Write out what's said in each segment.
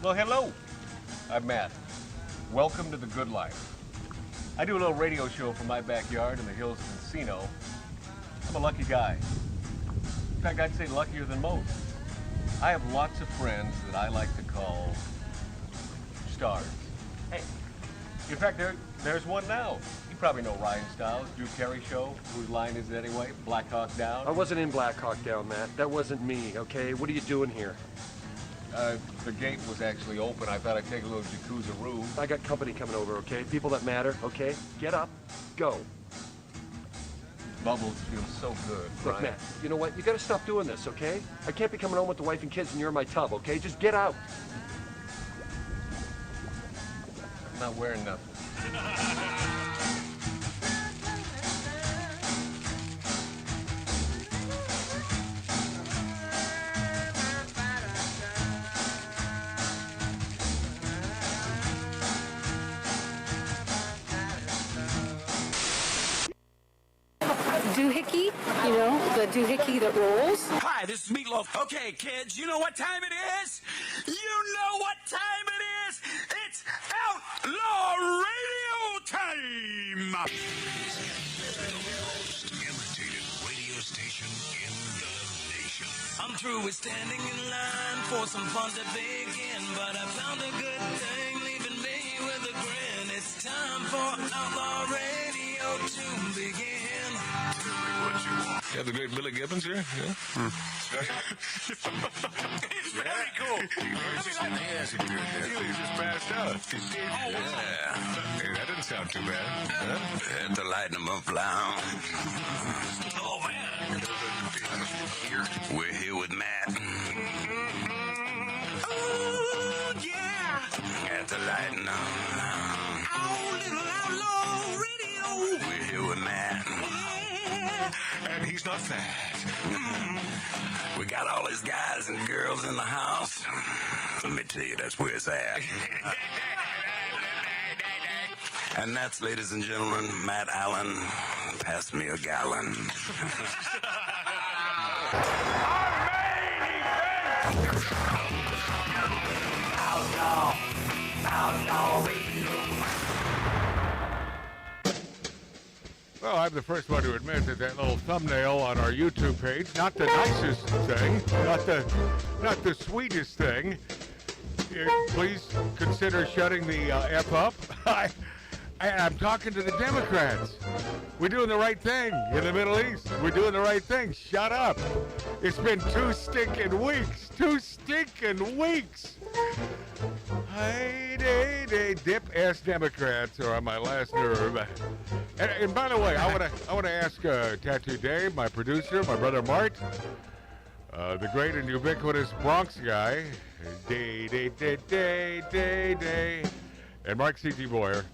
Well, hello. I'm Matt. Welcome to the good life. I do a little radio show from my backyard in the hills of Encino. I'm a lucky guy. In fact, I'd say luckier than most. I have lots of friends that I like to call stars. Hey, in fact, there's one now. You probably know Ryan Stiles, Drew Carey Show. Whose line is it anyway? Black Hawk Down? I wasn't in Black Hawk Down, Matt. That wasn't me, okay? What are you doing here? The gate was actually open. I thought I'd take a little jacuzzi-roo. I got company coming over, okay? People that matter, okay? Get up, go. Bubbles feel so good, Look, Ryan. Matt, you know what? You gotta stop doing this, okay? I can't be coming home with the wife and kids and you're in my tub, okay? Just get out. I'm not wearing nothing. Doohickey, you know, the doohickey that rolls. Hi, this is Meatloaf. Okay, kids, you know what time it is? You know what time it is? It's Outlaw Radio time! Imitated radio station in the nation. I'm through with standing in line for some fun to begin, but I found a good thing leaving me with a grin. It's time for Outlaw Radio to begin. You have the great Billy Gibbons here? Yeah. It's very cool. He just passed out. Oh, yeah. Hey, that didn't sound too bad. Huh? Had to lighten him up loud. Oh, man. We're here with Matt. Oh, yeah. Had to lighten him. Oh, little Outlaw Radio. We're here with Matt. And he's not fat. We got all these guys and girls in the house. Let me tell you, that's where it's at. And that's, ladies and gentlemen, Matt Allen. Pass me a gallon. Outlaw Radio. Well, I'm the first one to admit that that little thumbnail on our YouTube page, not the nicest thing, not the sweetest thing. Please consider shutting the F up. I'm talking to the Democrats. We're doing the right thing in the Middle East. We're doing the right thing. Shut up. It's been 2 stinking weeks. 2 stinking weeks. Hey, dip-ass Democrats are on my last nerve. And by the way, I want to ask Tattoo Dave, my producer, my brother Mart, the great and ubiquitous Bronx guy, day, and Mark C.T. Boyer.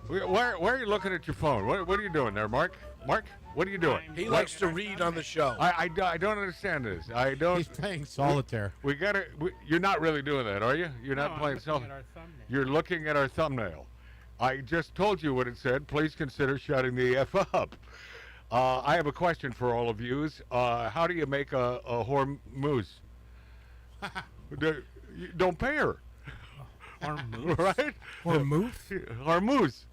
Why are you looking at your phone? What are you doing there, Mark? Mark, what are you doing? He likes to read on the show. I don't understand this. I don't. He's playing solitaire. You're not really doing that, are you? You're not playing solitaire. You're looking at our thumbnail. I just told you what it said. Please consider shutting the F up. I have a question for all of yous. How do you make a Hormuz? Don't pay her. Hormuz? Right? Hormuz? Hormuz.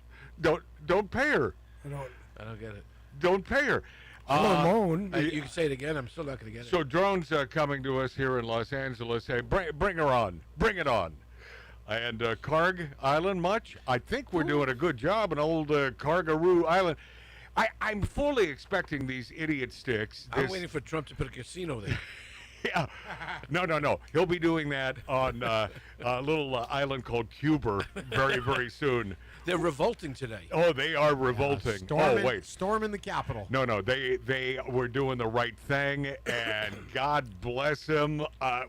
Don't pay her. I don't get it. Don't pay her. Hormone. You can say it again. I'm still not going to get it. So drones coming to us here in Los Angeles. Hey, bring her on. Bring it on. And Kharg Island much? I think we're doing a good job in old Khargaroo Island. I'm fully expecting these idiot sticks. I'm waiting for Trump to put a casino there. Yeah. No. He'll be doing that on a little island called Cuba very, very soon. They're revolting today. Oh, they are revolting. Storm in the Capitol. No, they were doing the right thing, and God bless him.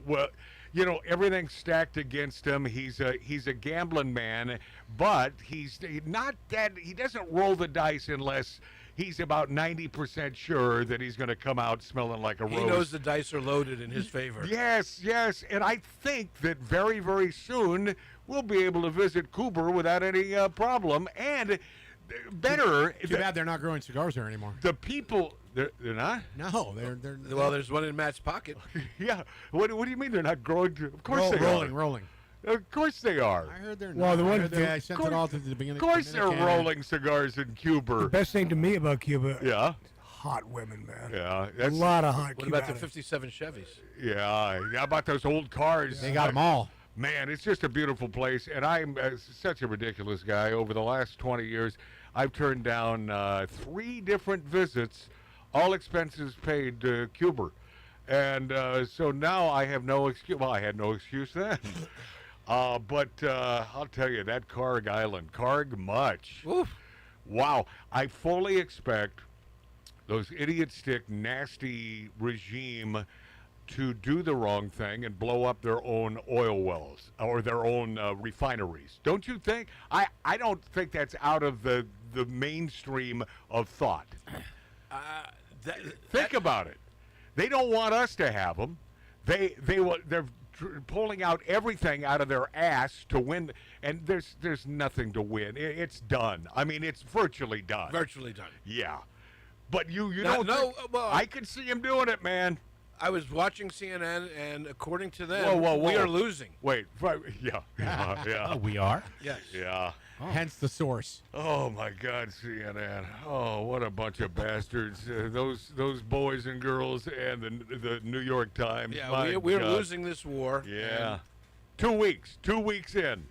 Well, you know, everything's stacked against him. He's a gambling man, but he's not that. He doesn't roll the dice unless he's about 90% sure that he's going to come out smelling like a rose. He knows the dice are loaded in his favor. Yes, and I think that very, very soon we'll be able to visit Cuba without any problem. And better. Too bad they're not growing cigars there anymore. The people. They're not? No, they're Well, there's one in Matt's pocket. Yeah. What do you mean they're not growing? Of course they are. Rolling. Of course they are. I heard they're Well, not. the I one- heard the- I sent course- it all to the beginning. Of course they're Dominican. rolling cigars in Cuba. The best thing to me about Cuba, Yeah, hot women, man. yeah. A That's, lot of hot What about the Cubanos. 57 Chevys? yeah. How about those old cars? They got them all. Man, it's just a beautiful place, and I'm such a ridiculous guy. Over the last 20 years, I've turned down 3 different visits, all expenses paid to Cuba. And so now I have no excuse. Well, I had no excuse then. But I'll tell you, that Kharg Island, Kharg much. Oof. Wow. I fully expect those idiot stick, nasty regime to do the wrong thing and blow up their own oil wells or their own refineries. Don't you think? I don't think that's out of the mainstream of thought. Think about it. They don't want us to have them. They're pulling out everything out of their ass to win, and there's nothing to win. It's done. I mean, it's virtually done. Virtually done. Yeah, but you No, don't. no, think- well, I could see him doing it, man. I was watching CNN, and according to them, Whoa, we whoa. are losing. Wait, yeah. We are. Yes. Yeah. Hence the source. Oh my God, CNN! Oh, what a bunch of bastards! Those boys and girls, and the New York Times. Yeah, My we're God. losing this war. Yeah, 2 weeks. 2 weeks in.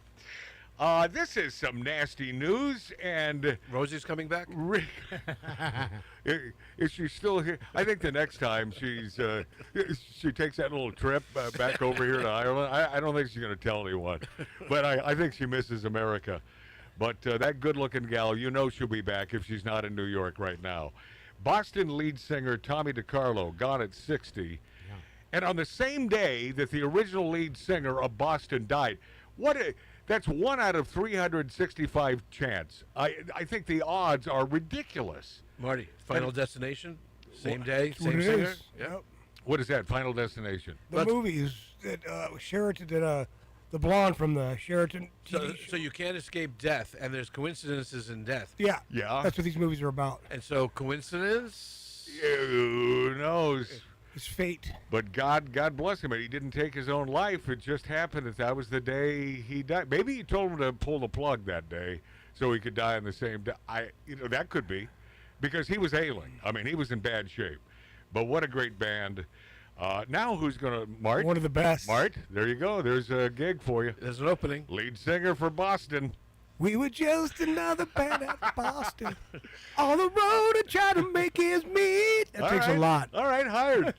This is some nasty news, and Rosie's coming back? is she still here? I think the next time she takes that little trip back over here to Ireland, I don't think she's going to tell anyone, but I think she misses America. But that good-looking gal, you know she'll be back if she's not in New York right now. Boston lead singer Tommy DiCarlo, gone at 60. And on the same day that the original lead singer of Boston died, that's 1 out of 365 chance. I think the odds are ridiculous. Marty, Final Destination? Same day, That's what same it singer? is. Yeah. Yep. What is that, Final Destination? The Let's- movies that Sheraton did, the blonde from the Sheraton TV show. So you can't escape death, and there's coincidences in death. Yeah. Yeah. That's what these movies are about. And so coincidence? Who knows? It's fate. But God bless him. He didn't take his own life. It just happened that was the day he died. Maybe he told him to pull the plug that day so he could die on the same day. That could be, because he was ailing. I mean, he was in bad shape. But what a great band. Now who's going to, Mart? One of the best. Mart, there you go. There's a gig for you. There's an opening. Lead singer for Boston. We were just another band at Boston. On the road to try to make ends meet. That All takes right. a lot. All right, hired.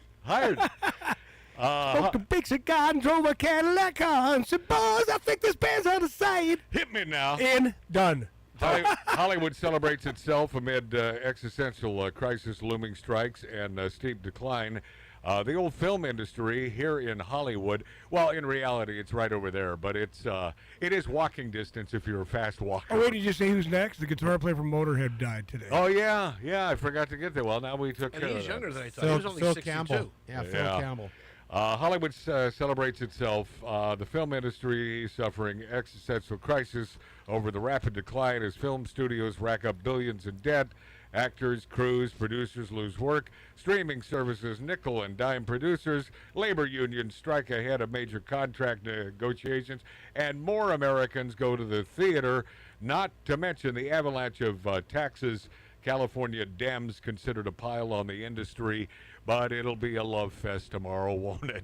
Smoked a big cigar and drove a Cadillac car and said, boys, I think this band's out of sight. Hit me now. In, done. Hollywood celebrates itself amid existential crisis, looming strikes, and steep decline. The old film industry here in Hollywood, well, in reality, it's right over there, but it is walking distance if you're a fast walker. Oh, wait, did you say who's next? The guitar player from Motorhead died today. Oh, yeah, I forgot to get there. Well, now we took And care of he's that. younger than I thought. He was only Phil 62. Campbell. Yeah, Phil Yeah. Campbell. Hollywood celebrates itself. The film industry suffering existential crisis over the rapid decline as film studios rack up billions in debt. Actors, crews, producers lose work. Streaming services nickel and dime producers. Labor unions strike ahead of major contract negotiations. And more Americans go to the theater, not to mention the avalanche of taxes California Dems consider to pile on the industry. But it'll be a love fest tomorrow, won't it?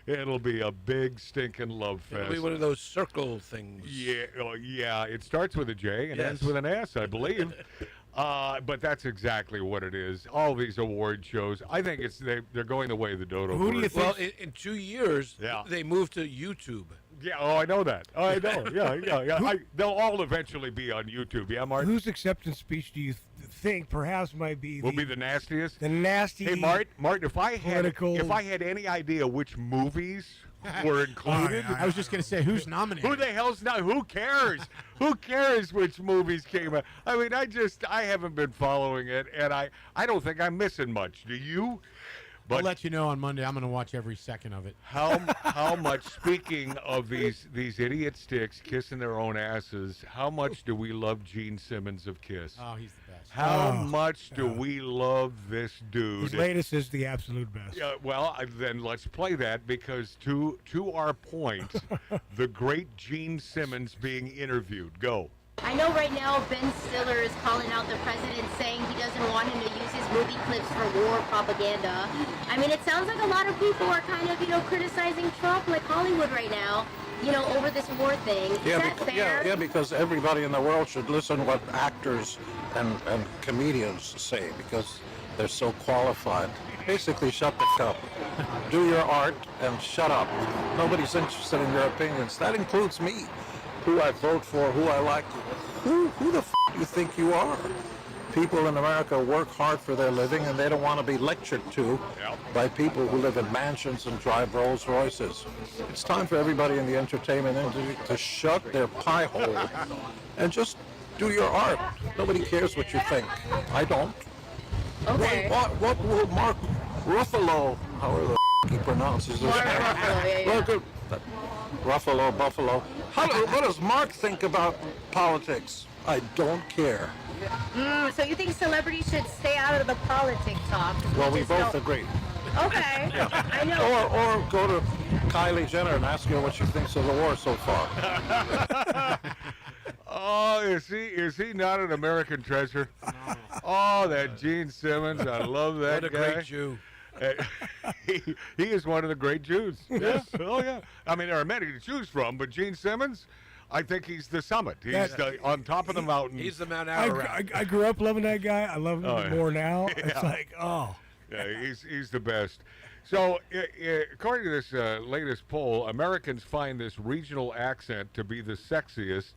It'll be a big stinking love fest. It'll be one of those circle things. Yeah, it starts with a J and Yes. ends with an S, I believe. But that's exactly what it is. All these award shows, I think they're going the way of the dodo Who do you bird. think- Well, in 2 years, Yeah. they moved to YouTube. Yeah, I know that. Oh, I know. Yeah. They'll all eventually be on YouTube. Yeah, Mart? Whose acceptance speech do you think perhaps might be Will be the nastiest. the nasty... Hey, Mart, if I political- had any idea which movies were included, I was just going to say, who's nominated? who the hell's not? Who cares? Who cares which movies came out? I mean, I haven't been following it, and I don't think I'm missing much. Do you? I'll let you know on Monday. I'm going to watch every second of it. How much? Speaking of these idiot sticks kissing their own asses, how much do we love Gene Simmons of Kiss? Oh, he's the best. How Oh, much do we love this dude? His latest is the absolute best. Yeah, well, then let's play that because to our point, the great Gene Simmons being interviewed. Go. I know right now Ben Stiller is calling out the president saying he doesn't want him to use his movie clips for war propaganda. I mean, it sounds like a lot of people are kind of, criticizing Trump like Hollywood right now, over this war thing. Is that fair? Yeah, because everybody in the world should listen to what actors and comedians say because they're so qualified. Basically, shut the fuck up. Do your art and shut up. Nobody's interested in your opinions. That includes me. Who I vote for, who I like. Who the f*** do you think you are? People in America work hard for their living and they don't want to be lectured to by people who live in mansions and drive Rolls Royces. It's time for everybody in the entertainment industry to shut their pie hole and just do your art. Nobody cares what you think. I don't. Okay. What will Mark Ruffalo, however the f*** he pronounces his Mark Ruffalo, yeah. Ruffalo, Buffalo. What does Mark think about politics? I don't care. So you think celebrities should stay out of the politics talk? Well, we just both don't- agree. Okay. I know. Or go to Kylie Jenner and ask her what she thinks of the war so far. Oh, is he not an American treasure? Oh, that Gene Simmons. I love that What a guy. great Jew. He is one of the great Jews. Yes. Oh, yeah. I mean, there are many to choose from, but Gene Simmons, I think he's the summit. He's on top of the mountain. He's the Mount Ararat. I grew up loving that guy. I love him Oh, yeah. more now. Yeah. It's like, oh. Yeah, he's the best. So, according to this latest poll, Americans find this regional accent to be the sexiest.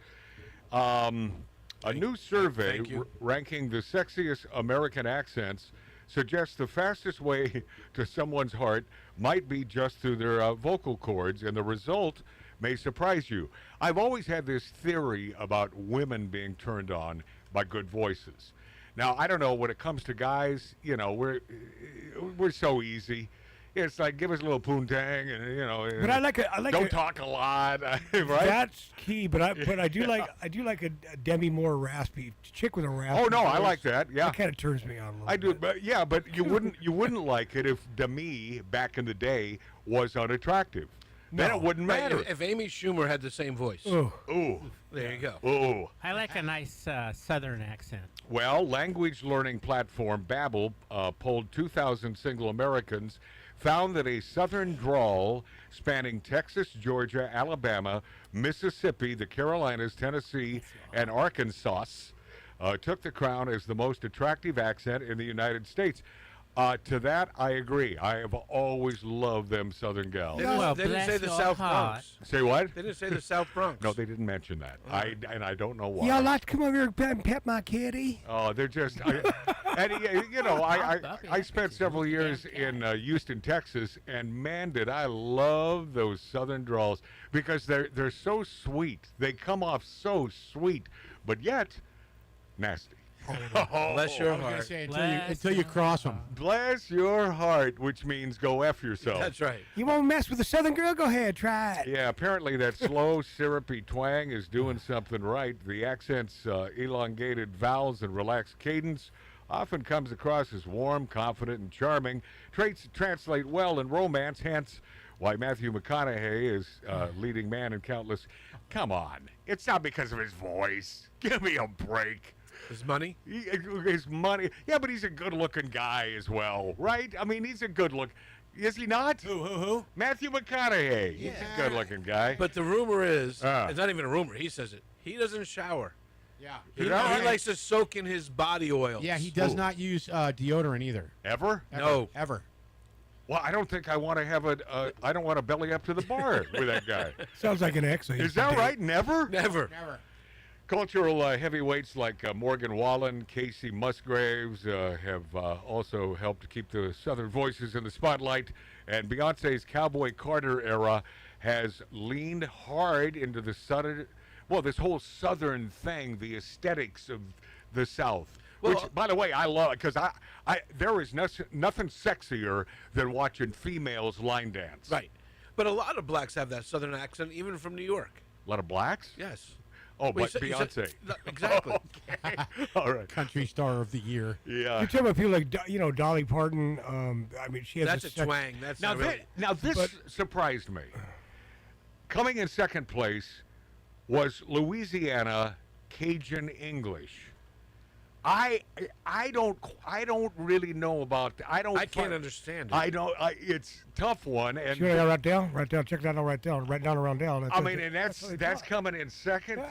A new survey Thank you. ranking the sexiest American accents suggests the fastest way to someone's heart might be just through their vocal cords, and the result may surprise you. I've always had this theory about women being turned on by good voices. Now, I don't know, when it comes to guys, we're so easy. It's like, give us a little poontang, and But I like don't talk a lot, right? That's key. But I do like a Demi Moore raspy chick with a raspy. Oh no, I voice. like that. Yeah, That kind of turns me on a little I do. bit. But you wouldn't like it if Demi back in the day was unattractive. Then it wouldn't Right, matter. if Amy Schumer had the same voice. Ooh. Ooh, There you go. ooh. I like a nice southern accent. Well, language learning platform Babbel polled 2,000 single Americans, found that a southern drawl spanning Texas, Georgia, Alabama, Mississippi, the Carolinas, Tennessee, and Arkansas took the crown as the most attractive accent in the United States. To that, I agree. I have always loved them Southern gals. They didn't say the South Bronx. Say what? They didn't say the South Bronx. No, they didn't mention that. I don't know why. Y'all like to come over here and pet my kitty? Oh, they're just, I spent several years in Houston, Texas, and man, did I love those Southern draws because they're so sweet. They come off so sweet, but yet nasty. Bless your I was gonna heart. say until you cross them. Bless your heart, which means go F yourself. That's right. You want to mess with a Southern girl? Go ahead, try it. Yeah, apparently that slow, syrupy twang is doing something right. The accent's elongated vowels and relaxed cadence often comes across as warm, confident, and charming. Traits that translate well in romance, hence why Matthew McConaughey is leading man in countless. Come on, it's not because of his voice. Give me a break. His money? His money. Yeah, but he's a good-looking guy as well, right? I mean, he's a good look. Is he not? Who? Matthew McConaughey. He's a good-looking guy. But the rumor is, it's not even a rumor. He says it. He doesn't shower. Yeah. He likes to soak in his body oils. Yeah, he does not use deodorant either. Ever? No. Ever. Well, I don't think I want to have I don't want to belly up to the bar with that guy. Sounds like an ex. Is that right? Never? Never. Cultural heavyweights like Morgan Wallen, Casey Musgraves have also helped to keep the Southern voices in the spotlight. And Beyonce's Cowboy Carter era has leaned hard into the Southern, this whole Southern thing, the aesthetics of the South. Which, by the way, I love because there is nothing sexier than watching females line dance. Right. But a lot of blacks have that Southern accent, even from New York. A lot of blacks? Yes. Oh, Well, but you said- Beyonce. exactly. Okay. All right. Country star of the year. Yeah. You talk about people like Dolly Parton. I mean, she has That's a twang. That's Now, not really. now this surprised me. Coming in second place was Louisiana Cajun English. I don't really know about. I can't understand it. I don't. It's a tough one. And See what I got right down? Right down. Check that out right down. Right down around down. I mean, and that's coming in second.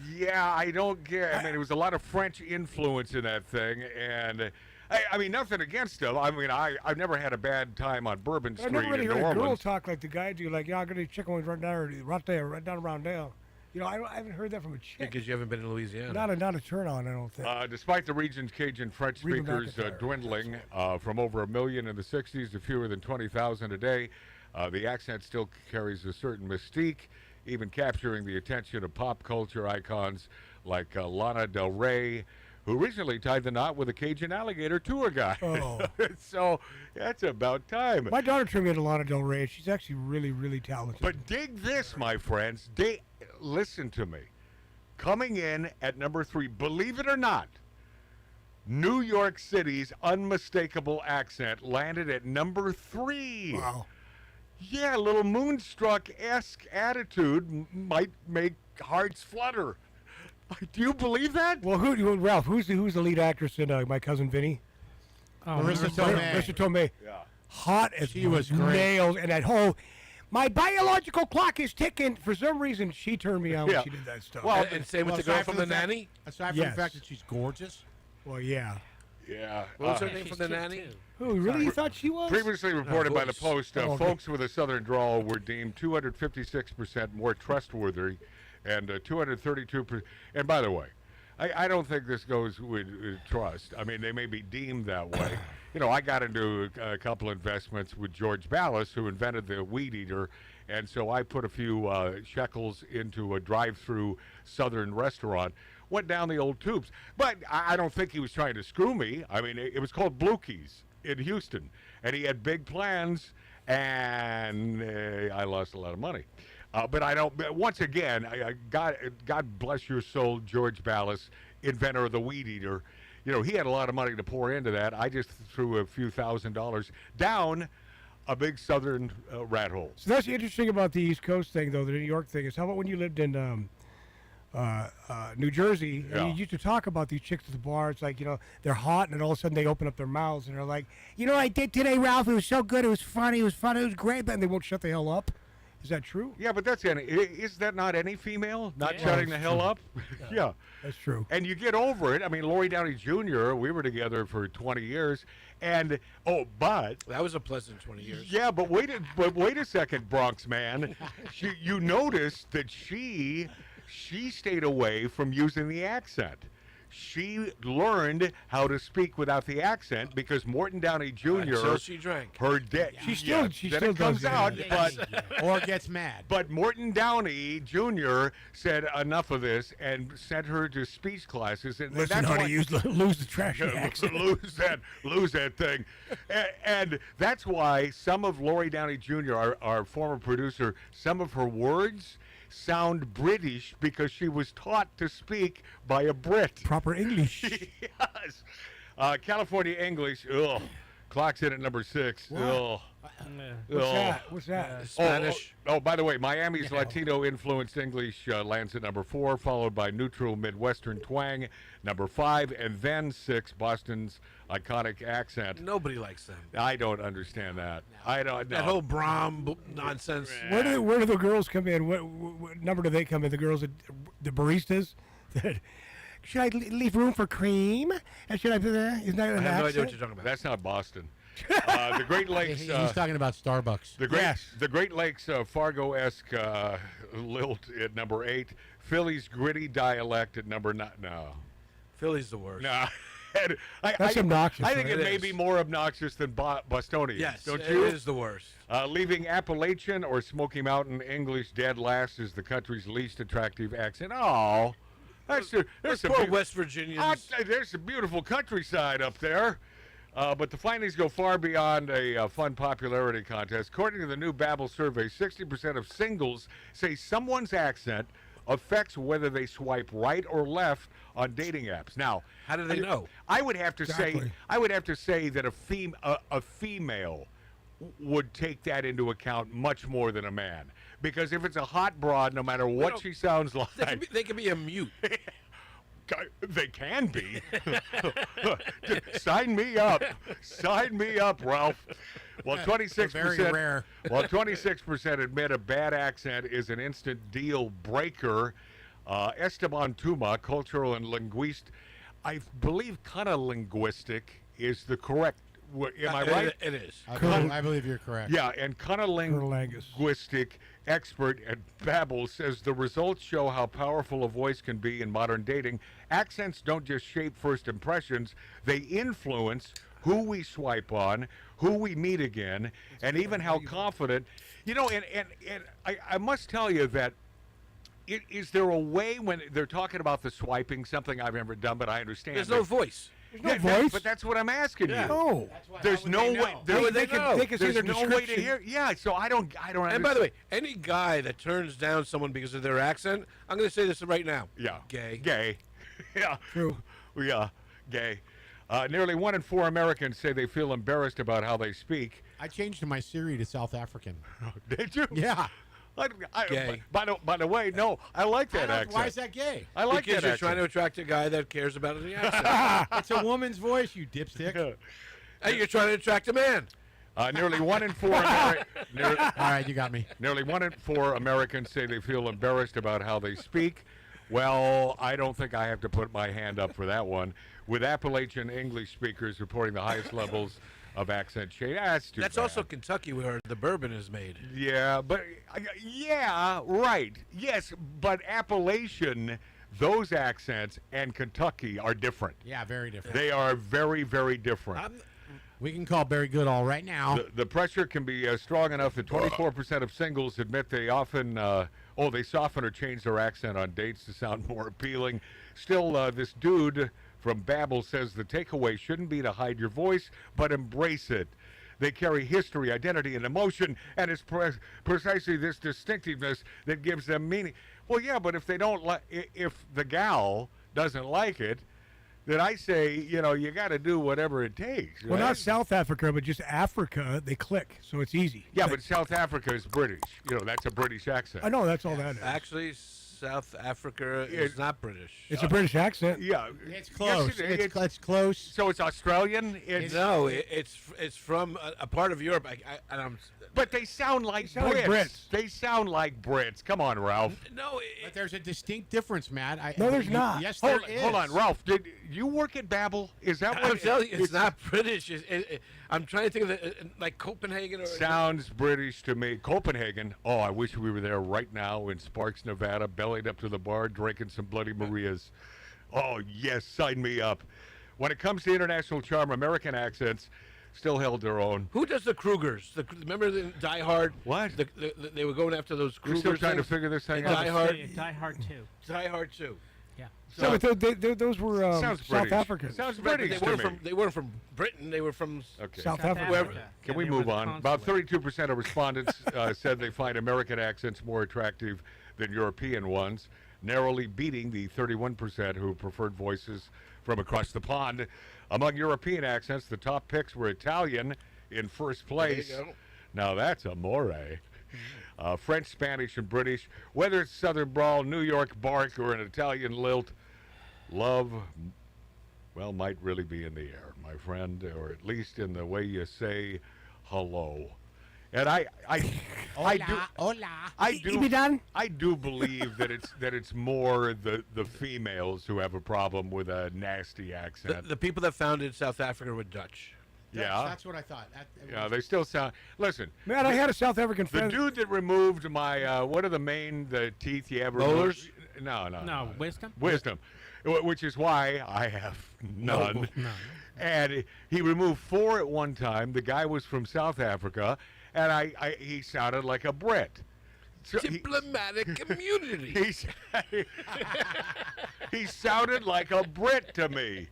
Yeah, I don't get. I mean, it was a lot of French influence in that thing, and I mean, nothing against them. I mean, I've never had a bad time on Bourbon I Street never really in heard New a girl Orleans. talk like the guy do. Like, yeah, I'm gonna eat chicken wings right there, right down around down. You know, I haven't heard that from a chick. Because you haven't been in Louisiana. Not a turn on, I don't think. Despite the region's Cajun French Read 'em back speakers at there. dwindling from over 1 million in the 60s to fewer than 20,000 a day, the accent still carries a certain mystique, even capturing the attention of pop culture icons like Lana Del Rey, who recently tied the knot with a Cajun alligator tour guide. Oh. So that's about time. My daughter turned me into Lana Del Rey. She's actually really, really talented. But dig this, my friends. Listen to me. Coming in at number 3, believe it or not, New York City's unmistakable accent landed at number 3. Wow. Yeah, a little Moonstruck-esque attitude might make hearts flutter. Do you believe that? Well, Ralph? Who's the lead actress in My Cousin Vinny? Marissa Tomei. Marissa Tomei. Yeah. Hot as She was great. nails, and that whole. My biological clock is ticking. For some reason, she turned me on when Yeah. she did that stuff. Well, And same with the girl aside from from the the fact- nanny. Aside from Yes. the fact that she's gorgeous. Well, yeah. Yeah. What was her uh, name from the nanny? Who really? You thought she was? Previously reported by the voice. Post, Oh, folks with a southern drawl were deemed 256% more trustworthy and 232%. And by the way, I don't think this goes with trust. I mean, they may be deemed that way. You know, I got into a couple investments with George Ballas, who invented the weed eater, and so I put a few shekels into a drive-through southern restaurant. Went down the old tubes. But I don't think he was trying to screw me. I mean, it was called Blue Keys in Houston, and he had big plans, and I lost a lot of money. But I don't. But once again, God bless your soul, George Ballas, inventor of the weed eater. You know, he had a lot of money to pour into that. I just threw a few $1,000s down a big southern rat hole. So that's interesting about the East Coast thing, though. The New York thing is how about when you lived in New Jersey? Yeah. And you used to talk about these chicks at the bar. It's like, you know, they're hot, and then all of a sudden they open up their mouths and they're like, you know, I did today, Ralph. It was so good. It was funny. It was fun. It was great. But they won't shut the hell up. Is that true? Yeah, but is that not any female not Yeah. shutting Oh, the it's hell true. up? Yeah. That's true. And you get over it. I mean, Lori Downey Jr., we were together for 20 years. And, but That was a pleasant 20 years. yeah, but wait a second, Bronx man. You noticed that she stayed away from using the accent. She learned how to speak without the accent because Morton Downey Jr. Until she drank. Her debt. She still then does it comes that. out, Yeah. but Or gets mad. but Morton Downey Jr. said enough of this and sent her to speech classes, and Listen that's how why to lose the trashy accent. lose that thing, and that's why some of Lori Downey Jr., our former producer, some of her words sound British because she was taught to speak by a Brit. Proper English. Yes. California English. Ugh. Clocks in at number 6. Ugh. What's that? What's that? Spanish. Oh, by the way, Miami's Latino-influenced English lands at number 4, followed by neutral Midwestern twang, number 5, and then 6, Boston's iconic accent. Nobody likes them. I don't understand that. I don't know. That whole Brahm nonsense. Where do the girls come in? What number do they come in? The girls, the baristas. Should I leave room for cream? And should I do that? Isn't that I an have no idea what accent? you're talking about. That's not Boston. The Great Lakes. He's talking about Starbucks. The Great Lakes Fargo-esque lilt at number 8. Philly's gritty dialect at number 9. No. Philly's the worst. No. That's obnoxious, I think right? it may It be is. more obnoxious than Bostonians. Yes, don't it you? is the worst. Leaving Appalachian or Smoky Mountain English dead last is the country's least attractive accent. Oh, there's some Poor beau- West Virginians. there's some beautiful countryside up there. But the findings go far beyond a fun popularity contest. According to the new Babbel survey, 60% of singles say someone's accent affects whether they swipe right or left on dating apps. Now, How do they know? I would have to Exactly. say that a female would take that into account much more than a man, because if it's a hot broad, no matter what don't- she sounds like, They can be a mute. they can be. Sign me up. Sign me up, Ralph. Well, 26%. Very rare. Well, 26% admit a bad accent is an instant deal breaker. Esteban Tuma, cultural and linguist, I believe linguistic is the correct. Am I right? It is. I believe you're correct. Yeah, and linguistic expert at Babbel says the results show how powerful a voice can be in modern dating. Accents don't just shape first impressions, they influence who we swipe on, who we meet again, and even how confident. You know, and I must tell you that is there a way when they're talking about the swiping, something I've never done, but I understand. There's no voice. There's no voice. But that's what I'm asking you. No. There's no way. They can see There's their no way to description. hear. Yeah, so I don't. And by the way, any guy that turns down someone because of their accent, I'm going to say this right now. Yeah. Gay. Gay. Yeah. True. Yeah. Gay. Nearly 1 in 4 Americans say they feel embarrassed about how they speak. I changed my Siri to South African. Did you? Yeah. Gay. By the way, no, I like that accent. Why is that gay? I like Because that you're trying accent. to attract a guy that cares about the accent. It's a woman's voice, you dipstick. Hey, you're trying to attract a man. Nearly 1 in 4 All right, you got me. Nearly 1 in 4 Americans say they feel embarrassed about how they speak. Well, I don't think I have to put my hand up for that one. With Appalachian English speakers reporting the highest levels of accent change. That's also Kentucky where the bourbon is made. Yeah, but yeah, right. Yes, but Appalachian, those accents and Kentucky are different. Yeah, very different. They are very, very different. We can call Barry Goodall right now. The pressure can be strong enough that 24% of singles admit they often, they soften or change their accent on dates to sound more appealing. Still, this dude from Babbel says the takeaway shouldn't be to hide your voice, but embrace it. They carry history, identity, and emotion, and it's precisely this distinctiveness that gives them meaning. Well, yeah, but if they don't if the gal doesn't like it, then I say, you got to do whatever it takes. Well, right? not South Africa, but just Africa. They click, so it's easy. Yeah, but South Africa is British. That's a British accent. I know that's all that is. Actually, South Africa is not British. It's a British accent. Yeah, It's close. It's close. So it's Australian. It's from a part of Europe. But they sound like Brits. They sound like Brits. Come on, Ralph. No, But there's a distinct difference, Matt. No, there's not. Yes, Hold there is. Hold on, Ralph. Did you work at Babbel? Is that what I'm telling you, it's not British. I'm trying to think of like Copenhagen or Sounds British to me. Copenhagen. Oh, I wish we were there right now in Sparks, Nevada, bellied up to the bar, drinking some Bloody Marias. Oh, yes, sign me up. When it comes to international charm, American accents still held their own. Who does the Krugers? Remember the Die Hard? What? They were going after those Krugers. We're still trying to things? figure this thing Die out. Hard. Die Hard 2. Die Hard 2. Yeah. So, but those were Sounds South British. Africans. Sounds But British they to weren't me. from. They weren't from Britain. They were from. Okay. South South Africa. Africa. Can Yeah, we they were move the on? About consulate. 32% of respondents said they find American accents more attractive than European ones, narrowly beating the 31% who preferred voices from across the pond. Among European accents, the top picks were Italian in first place. There you go. Now that's amore. French, Spanish, and British. Whether it's Southern Brawl, New York Bark, or an Italian lilt, love, well, might really be in the air, my friend, or at least in the way you say hello. And I do believe that it's more the females who have a problem with a nasty accent. The people that founded South Africa were Dutch. That's what I thought. Yeah, they still sound. Listen, Man, I had a South African the friend. dude that removed my what are the teeth you ever Molars? removed? No, Wisdom? Wisdom, which is why I have none. No. And he removed 4 at one time. The guy was from South Africa, and he sounded like a Brit. So Diplomatic community. he sounded like a Brit to me.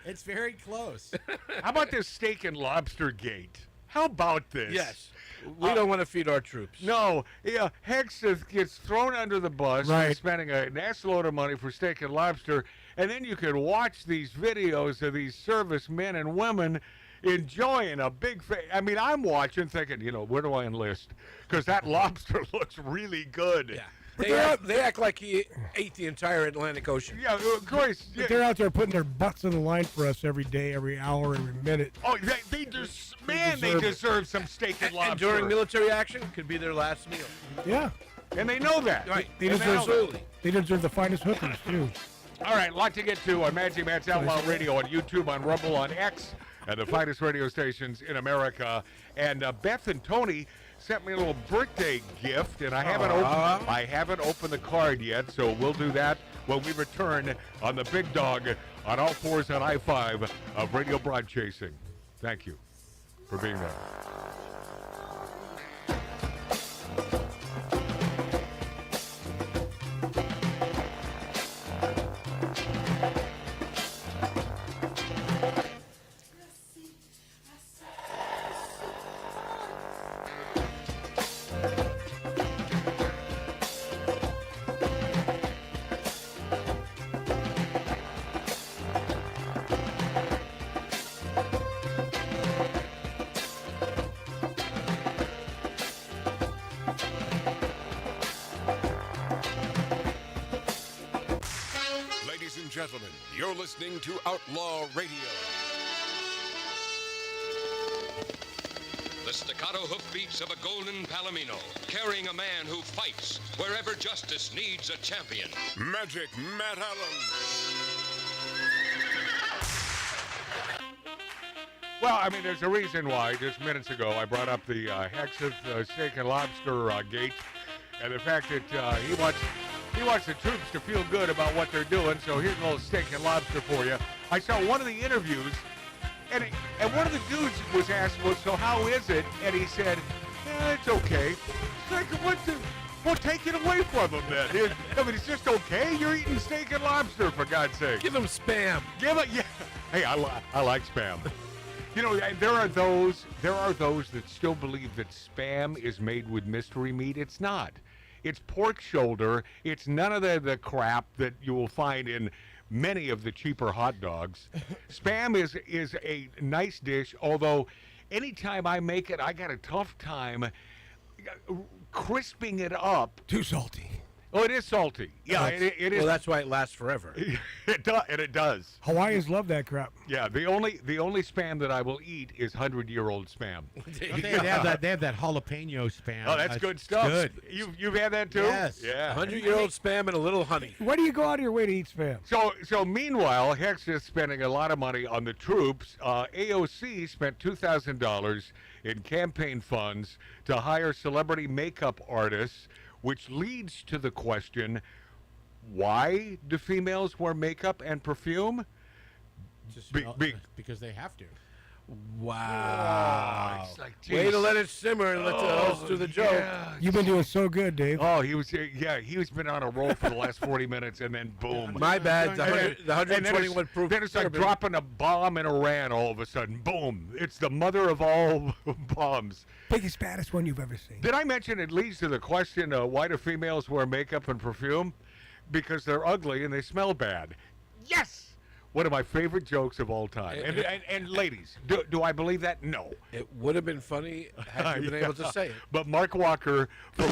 It's very close. How about this steak and lobster gate? How about this? Yes. We don't want to feed our troops. No, yeah, Hexeth gets thrown under the bus for Right. spending a nasty load of money for steak and lobster, and then you can watch these videos of these servicemen and women enjoying a big I mean, I'm watching thinking, where do I enlist? Because that lobster looks really good. Yeah. They act like he ate the entire Atlantic Ocean. Yeah, of course. But they're out there putting their butts on the line for us every day, every hour, every minute. Oh, they deserve some steak and lobster. And during military action, could be their last meal. Yeah. And they know that. Right. They And deserve, Absolutely. they deserve the finest hookers, too. All right, a lot to get to on Magic Matt's Outlaw Radio, on YouTube, on Rumble, on X, and the finest radio stations in America. And Beth and Tony sent me a little birthday gift, and I haven't opened the card yet, so we'll do that when we return on the Big Dog on all fours on I-5 of Radio Broad Chasing. Thank you for being there. Ladies and gentlemen, you're listening to Outlaw Radio. The staccato hoofbeats of a golden palomino, carrying a man who fights wherever justice needs a champion. Magic Matt Allen. Well, I mean, there's a reason why. Just minutes ago, I brought up the Hexeth steak and lobster gate, and the fact that he wants the troops to feel good about what they're doing. So here's a little steak and lobster for you. I saw one of the interviews, and one of the dudes was asked, "Well, so how is it?" And he said, "Yeah, it's okay." It's like, well, take it away from him then. I mean, it's just okay. You're eating steak and lobster, for God's sake. Give them Spam. Yeah. Hey, I like Spam. There are those that still believe that Spam is made with mystery meat. It's not. It's pork shoulder. It's none of the crap that you will find in many of the cheaper hot dogs. Spam is a nice dish, although anytime I make it, I got a tough time crisping it up. Too salty. Oh, it is salty. Yeah, it is. Well, that's why it lasts forever. It does. Hawaiians love that crap. Yeah, the only Spam that I will eat is 100-year-old Spam. They have that jalapeno Spam. Oh, that's good stuff. Good. You've had that too? Yes. Yeah. 100-year-old Spam and a little honey. Why do you go out of your way to eat Spam? So meanwhile, Hex is spending a lot of money on the troops. AOC spent $2,000 in campaign funds to hire celebrity makeup artists, which leads to the question, why do females wear makeup and perfume? Just, Be- be- because they have to. Wow. It's like, Way geez. to let it simmer and let the host do the joke. Yeah. You've been doing so good, Dave. Oh, he's been on a roll for the last 40 minutes, and then boom. My bad. The And then- 121 proof. Then it's like bourbon. dropping a bomb in Iran all of a sudden. Boom. It's the mother of all bombs. Biggest, baddest one you've ever seen. Did I mention it leads to the question, why do females wear makeup and perfume? Because they're ugly and they smell bad. Yes! One of my favorite jokes of all time. And ladies, do I believe that? No. It would have been funny had you been able to say it. But Mark Walker, from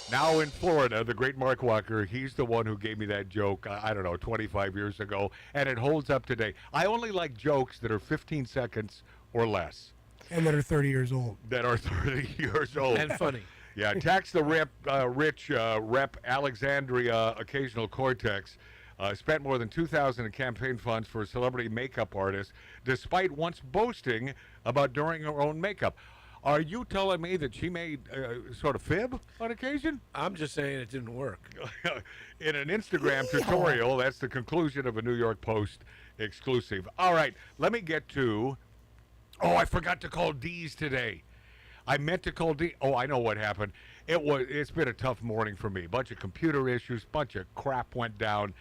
now in Florida, the great Mark Walker, he's the one who gave me that joke, I don't know, 25 years ago, and it holds up today. I only like jokes that are 15 seconds or less. And that are 30 years old. That are 30 years old. And funny. Yeah, tax the rich Rep Alexandria Occasional Cortex spent more than $2,000 in campaign funds for a celebrity makeup artist, despite once boasting about doing her own makeup. Are you telling me that she made sort of fib on occasion? I'm just saying it didn't work. In an Instagram tutorial, that's the conclusion of a New York Post exclusive. All right, let me get to... Oh, I forgot to call D's today. I meant to call D. Oh, I know what happened. It's been a tough morning for me. Bunch of computer issues, bunch of crap went down,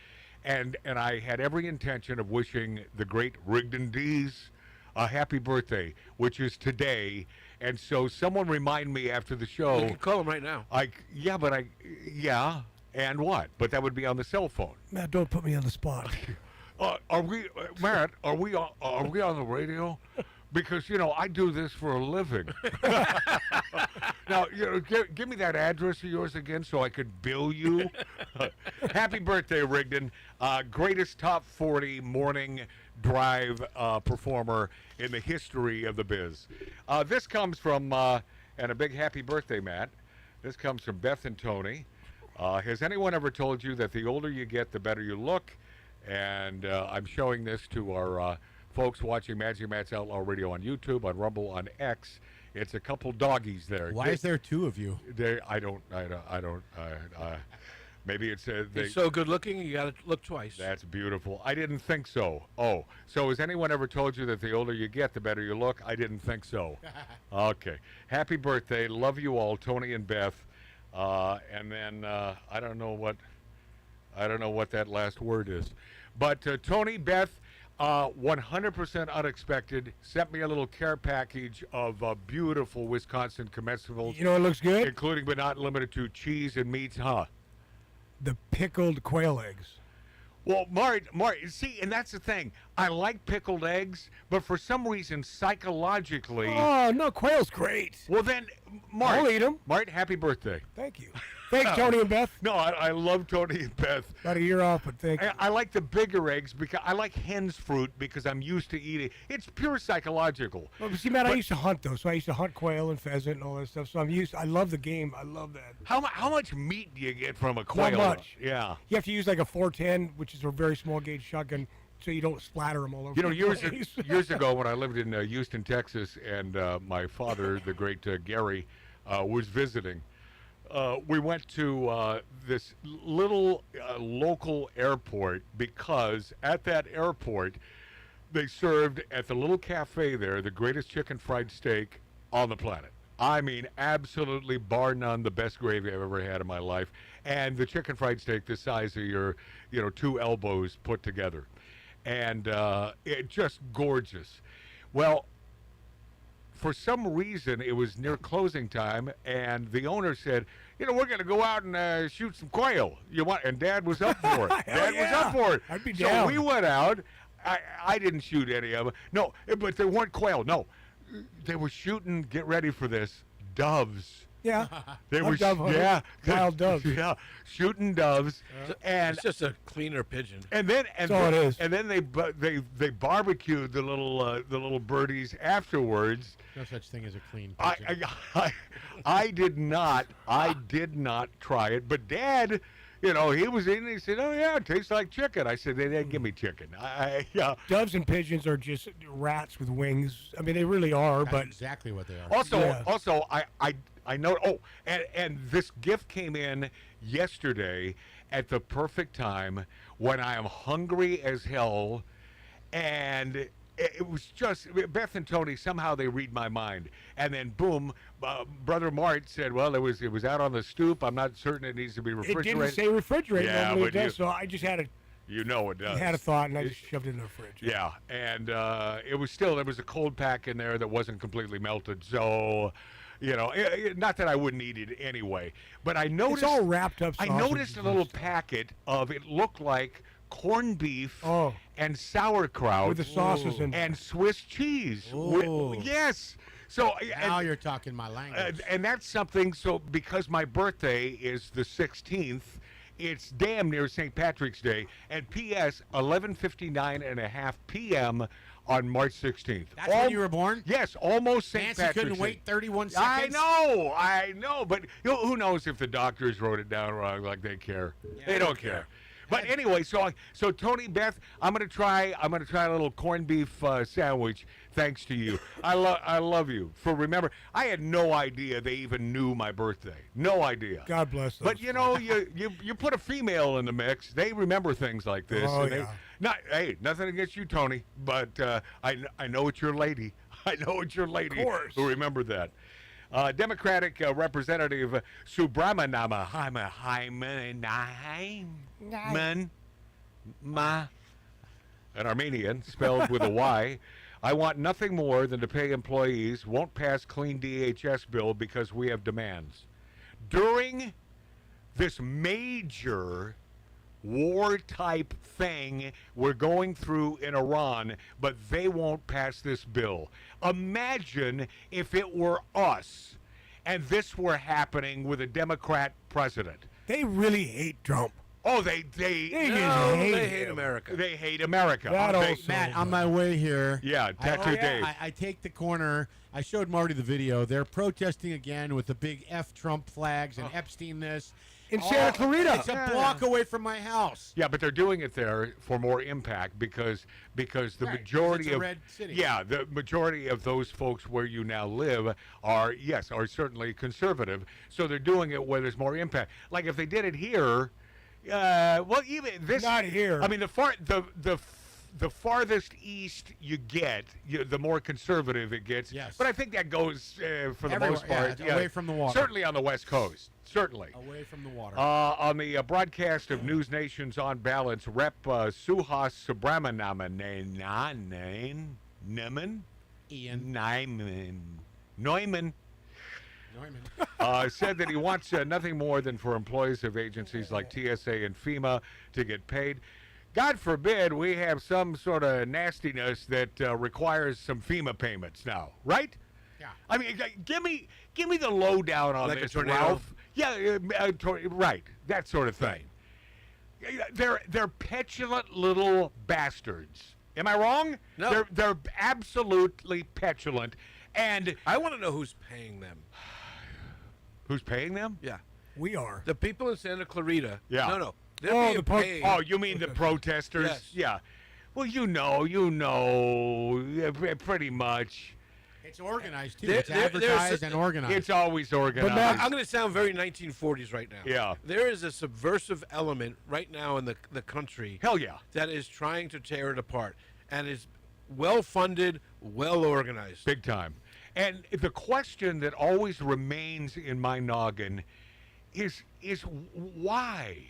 and I had every intention of wishing the great Rigdon D's a happy birthday, which is today. And so someone remind me after the show. You can call him right now. Yeah, and what? But that would be on the cell phone. Matt, don't put me on the spot. Are we, Matt? Are we on the radio? Because I do this for a living. Now, give me that address of yours again so I could bill you. Happy birthday, Rigdon! Greatest top 40 morning drive performer in the history of the biz. This comes from, and a big happy birthday, Matt. This comes from Beth and Tony. Has anyone ever told you that the older you get, the better you look? And I'm showing this to our folks watching Magic Matt's Outlaw Radio on YouTube, on Rumble, on X. It's a couple doggies there. Why is there two of you? I don't. Maybe it's They're so good looking, you got to look twice. That's beautiful. I didn't think so. Oh, so has anyone ever told you that the older you get, the better you look? I didn't think so. Okay. Happy birthday. Love you all, Tony and Beth. And then I don't know what that last word is. But Tony, Beth, 100% unexpected, sent me a little care package of beautiful Wisconsin comestibles. You know what looks good? Including but not limited to cheese and meats, huh? The pickled quail eggs. Well, Mart, see, and that's the thing. I like pickled eggs, but for some reason, psychologically... Oh, no, quail's great. Well, then, Mart... I'll eat them. Mart, happy birthday. Thank you. Thanks, Tony and Beth. No, I love Tony and Beth. About a year off, but thank you. I like the bigger eggs because I like hen's fruit because I'm used to eating. It's pure psychological. Well, but see, Matt, I used to hunt, though, so I used to hunt quail and pheasant and all that stuff, so I love the game. I love that. How much meat do you get from a quail? Not much. Yeah. You have to use like a 410, which is a very small gauge shotgun, so you don't splatter them all over. Years ago when I lived in Houston, Texas, and my father, the great Gary, was visiting, we went to this little local airport because at that airport they served at the little cafe there the greatest chicken fried steak on the planet. I mean, absolutely bar none, the best gravy I've ever had in my life. And the chicken fried steak the size of your, two elbows put together. And it just gorgeous. Well, for some reason, it was near closing time, and the owner said, we're going to go out and shoot some quail. You want? And Dad was up for it. Dad was up for it. I'd be down. So we went out. I didn't shoot any of them. No, but they weren't quail. No, they were shooting. Get ready for this. Doves. Yeah. They were. Yeah. Wild doves. Yeah. Shooting doves. And it's just a cleaner pigeon. And then That's all it is. And then they barbecued the little birdies afterwards. No such thing as a clean pigeon. I did not try it, but Dad, he was in and he said, "Oh yeah, it tastes like chicken." I said, "They didn't give me chicken." Yeah. Doves and pigeons are just rats with wings. I mean, they really are. That's but exactly what they are. Also, I know. Oh, and this gift came in yesterday at the perfect time when I am hungry as hell, and it was just Beth and Tony. Somehow they read my mind, and then boom, Brother Mart said, "Well, it was out on the stoop. I'm not certain it needs to be refrigerated." It didn't say refrigerated. Yeah, Normally but it does, so I just had a. You know it does. I had a thought, and I just shoved it in the fridge. Yeah, and there was a cold pack in there that wasn't completely melted, so. Not that I wouldn't eat it anyway, but I noticed it's all wrapped up. I noticed a little packet of it looked like corned beef and sauerkraut with the sauces and Swiss cheese. Yes. So now you're talking my language. And that's something. So because my birthday is the 16th. It's damn near St. Patrick's Day. And P.S. 11:59.5 p.m. on March 16th. That's when you were born? Yes, almost St. Nancy Patrick's couldn't Day. wait 31 seconds? I know. But who knows if the doctors wrote it down wrong, like they care. Yeah, they don't care. But anyway, so Tony, Beth, I'm gonna try a little corned beef sandwich. Thanks to you, I love you for remember. I had no idea they even knew my birthday. No idea. God bless them. But you put a female in the mix, they remember things like this. Oh, and nothing against you, Tony, but I know it's your lady. I know it's your lady of course. who remembered that. Democratic Representative Subramaniam an Armenian, spelled with a Y, I want nothing more than to pay employees, won't pass clean DHS bill because we have demands. During this major war-type thing we're going through in Iran, but they won't pass this bill. Imagine if it were us and this were happening with a Democrat president. They really hate Trump. Oh, they hate America. They hate America. Matt, on my way here. Yeah, Tattoo Dave. I take the corner. I showed Marty the video. They're protesting again with the big F Trump flags and Epstein this. In Santa Clarita. It's a block away from my house. Yeah, but they're doing it there for more impact because the majority it's a of red city. Yeah, the majority of those folks where you now live are certainly conservative. So they're doing it where there's more impact. Like if they did it here, well, even this not here. I mean, the farthest east you get, the more conservative it gets. Yes. But I think that goes for the most part away from the water. Certainly on the West Coast. Certainly. Away from the water. On the broadcast of News Nation's On Balance, Rep. Suhas Neumann said that he wants nothing more than for employees of agencies like TSA and FEMA to get paid. God forbid we have some sort of nastiness that requires some FEMA payments now, right? Yeah. I mean, give me the lowdown on Like a this, tornado? Ralph. Yeah, right, that sort of thing. They're petulant little bastards. Am I wrong? No. They're absolutely petulant, and I want to know who's paying them. Who's paying them? Yeah. We are. The people in Santa Clarita. Yeah. No. They're being paid. Oh, you mean the protesters? Yes. Yeah. Well, you know, pretty much. It's organized, too. There- It's there- advertised there's- and organized. It's always organized. I'm going to sound very 1940s right now. Yeah. There is a subversive element right now in the country. Hell yeah. That is trying to tear it apart and is well funded, well organized. Big time. And the question that always remains in my noggin is why?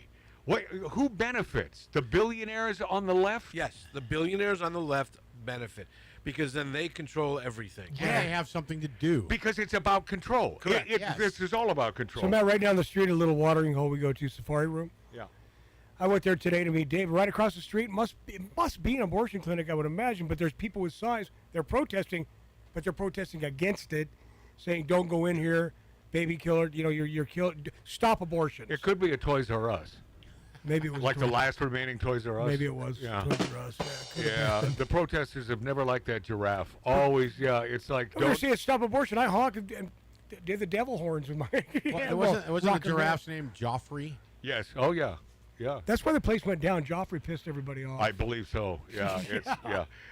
Who benefits? The billionaires on the left? Yes, the billionaires on the left benefit because then they control everything. And they have something to do. Because it's about control. Correct. Yes. This is all about control. So, Matt, right down the street, a little watering hole we go to, Safari Room. Yeah. I went there today to meet Dave. Right across the street, it must be an abortion clinic, I would imagine, but there's people with signs. They're protesting, but they're protesting against it, saying, don't go in here, baby killer, you're killed, stop abortion. It could be a Toys R Us. Maybe it was Like the last remaining Toys R Us. Maybe it was Yeah. Toys R Us. Yeah, the protesters have never liked that giraffe. Always, it's like, Don't say stop abortion. I honked and did the devil horns with my. It wasn't the rocking giraffe's name Joffrey? Yes. Oh, yeah. Yeah. That's why the place went down. Joffrey pissed everybody off. I believe so. Yeah.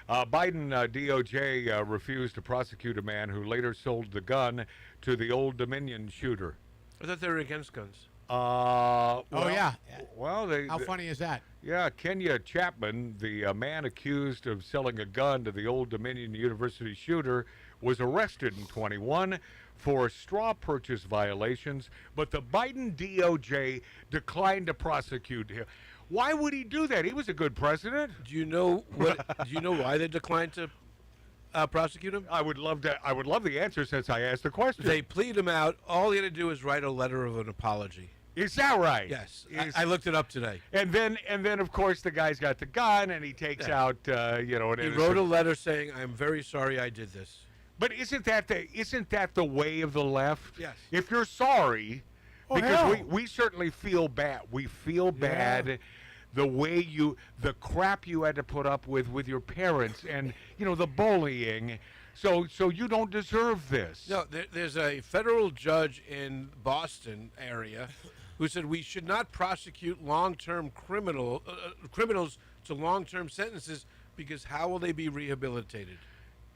Biden DOJ refused to prosecute a man who later sold the gun to the Old Dominion shooter. I thought they were against guns. Well, yeah. Well, How funny is that? Yeah, Kenya Chapman, the man accused of selling a gun to the Old Dominion University shooter, was arrested in 21 for straw purchase violations, but the Biden DOJ declined to prosecute him. Why would he do that? He was a good president. Do you know why they declined to prosecute him? I would love the answer since I asked the question. They plead him out. All he had to do is write a letter of an apology. Is that right? Yes, I looked it up today. And then of course the guy's got the gun and he takes out an He innocent. wrote a letter saying, "I'm very sorry I did this." But isn't that the way of the left? Yes. If you're sorry, because hell. we certainly feel bad. We feel bad the crap you had to put up with your parents and the bullying. So you don't deserve this. No, there's a federal judge in Boston area who said we should not prosecute long-term criminals to long-term sentences because how will they be rehabilitated?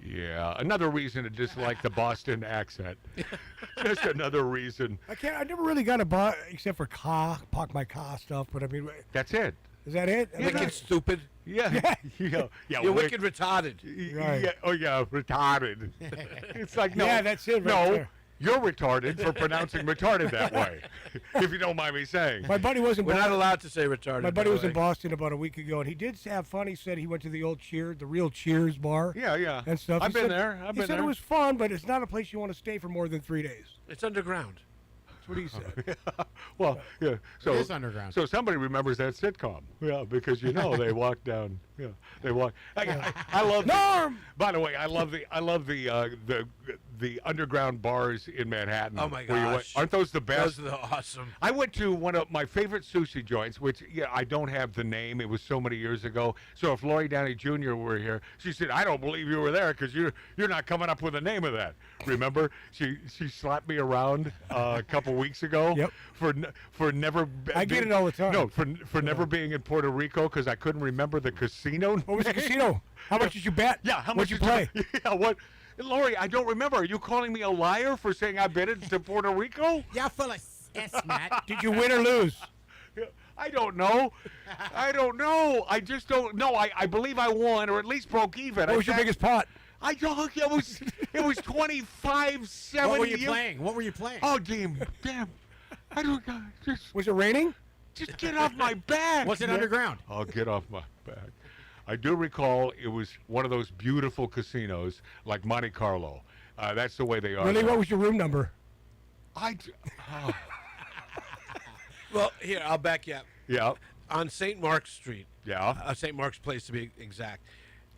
Yeah, another reason to dislike the Boston accent. Just another reason. I never really got a buy except for park my car stuff. But I mean, That's it. is that it? Wicked stupid. Yeah. Yeah. You're wicked retarded. Right. Yeah. Oh yeah, retarded. It's like no. Yeah, that's it right no. there. you're retarded for pronouncing retarded that way, if you don't mind me saying. My buddy was in We're not Boston. allowed to say retarded. My buddy by was the in way. Boston about a week ago, and he did have fun. He said he went to the old Cheers, the real Cheers bar. Yeah. And stuff. I've He been said- there. I've he been said there. it was fun, but it's not a place you want to stay for more than 3 days. It's underground. That's what he said. Well, yeah. So It is underground. So somebody remembers that sitcom. Yeah, because they walk down. Yeah, they walk. I love. Norm. By the way, I love the underground bars in Manhattan. Oh my where you went- gosh. aren't those the best? Those are awesome. I went to one of my favorite sushi joints, which I don't have the name. It was so many years ago. So if Lori Downey Jr. were here, she said, "I don't believe you were there because you're not coming up with the name of that." Remember, she slapped me around a couple weeks ago. Yep. For never. I get it all the time. No, for never being in Puerto Rico because I couldn't remember the casino. What was the name. casino? How much did you bet? Yeah, how What'd much you did play? Yeah, what? Lori, I don't remember. Are you calling me a liar for saying I bet it to Puerto Rico? Yeah, full of S, Matt. Did you win or lose? I don't know. I don't know. I just don't know. I believe I won, or at least broke even. What was your biggest pot? I don't. It was 25-7. What were you playing? What were you playing? Oh, damn. I don't. Just Was it raining? get off my back. Was it underground? Oh, get off my back. I do recall it was one of those beautiful casinos like Monte Carlo. That's the way they are. Really? now. What was your room number? Well, here, I'll back you up. Yeah. On St. Mark's Street, Yeah. St. Mark's Place to be exact,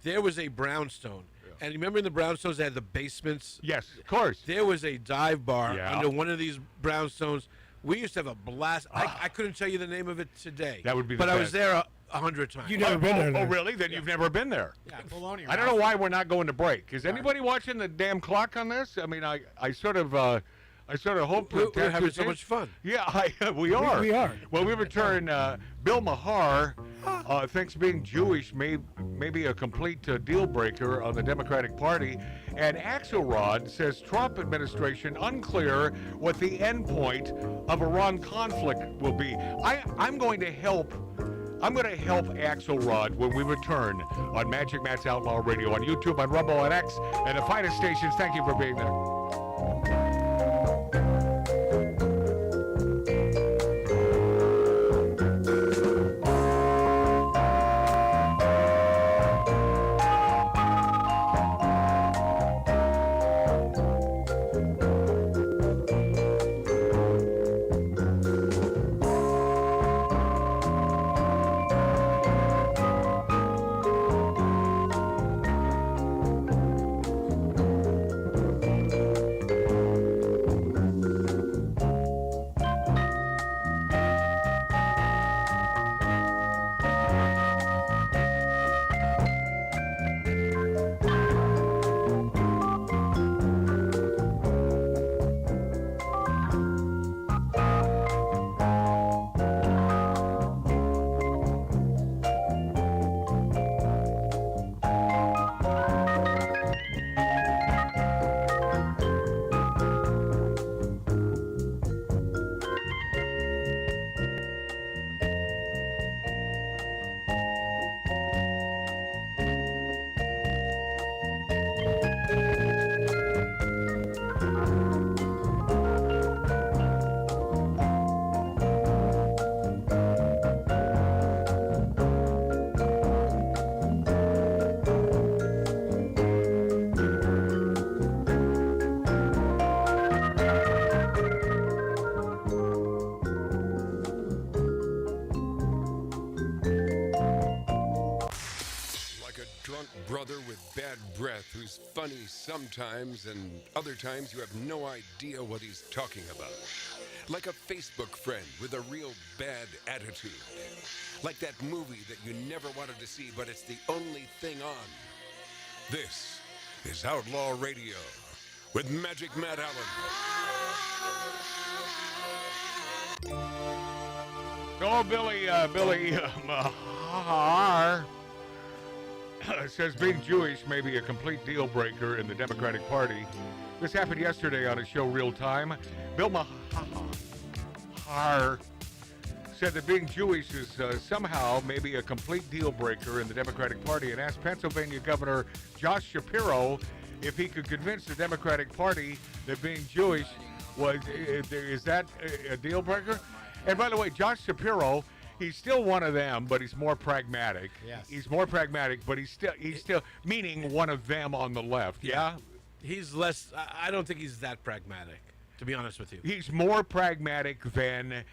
there was a brownstone. And you remember in the brownstones they had the basements? Yes, of course. There was a dive bar Yeah. under one of these brownstones. We used to have a blast. I couldn't tell you the name of it today. That would be the But I was best. there 100 times. You never been there. Oh, then. really? Then you've never been there. Yeah, bologna. I don't know why we're not going to break. Is anybody watching the damn clock on this? I mean, I sort of hope We're having so much fun. Yeah, we are. We are. Well, we return. Bill Maher thinks being Jewish may be a complete deal breaker on the Democratic Party, and Axelrod says Trump administration unclear what the end point of Iran conflict will be. I'm going to help Axelrod when we return on Magic Matt's Outlaw Radio, on YouTube, on Rumble, on X, and the finest stations. Thank you for being there. Like a drunk brother with bad breath who's funny sometimes and other times you have no idea what he's talking about. Like a Facebook friend with a real bad attitude. Like that movie that you never wanted to see, but it's the only thing on. This is Outlaw Radio with Magic Matt Allen. Oh, Billy Maher says being Jewish may be a complete deal breaker in the Democratic Party. This happened yesterday on his show Real Time. Bill Maher said that being Jewish is somehow maybe a complete deal breaker in the Democratic Party and asked Pennsylvania Governor Josh Shapiro if he could convince the Democratic Party that being Jewish is that a deal breaker? And by the way, Josh Shapiro, he's still one of them, but he's more pragmatic. Yes. He's more pragmatic, but he's still meaning one of them on the left. Yeah. He's less. I don't think he's that pragmatic, to be honest with you. He's more pragmatic than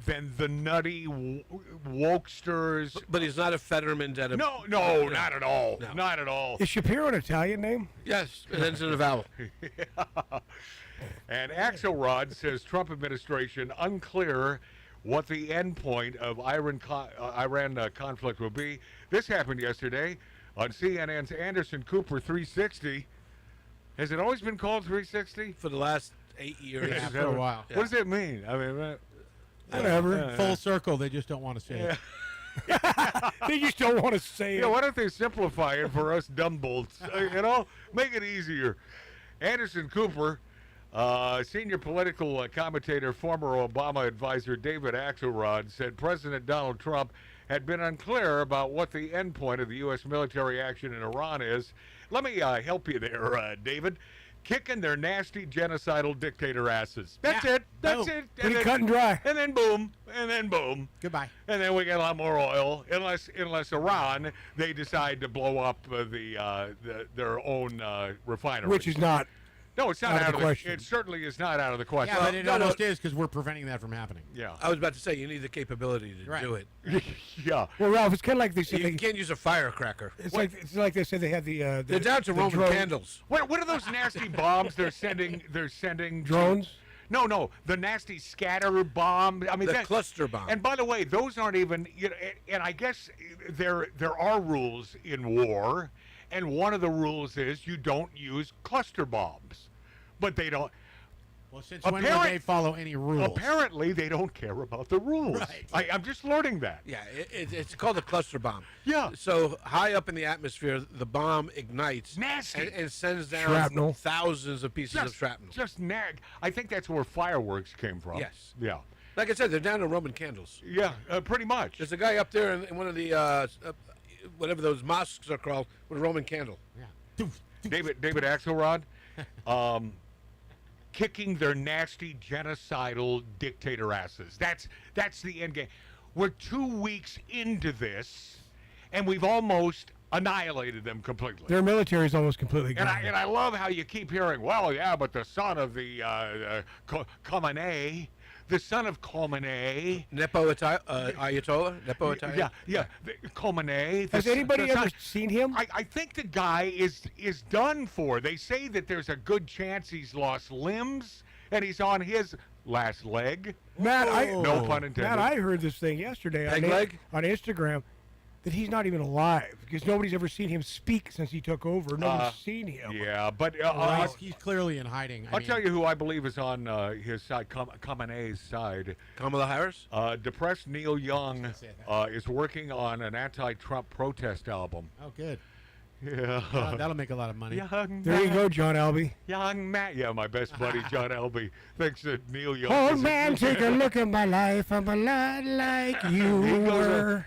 the nutty wokesters. But he's not a Fetterman. No, not at all. No. Not at all. Is Shapiro an Italian name? Yes, it ends in a vowel. Yeah. And Axelrod says Trump administration unclear what the end point of Iran conflict will be. This happened yesterday on CNN's Anderson Cooper 360. Has it always been called 360? For the last 8 years. Yeah, for a while. What does it mean? I mean, whatever. Full circle. They just don't want to say it. They just don't want to say it. Yeah, why don't they simplify it for us dumbbolts? Make it easier. Anderson Cooper, senior political commentator, former Obama advisor David Axelrod, said President Donald Trump had been unclear about what the end point of the U.S. military action in Iran is. Let me help you there, David. Kicking their nasty genocidal dictator asses. That's it. That's it. Pretty cut and dry. And then boom. And then boom. Goodbye. And then we get a lot more oil, unless Iran, they decide to blow up their own refinery. Which is not. No, it's not out of the question. It certainly is not out of the question. Yeah, but it almost is because we're preventing that from happening. Yeah. I was about to say, you need the capability to do it. Yeah. Well, Ralph, it's kind of like they said. You can't use a firecracker. It's like they said they had the. They're down to Roman drone. candles. What are those nasty bombs they're sending? They're sending Drones? No, the nasty scatter bomb. I mean, The cluster bomb. And by the way, those aren't even. And I guess there are rules in war, and one of the rules is you don't use cluster bombs. But they don't. Well, since when would they follow any rules? Apparently, they don't care about the rules. Right. I'm just learning that. Yeah, it's called a cluster bomb. Yeah. So high up in the atmosphere, the bomb ignites. Nasty. And sends down Shrapnel. thousands of pieces of shrapnel. Just nag. I think that's where fireworks came from. Yes. Yeah. Like I said, they're down to Roman candles. Yeah, pretty much. There's a guy up there in one of the, whatever those mosques are called, with a Roman candle. Yeah. David Axelrod, kicking their nasty genocidal dictator asses. That's the end game. We're 2 weeks into this, and we've almost annihilated them completely. Their military is almost completely gone. And I love how you keep hearing, well, yeah, but the son of the Khamenei, the son of Khamenei. Ayatollah? Nepo Italian? Yeah. Khamenei. Has anybody ever seen him? I think the guy is done for. They say that there's a good chance he's lost limbs and he's on his last leg. Matt, no pun intended. Matt, I heard this thing yesterday on Instagram that he's not even alive because nobody's ever seen him speak since he took over. Nobody's seen him. Yeah, but he's clearly in hiding. I'll tell you who I believe is on his side, Khamenei's side. Kamala Harris? Depressed Neil Young is working on an anti-Trump protest album. Oh, good. Yeah. That'll make a lot of money. There you go, John Albee. Young Matt. Yeah, my best buddy, John Albee, thinks that Neil Young Old man, take a look at my life. I'm a lot like you were.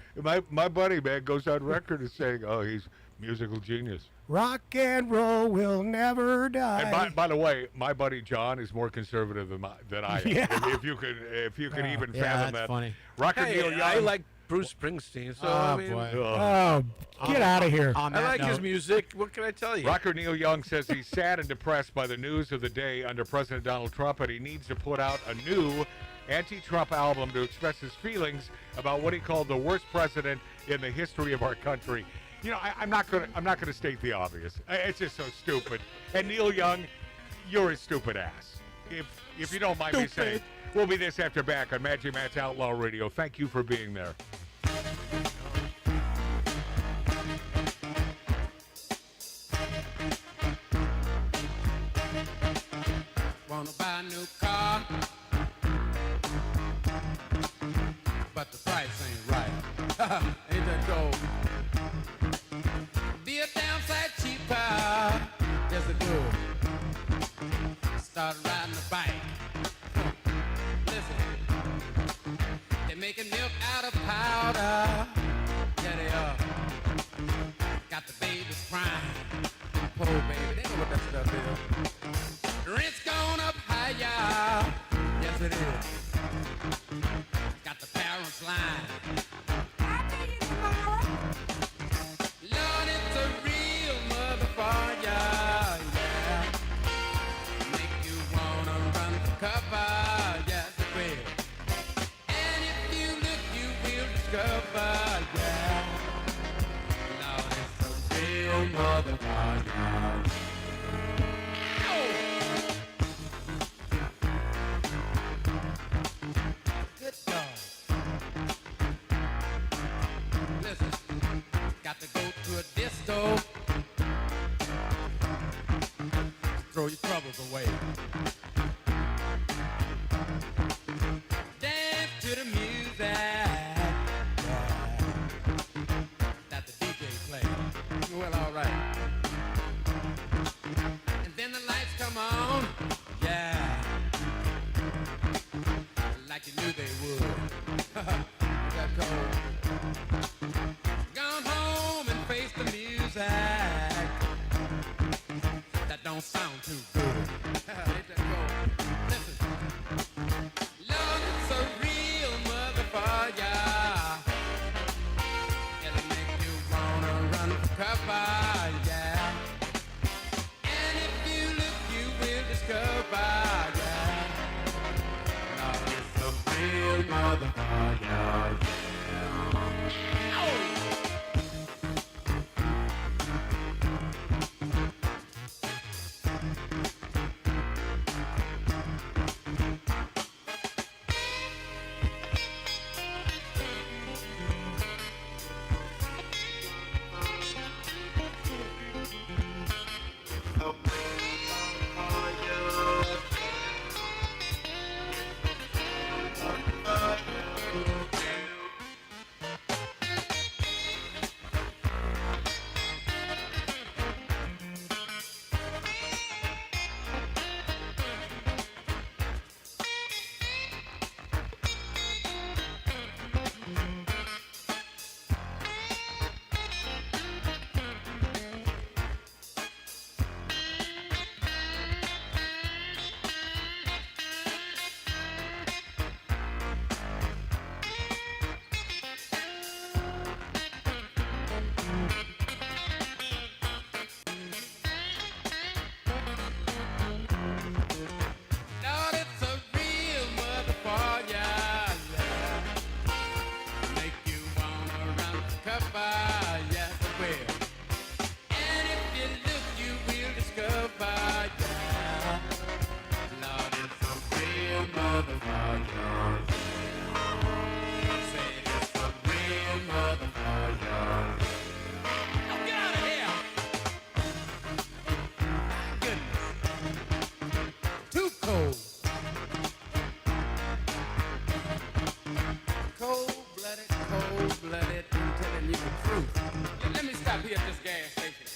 My buddy, man, goes on record as saying, oh, he's musical genius. Rock and roll will never die. And by the way, my buddy John is more conservative than I am. Yeah. If you could even yeah, fathom that's that. funny. Rocker Neil Young. I like Bruce Springsteen, so I mean, boy. Oh, get out of here. I like his music. What can I tell you? Rocker Neil Young says he's sad and depressed by the news of the day under President Donald Trump, and he needs to put out a new anti-Trump album to express his feelings about what he called the worst president in the history of our country. You know, I'm not gonna state the obvious. It's just so stupid. And Neil Young, you're a stupid ass. If you don't mind me saying. We'll be this after back on Magic Matt's Outlaw Radio. Thank you for being there. Wanna buy a new car, but the price ain't right. Ain't that gold? Be a downside cheaper. Yes, it do. Start riding the bike. Listen, they're making milk out of powder. Yeah, they are. Got the babies crying. Poor baby, they don't what that stuff is. Rent's gone up higher. Yes, it is. Got the parents lying. I'll pay you tomorrow. Lord, it's a real motherfucker. Yeah. Make you wanna run for cover. Yes, it will. And if you look, you will discover. Yeah. Lord, it's a real motherfucker. Good dog. Listen, got to go to a disco. Throw your troubles away. Dance to the music that the DJ plays. Well, all right. And then the lights come on. Yeah. Like you knew they would. That cold. Gone home and face the music. That don't sound too good. Ain't that cold? Listen. Lord, it's a real motherfucker. It'll make you wanna run for cover, yeah. And if you look, you will discover, yeah. Lord, it's a real motherfucker, yeah. Lord, it's a real motherfucker, yeah. Make you wanna run for cover, yes it will. And if you look, you will discover, yeah. Lord, it's a real motherfucker. Say it's a real motherfucker. Now get out of here! Goodness. Too cold. Cold-blooded, I'm telling you the truth. Let me stop here at this gas station.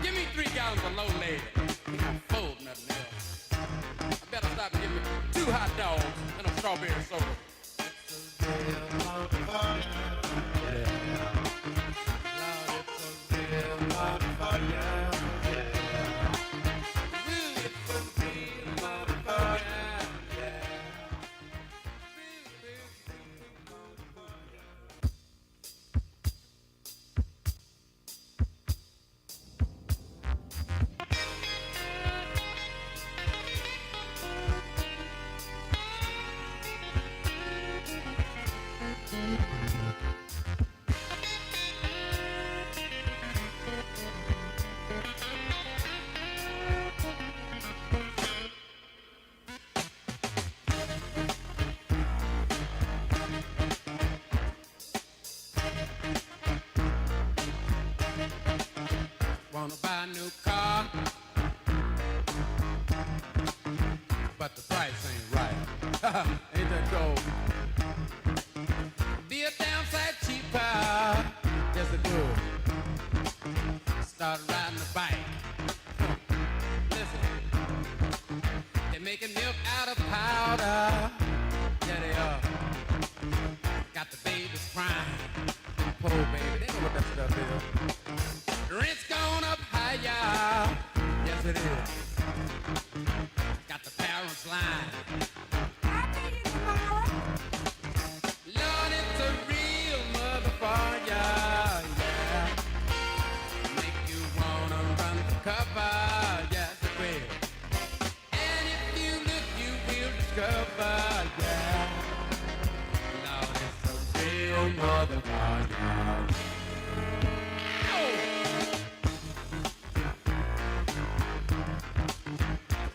Give me 3 gallons of low lead. I'm full of nothing else. I better stop and give me 2 hot dogs and a strawberry soda. It's a real motherfucker. Yeah. Lord, it's a real motherfucker. Wanna buy a new car, but the price ain't right. Ain't that gold? Be a downside cheaper, yes it would. Start riding a bike. Listen, they're making milk out of powder. Yeah, they are. Got the babies crying. Poor baby, they know what that stuff is. Rent's gone up higher. Got the parents lying. I'll see you tomorrow. Lord, it's a real motherfucker, yeah. Make you wanna run for cover, yes it will. And if you look, you will discover, yeah. Lord, it's a real motherfucker.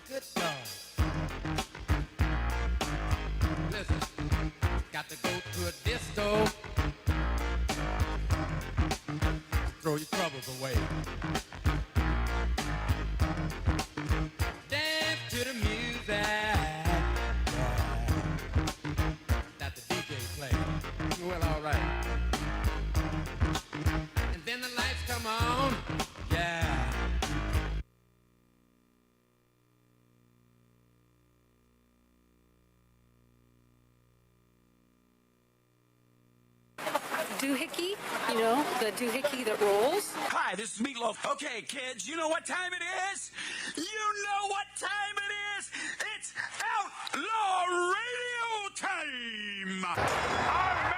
Good God. Listen, got to go to a disco. Throw your troubles away. Dance to the music that the DJ plays. Well, all right. And then the lights come on. Yeah. Doohickey, you know, the doohickey that rolls. Hi, this is Meatloaf. Okay, kids, you know what time it is? You know what time it is? It's Outlaw Radio time! Our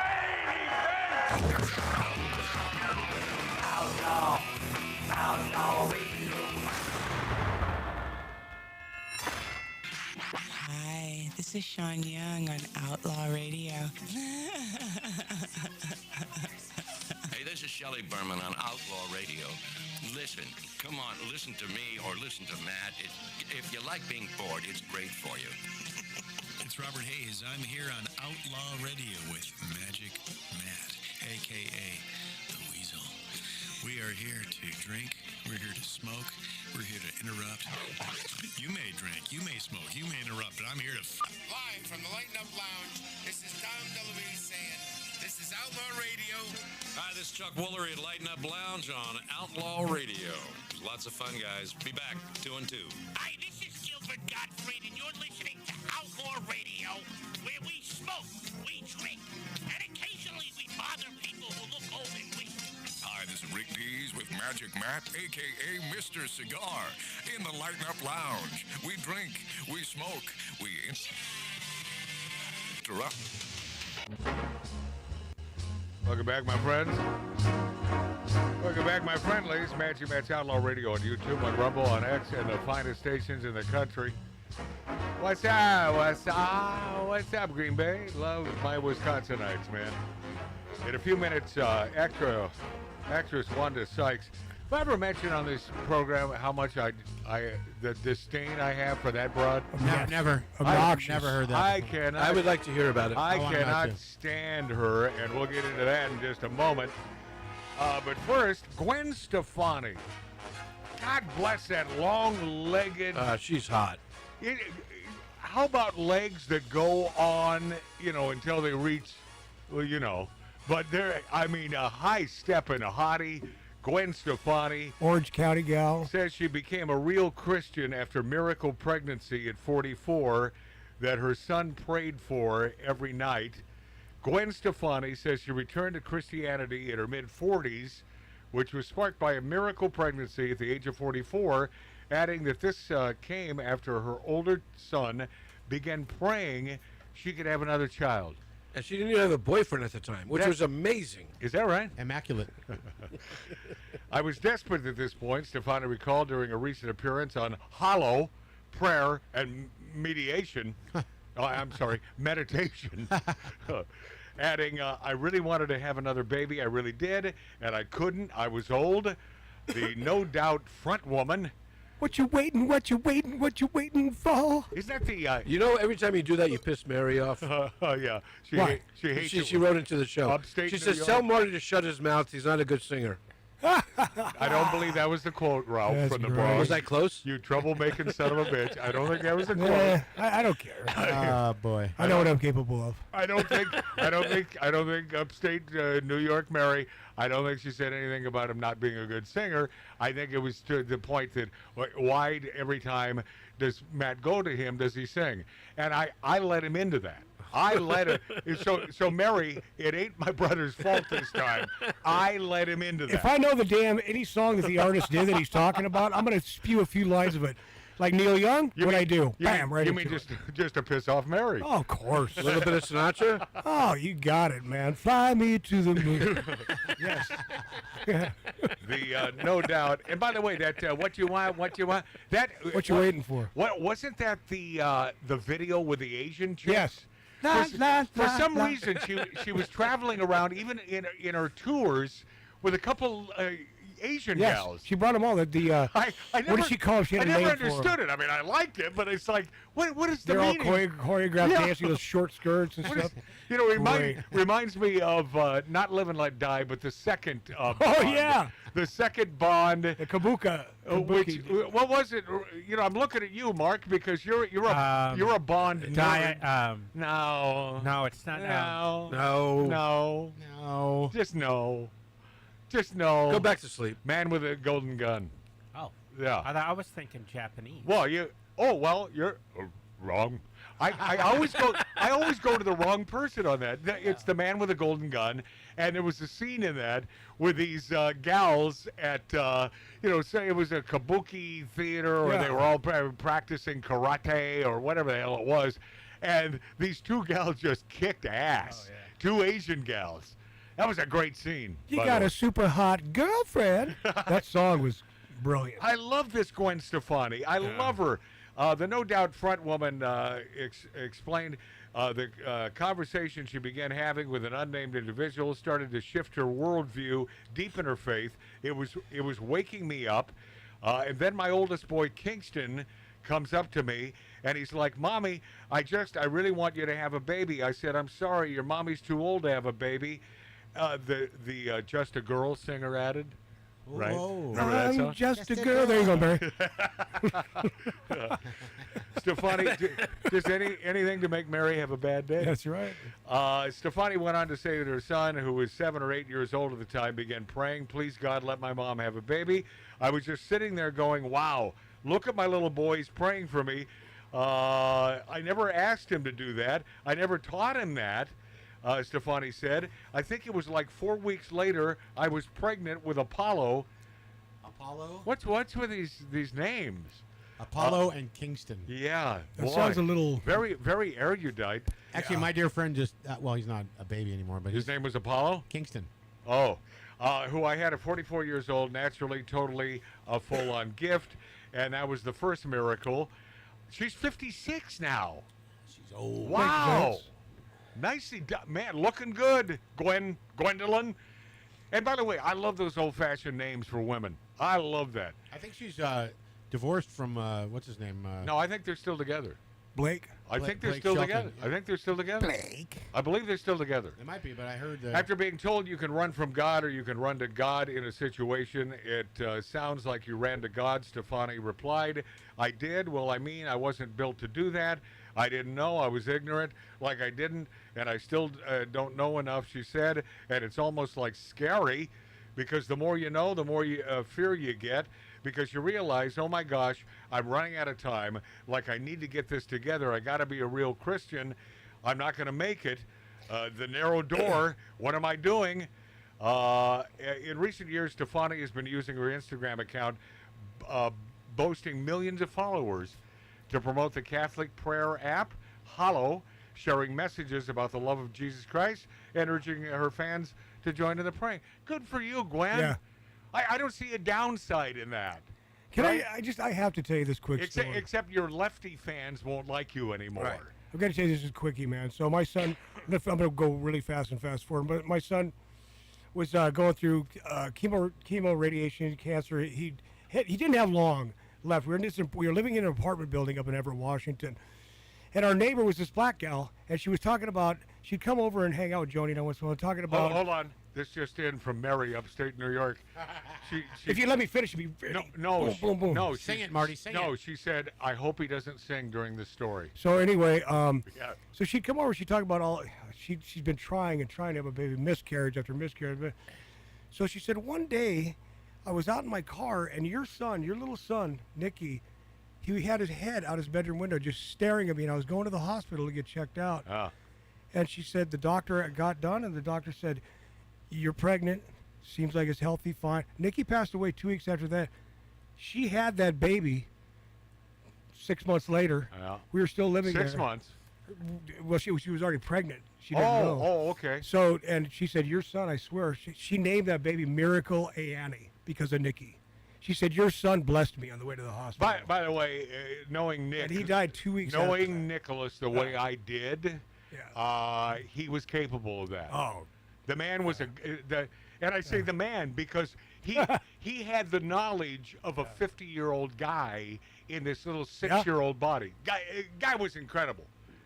main event! Outlaw Radio. Hi, this is Sean Young on Outlaw Radio. Hey, this is Shelley Berman on Outlaw Radio. Listen, come on, listen to me or listen to Matt. If you like being bored, it's great for you. It's Robert Hayes. I'm here on Outlaw Radio with Magic Matt, a.k.a. The Weasel. We are here to drink. We're here to smoke. We're here to interrupt. You may drink. You may smoke. You may interrupt, but I'm here to... Live from the Lighten Up Lounge, this is Tom DeLuise saying, this is Outlaw Radio. Hi, this is Chuck Woolery at Lighten Up Lounge on Outlaw Radio. Lots of fun, guys. Be back, 2 and 2. Hi, this is Gilbert Gottfried, and you're listening to Outlaw Radio, where we smoke, we drink, and occasionally we bother people who look old and weak. Hi, this is Rick Dees with Magic Matt, a.k.a. Mr. Cigar, in the Lighten Up Lounge. We drink, we smoke, we interrupt. Welcome back, my friends. Welcome back, my friendlies. Magic Matt's Outlaw Radio on YouTube, on Rumble, on X, and the finest stations in the country. What's up? What's up? What's up, Green Bay? Love my Wisconsinites, man. In a few minutes, actress Wanda Sykes. Have I ever mentioned on this program how much the disdain I have for that broad? Never. Obnoxious. I've never heard that. I cannot. I would like to hear about it. I wanna know cannot too. stand her, and we'll get into that in just a moment. But first, Gwen Stefani. God bless that long-legged. She's hot. How about legs that go on, until they reach, But a high step and a hottie. Gwen Stefani. Orange County gal. Says she became a real Christian after miracle pregnancy at 44 that her son prayed for every night. Gwen Stefani says she returned to Christianity in her mid-40s, which was sparked by a miracle pregnancy at the age of 44, adding that this came after her older son began praying she could have another child. And she didn't even have a boyfriend at the time, which was amazing. Is that right? Immaculate. I was desperate at this point, Stefani recalled during a recent appearance on Hollow, Prayer, and Mediation. Meditation. Adding, I really wanted to have another baby. I really did, and I couldn't. I was old. The no doubt front woman. What you waiting for? Isn't that the... every time you do that, you piss Mary off. Yeah. She hates it. She wrote into the show. Upstate She New says, York. tell Marty to shut his mouth. He's not a good singer. I don't believe that was the quote, Ralph, That's from the great. Bronx. Was I close? You trouble-making son of a bitch. I don't think that was the quote. I don't care. Oh boy. I know what I'm capable of. I don't think upstate New York Mary. I don't think she said anything about him not being a good singer. I think it was to the point that why every time does Matt go to him does he sing? And I let him into that. I let him. So Mary, it ain't my brother's fault this time. I let him into that. If I know any song that the artist did that he's talking about, I'm going to spew a few lines of it. Like Neil Young? What'd I do? You Bam, mean, right You into mean it. just to piss off Mary? Oh, of course. A little bit of Sinatra? Oh, you got it, man. Fly me to the moon. Yes. No doubt. And by the way, that what you want, that What you waiting for? What wasn't that the video with the Asian chick? Yes. For some reason, she was traveling around, even in her tours, with a couple Asian Yes, gals. she brought them all. I What never, did she call them? She had I a never name for 'em. understood it. I mean, I liked it, but it's like, what is the They're all meaning? choreographed Yeah. dancing with short skirts and What stuff. is- Great. reminds me of Not Live and Let Die, but the second Bond. yeah. The second Bond. The Kabuka. Which, what was it? I'm looking at you, Mark, because you're a Bond nerd. No, it's not. No. Just no. Just no. Go back to sleep. Man with a golden gun. Oh. Yeah. I was thinking Japanese. Well, you're wrong. I always go to the wrong person on that. It's the Man with a Golden Gun, and there was a scene in that with these gals at say it was a kabuki theater, or they were all practicing karate or whatever the hell it was, and these two gals just kicked ass. Two Asian gals. That was a great scene. You got a super hot girlfriend. That song was brilliant. I love this Gwen Stefani. I love her. The No Doubt front woman explained the conversation she began having with an unnamed individual started to shift her worldview, deepen her faith. It was waking me up. And then my oldest boy, Kingston, comes up to me, and he's like, "Mommy, I really want you to have a baby." I said, "I'm sorry, your mommy's too old to have a baby." The Just a Girl singer added. Right? Remember that song? I'm just a girl. There you go, Barry. Stefani, just anything to make Mary have a bad day. That's right. Stefani went on to say that her son, who was 7 or 8 years old at the time, began praying, "Please, God, let my mom have a baby." I was just sitting there going, "Wow, look at my little boy. He's praying for me." I never asked him to do that. I never taught him that. Stefani said. I think it was like 4 weeks later, I was pregnant with Apollo. Apollo? What's with these names? Apollo and Kingston. Yeah. That sounds a little... Very, very erudite. Actually, my dear friend just... well, he's not a baby anymore, but his name was Apollo? Kingston. Oh. Who I had at 44 years old, naturally, totally a full-on gift. And that was the first miracle. She's 56 now. She's old. Wow. Nicely done. Man, looking good, Gwendolyn. And by the way, I love those old-fashioned names for women. I love that. I think she's divorced from, what's his name? No, I think they're still together. Blake? I think they're Blake still Shelton. together. I think they're still together. Blake? I believe they're still together. It might be, but I heard that... After being told you can run from God or you can run to God in a situation, it sounds like you ran to God, Stefani replied. I did. Well, I mean, I wasn't built to do that. I didn't know. I was ignorant, like I didn't, and I still don't know enough, she said. And it's almost like scary, because the more you know, the more fear you get, because you realize, oh my gosh, I'm running out of time. Like, I need to get this together. I got to be a real Christian. I'm not going to make it. The narrow door. What am I doing? In recent years, Stefani has been using her Instagram account, boasting millions of followers, to promote the Catholic prayer app, Hallow, sharing messages about the love of Jesus Christ and urging her fans to join in the praying. Good for you, Gwen. Yeah. I don't see a downside in that. Can right? I have to tell you this quick story. Except your lefty fans won't like you anymore. Right. I've got to tell you this is quickie, man. So my son, I'm going to go really fast and fast forward, but my son was going through chemo, radiation, cancer. He didn't have long left. We were living in an apartment building up in Everett, Washington, and our neighbor was this black gal, and she was talking about, she'd come over and hang out with Joni and I was talking about... Hold on. This just in from Mary, upstate New York. She, if you let me finish, it'd be no, boom, boom, boom. No, sing it, Marty. Sing it. No, she said, I hope he doesn't sing during this story. So anyway, Yeah. so she'd come over. She'd talk about she's been trying to have a baby, miscarriage after miscarriage. So she said, one day, I was out in my car, and your little son, Nicky, he had his head out his bedroom window just staring at me, and I was going to the hospital to get checked out. And she said the doctor got done, and the doctor said, you're pregnant. Seems like it's healthy, fine. Nikki passed away 2 weeks after that. She had that baby 6 months later. Yeah. We were still living there. 6 months. Well, she was already pregnant. She didn't know. Oh, okay. So, and she said, your son, I swear, she named that baby Miracle Annie because of Nikki. She said, your son blessed me on the way to the hospital. By the way, knowing Nick, And he died 2 weeks after knowing Nicholas the way I did, he was capable of that. Oh, the man was and I say the man because he had the knowledge of a 50-year-old guy in this little 6-year-old body. Guy was incredible.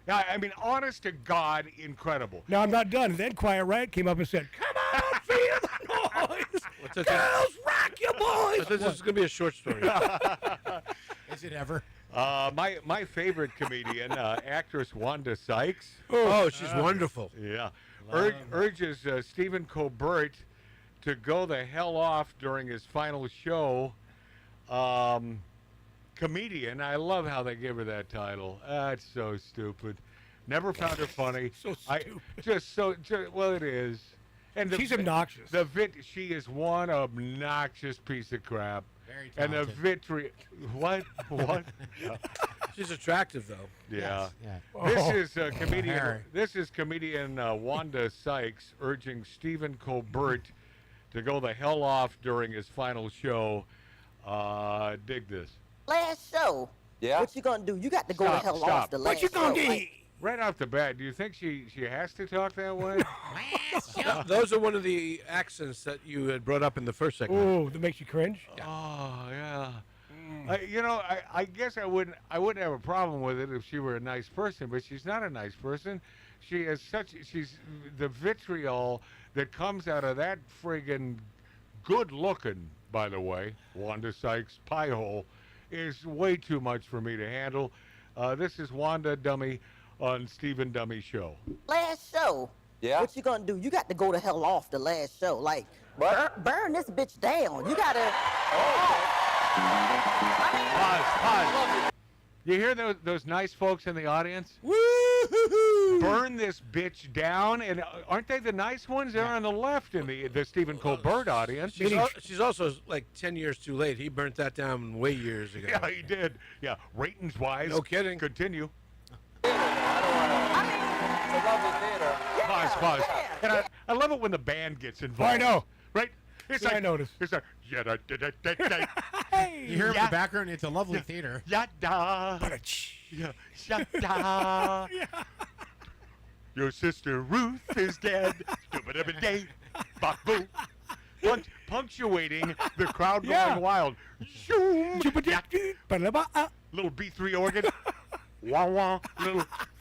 I mean, honest to God, incredible. Now, I'm not done. Then Quiet Riot came up and said, come on, feel the noise. Girls, rock your boys. This is going to be a short story. Is it ever? My favorite comedian, actress Wanda Sykes. Oh, she's wonderful. Yeah. Urges Stephen Colbert to go the hell off during his final show. Comedian. I love how they give her that title. It's so stupid. Never found her funny. So stupid. Well, it is. And She's obnoxious. She is one obnoxious piece of crap. Very and the talented. What? She's attractive, though. Yeah. Yes, This is comedian. Harry. This is comedian Wanda Sykes urging Stephen Colbert to go the hell off during his final show. Dig this. Last show. Yeah. What you gonna do? You got to go the hell off the last What you gonna show. do? Like, Right off the bat, do you think she has to talk that way? Those are one of the accents that you had brought up in the first segment. Oh, that makes you cringe? Oh yeah. I guess I wouldn't have a problem with it if she were a nice person, but she's not a nice person. She's the vitriol that comes out of that friggin' good looking, by the way, Wanda Sykes pie hole is way too much for me to handle. This is Wanda Dummy on Stephen Dummy Show. last show. Yeah. What you gonna do? You got to go the hell off the last show. Like, burn this bitch down. You gotta. Pause. You hear those nice folks in the audience? Woo-hoo-hoo! Burn this bitch down, and aren't they the nice ones? They're on the left in the Stephen Colbert audience. She's also like 10 years too late. He burnt that down way years ago. Yeah, he did. Yeah, ratings-wise. No kidding. Continue. It's a lovely theater. Pause. And I love it when the band gets involved. I know. Right? It's Yeah, I noticed. It's like, You hear in the background, it's a lovely theater. Yada. Yada. Your sister Ruth is dead. Punctuating the crowd going wild. Little B3 organ. Wah wah.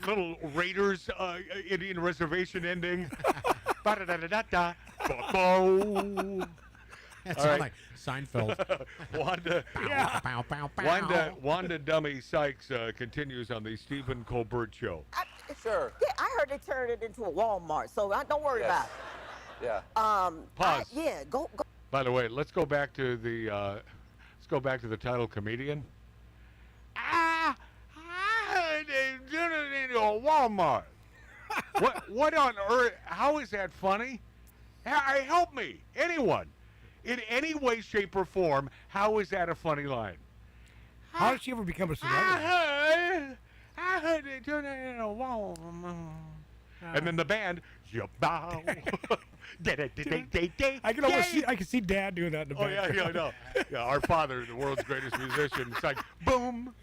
Little Raiders Indian reservation ending. Ba-da-da-da-da-da. Ba-bo. That All sounds right. like Seinfeld. Wanda Dummy Sykes continues on the Stephen Colbert Show. Sure. Yeah, I heard they turned it into a Walmart, so don't worry Yes. about it. Yeah. Pause. Yeah, go. By the way, let's go back to the title comedian. They turned it into a Walmart. What on earth? How is that funny? Help me, anyone, in any way, shape, or form. How is that a funny line? How did she ever become a celebrity? I heard they turned it into a Walmart. And then the band, you bow. I can almost see. I can see Dad doing that in the Oh back. yeah, I know. Yeah, our father, the world's greatest musician. It's like boom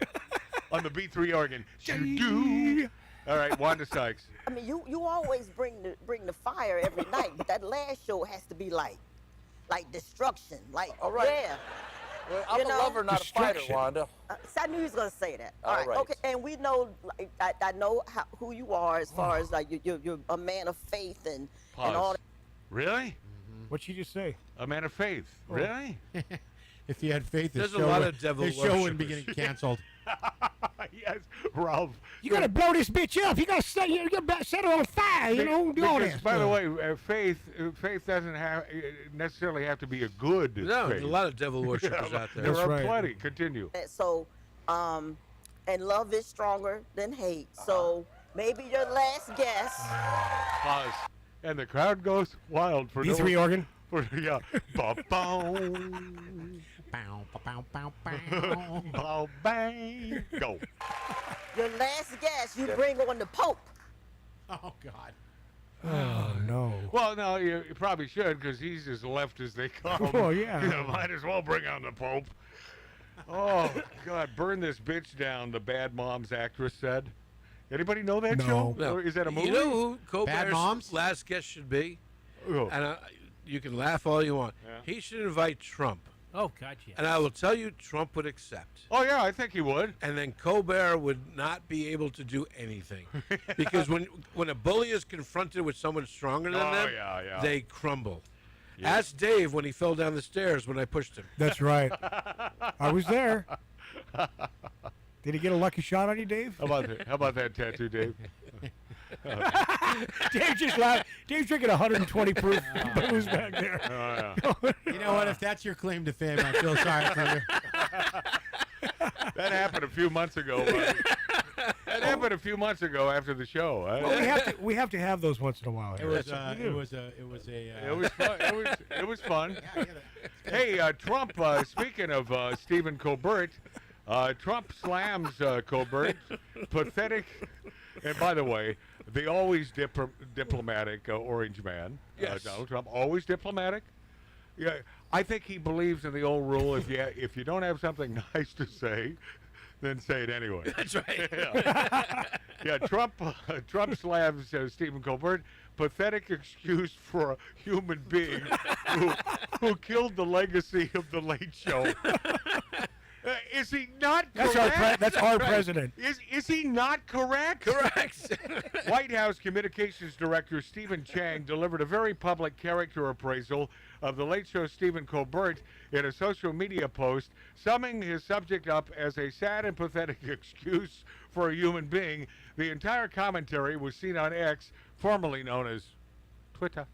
on the B3 organ. Shoo-doo. All right, Wanda Sykes. I mean, you always bring the fire every night, but that last show has to be like destruction. Like, All right. yeah. Well, I'm a lover, not a fighter, Wanda. So I knew he was gonna say that. All right. Okay, and we know, like, I know who you are as far as like you're a man of faith and all Pause. that. Really? What'd she just say? A man of faith. Really? If you had faith, There's the a show lot would- of devil the show wouldn't be worshippers. getting canceled. Yes, Ralph. You gotta blow this bitch up. You gotta set her on fire. You know, do all Because, that. by the stuff. way, faith doesn't necessarily have to be a good No, faith. there's a lot of devil worshippers out there. There are right. plenty. Continue. So, and love is stronger than hate. So maybe your last guess. Pause. And the crowd goes wild for B3 organ. For, yeah. Ba-boom. Bow, bow, bow, bow. Bow, bang. Go. Your last guess, you bring on the Pope. Oh, God. Oh, no. Well, no, you probably should, because he's as left as they come. Oh, yeah. You might as well bring on the Pope. Oh, God, burn this bitch down, the Bad Moms actress said. Anybody know that show? No. Or is that a movie? You know who Bad Colbert's Moms? last guest should be? Who? And you can laugh all you want. Yeah. He should invite Trump. Oh, God, yeah. And I will tell you, Trump would accept. Oh, yeah, I think he would. And then Colbert would not be able to do anything. Because when a bully is confronted with someone stronger than them, yeah. they crumble. Ask Dave when he fell down the stairs when I pushed him. That's right. I was there. Did he get a lucky shot on you, Dave? How about that tattoo, Dave? Dave just laughed. Dave's drinking 120 proof booze back there. Oh, yeah. You know what? If that's your claim to fame, I feel sorry for you. That happened a few months ago. That happened a few months ago after the show. Well, we have to have those once in a while. It was fun. It was fun. Hey, Trump. Speaking of Stephen Colbert, Trump slams Colbert. Pathetic. And by the way, the always diplomatic Orange Man, Donald Trump, always diplomatic. Yeah, I think he believes in the old rule: if you don't have something nice to say, then say it anyway. That's right. Yeah, Trump slams Stephen Colbert. Pathetic excuse for a human being who killed the legacy of the Late Show. Is he not correct? That's our president. Is he not correct? Correct. White House Communications Director Stephen Chang delivered a very public character appraisal of the Late Show Stephen Colbert in a social media post, summing his subject up as a sad and pathetic excuse for a human being. The entire commentary was seen on X, formerly known as Twitter.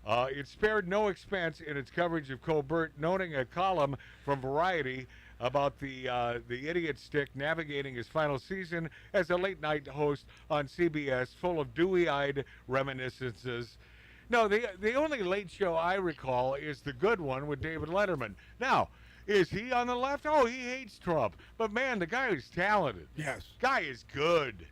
It spared no expense in its coverage of Colbert, noting a column from Variety about the idiot stick navigating his final season as a late-night host on CBS, full of dewy-eyed reminiscences. No, the only Late Show I recall is the good one with David Letterman. Now, is he on the left? Oh, he hates Trump. But, man, the guy is talented. Yes. Guy is good.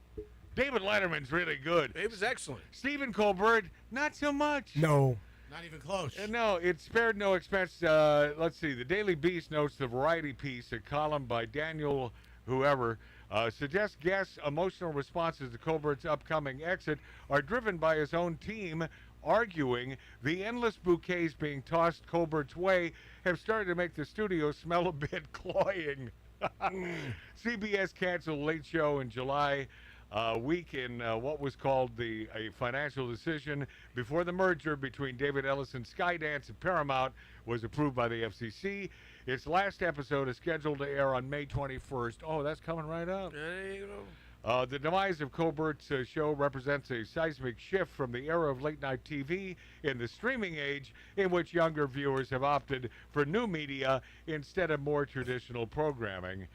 David Letterman's really good. He was excellent. Stephen Colbert, not so much. No. Not even close. No, it spared no expense. Let's see. The Daily Beast notes the Variety piece, a column by Daniel whoever, suggests guests' emotional responses to Colbert's upcoming exit are driven by his own team, arguing the endless bouquets being tossed Colbert's way have started to make the studio smell a bit cloying. CBS canceled Late Show in July. Week in what was called a financial decision before the merger between David Ellison's Skydance and Paramount was approved by the FCC. Its last episode is scheduled to air on May 21st. Oh, that's coming right up. There you go. The demise of Colbert's show represents a seismic shift from the era of late-night TV in the streaming age, in which younger viewers have opted for new media instead of more traditional programming.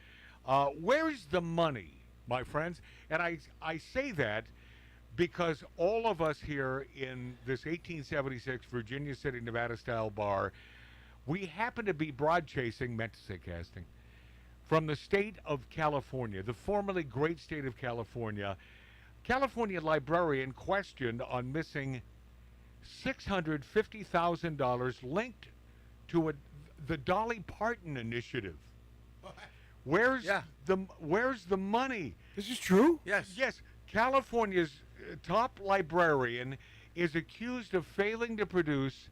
Where's the money, my friends? And I say that because all of us here in this 1876 Virginia City, Nevada-style bar, we happen to be broad chasing, meant to say casting, from the state of California, the formerly great state of California. California librarian questioned on missing $650,000 linked to the Dolly Parton initiative. Where's the money? This is true? Yes. Yes. California's top librarian is accused of failing to produce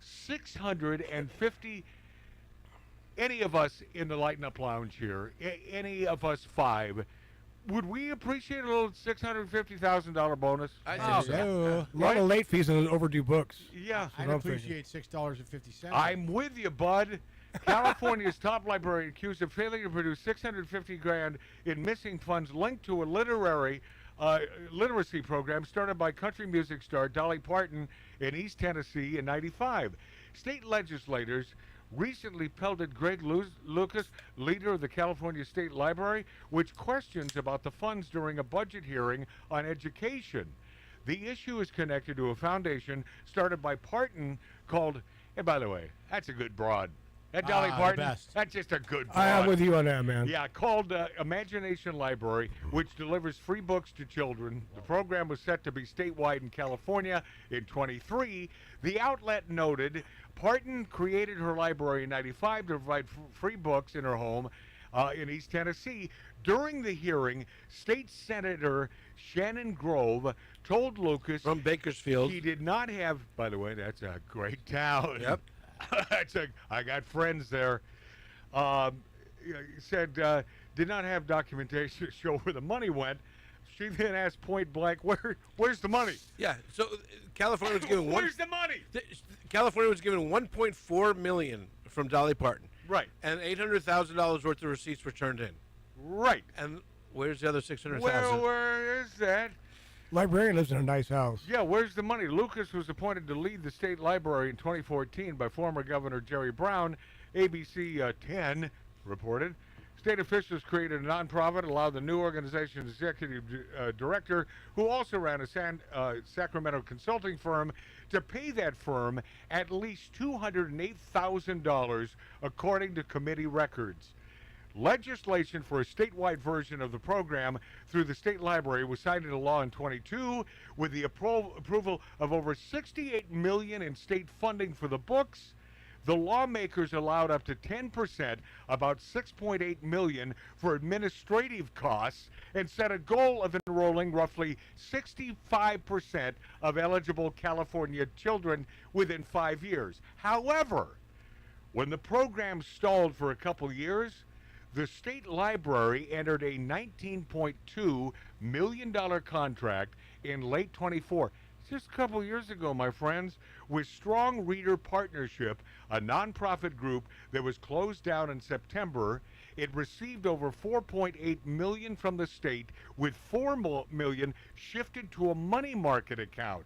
650. Any of us in the Lighten Up Lounge here, any of us five, would we appreciate a little $650,000 bonus? I think so. A lot of late fees on overdue books. Yeah. I'd appreciate $6.50. I'm with you, bud. California's top librarian accused of failing to produce $650,000 in missing funds linked to a literacy program started by country music star Dolly Parton in East Tennessee in '95. State legislators recently pelted Greg Lucas, leader of the California State Library, with questions about the funds during a budget hearing on education. The issue is connected to a foundation started by Parton called, and by the way, that's a good broad. That Dolly the Parton, best. that's just a good I am broad. with you on that, man. Yeah, called Imagination Library, which delivers free books to children. The program was set to be statewide in California in 23. The outlet noted Parton created her library in 95 to provide free books in her home in East Tennessee. During the hearing, State Senator Shannon Grove told Lucas from Bakersfield he did not have, by the way, that's a great town. Yep. I got friends there. He said did not have documentation to show where the money went. She then asked point blank, "Where's the money?" Yeah. So California was given Where's the money? California was given $1.4 million from Dolly Parton. Right. And $800,000 worth of receipts were turned in. Right. And where's the other $600,000? Well, where is that? Librarian lives in a nice house. Yeah, where's the money? Lucas was appointed to lead the state library in 2014 by former Governor Jerry Brown. ABC 10 reported. State officials created a nonprofit, allowed the new organization's executive director, who also ran a Sacramento consulting firm, to pay that firm at least $208,000, according to committee records. Legislation for a statewide version of the program through the state library was signed into law in 22, with the approval of over $68 million in state funding for the books. The lawmakers allowed up to 10%, about $6.8 million, for administrative costs, and set a goal of enrolling roughly 65% of eligible California children within 5 years. However, when the program stalled for a couple years, the state library entered a $19.2 million contract in late 24. Just a couple years ago, my friends, with Strong Reader Partnership, a nonprofit group that was closed down in September. It received over $4.8 million from the state, with $4 million shifted to a money market account.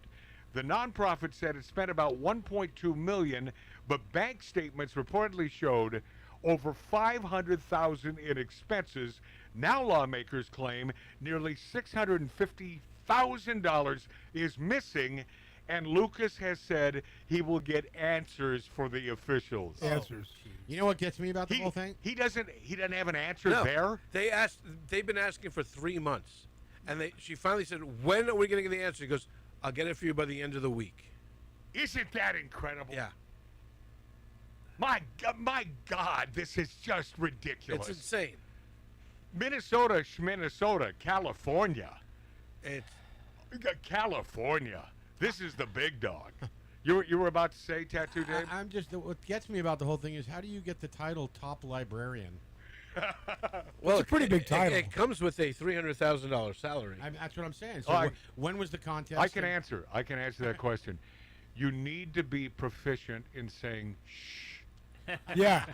The nonprofit said it spent about $1.2 million, but bank statements reportedly showed over $500,000 in expenses. Now lawmakers claim nearly $650,000 is missing, and Lucas has said he will get answers for the officials. Answers. You know what gets me about the whole thing? He doesn't have an answer No. there. They've been asking for 3 months, and she finally said, "When are we going to get the answer?" He goes, "I'll get it for you by the end of the week." Isn't that incredible? Yeah. My God, this is just ridiculous. It's insane. Minnesota, California. It's California. This is the big dog. You were about to say, Tattoo Dave? I'm just, what gets me about the whole thing is, how do you get the title top librarian? Well, it's a pretty big title. It comes with a $300,000 salary. That's what I'm saying. So when was the contest? I can answer that question. You need to be proficient in saying shh. Yeah.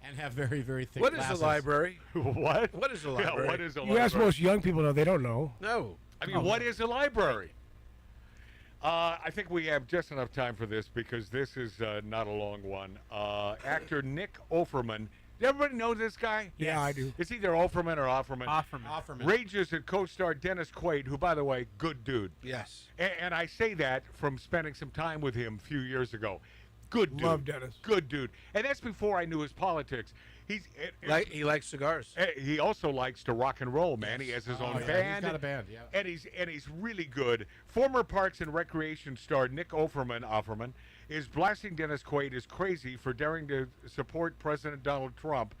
And have very, very thick What glasses. is a library? What? What is a library? Yeah, what is a You library? ask most young people, though, they don't know. No. I mean, what is a library? I think we have just enough time for this because this is not a long one. Actor Nick Offerman. Does everybody know this guy? Yeah, I do. It's either Offerman or Offerman. Offerman. Rages and co-star Dennis Quaid, who, by the way, good dude. Yes. And I say that from spending some time with him a few years ago. Good dude. Love Dennis. Good dude. And that's before I knew his politics. He likes cigars. He also likes to rock and roll, man. He has his own yeah, band. he's got a band, yeah. And he's really good. Former Parks and Recreation star Nick Offerman is blasting Dennis Quaid as crazy for daring to support President Donald Trump.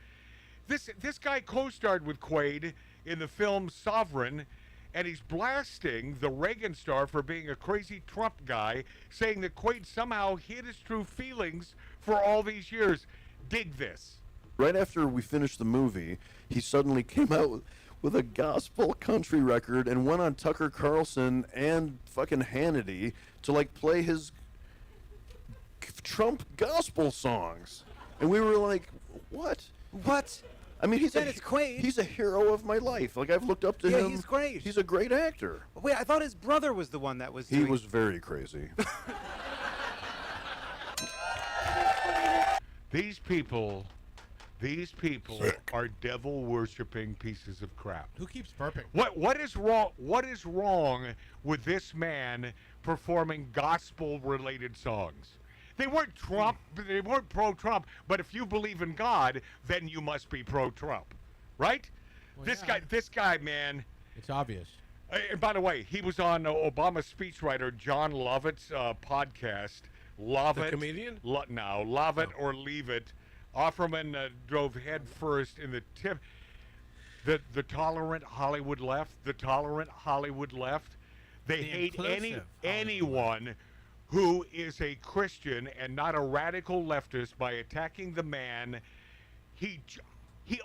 This guy co-starred with Quaid in the film Sovereign, and he's blasting the Reagan star for being a crazy Trump guy, saying that Quaid somehow hid his true feelings for all these years. Dig this. Right after we finished the movie, he suddenly came out with a gospel country record and went on Tucker Carlson and fucking Hannity to like play his Trump gospel songs. And we were like, what? What? I mean, Dennis Quaid. He's a hero of my life. Like, I've looked up to him. Yeah, he's great. He's a great actor. Wait, I thought his brother was the one that was He doing... was very crazy. These people are devil-worshipping pieces of crap. Who keeps burping? What is wrong? What is wrong with this man performing gospel-related songs? They weren't Trump. They weren't pro-Trump. But if you believe in God, then you must be pro-Trump, right? Well, This guy, man. It's obvious. And by the way, he was on Obama's speechwriter John Lovett's podcast. Lovett, comedian? Love it or leave it. Offerman drove head first in the tip. The tolerant Hollywood left. The tolerant Hollywood left. They hate anyone who is a Christian and not a radical leftist by attacking the man. He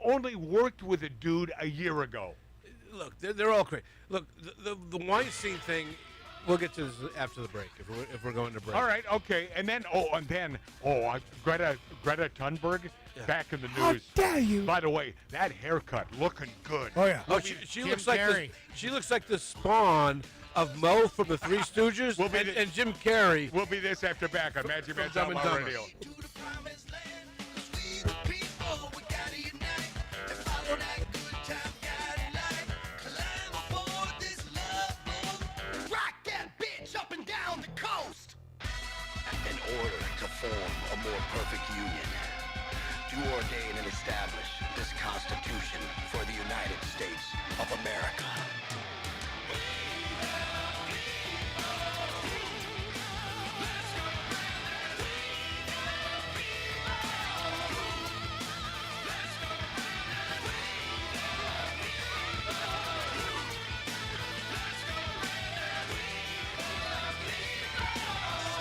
only worked with a dude a year ago. Look, they're all crazy. Look, the Weinstein thing, we'll get to this after the break if we're going to break. All right, okay, and then Greta Thunberg back in the How news. dare you? By the way, that haircut looking good. Oh yeah. Oh, she looks like the spawn of Mo from the Three Stooges and Jim Carrey. We'll be this after back on Magic Man's Dumb and Outlaw Dumber. Radio. Rock that bitch up and down the coast. In order to form a more perfect union, do ordain and establish this Constitution for the United States of America.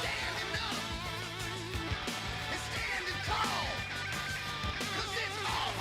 Standing up and standing tall. 'Cause it's all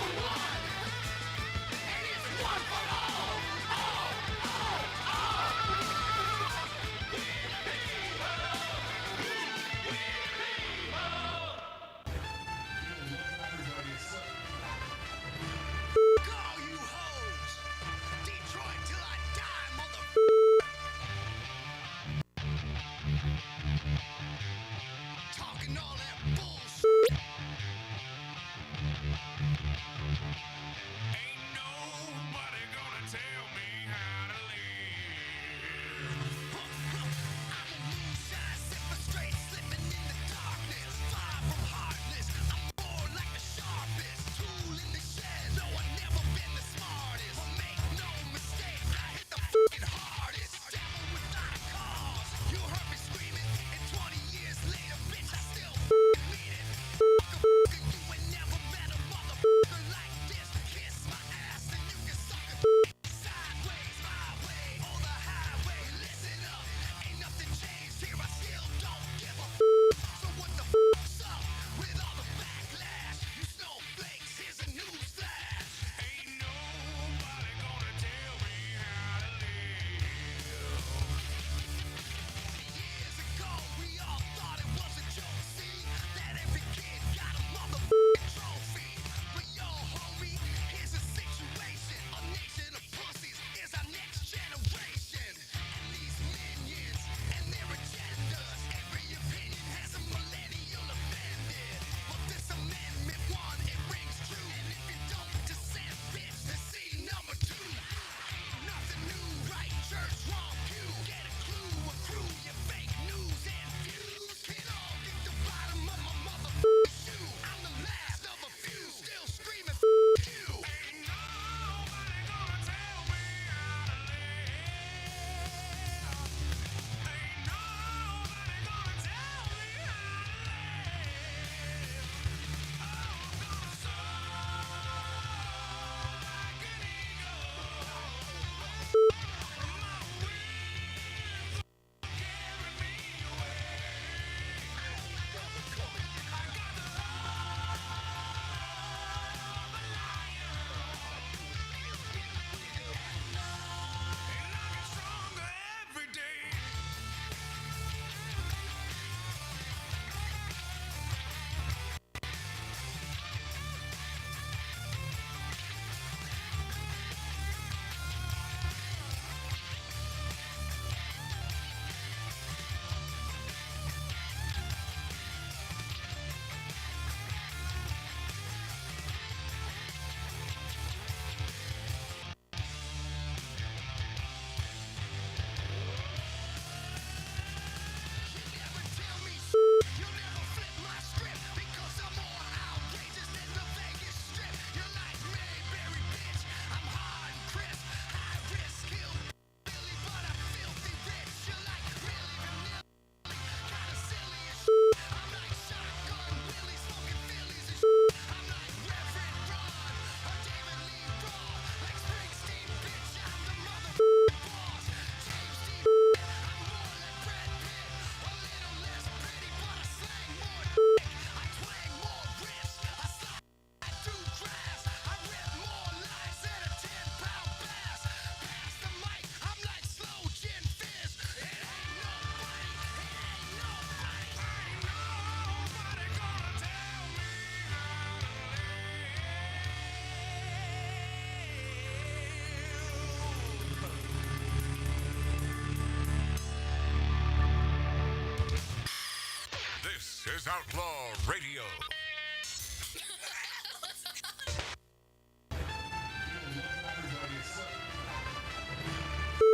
Outlaw Radio.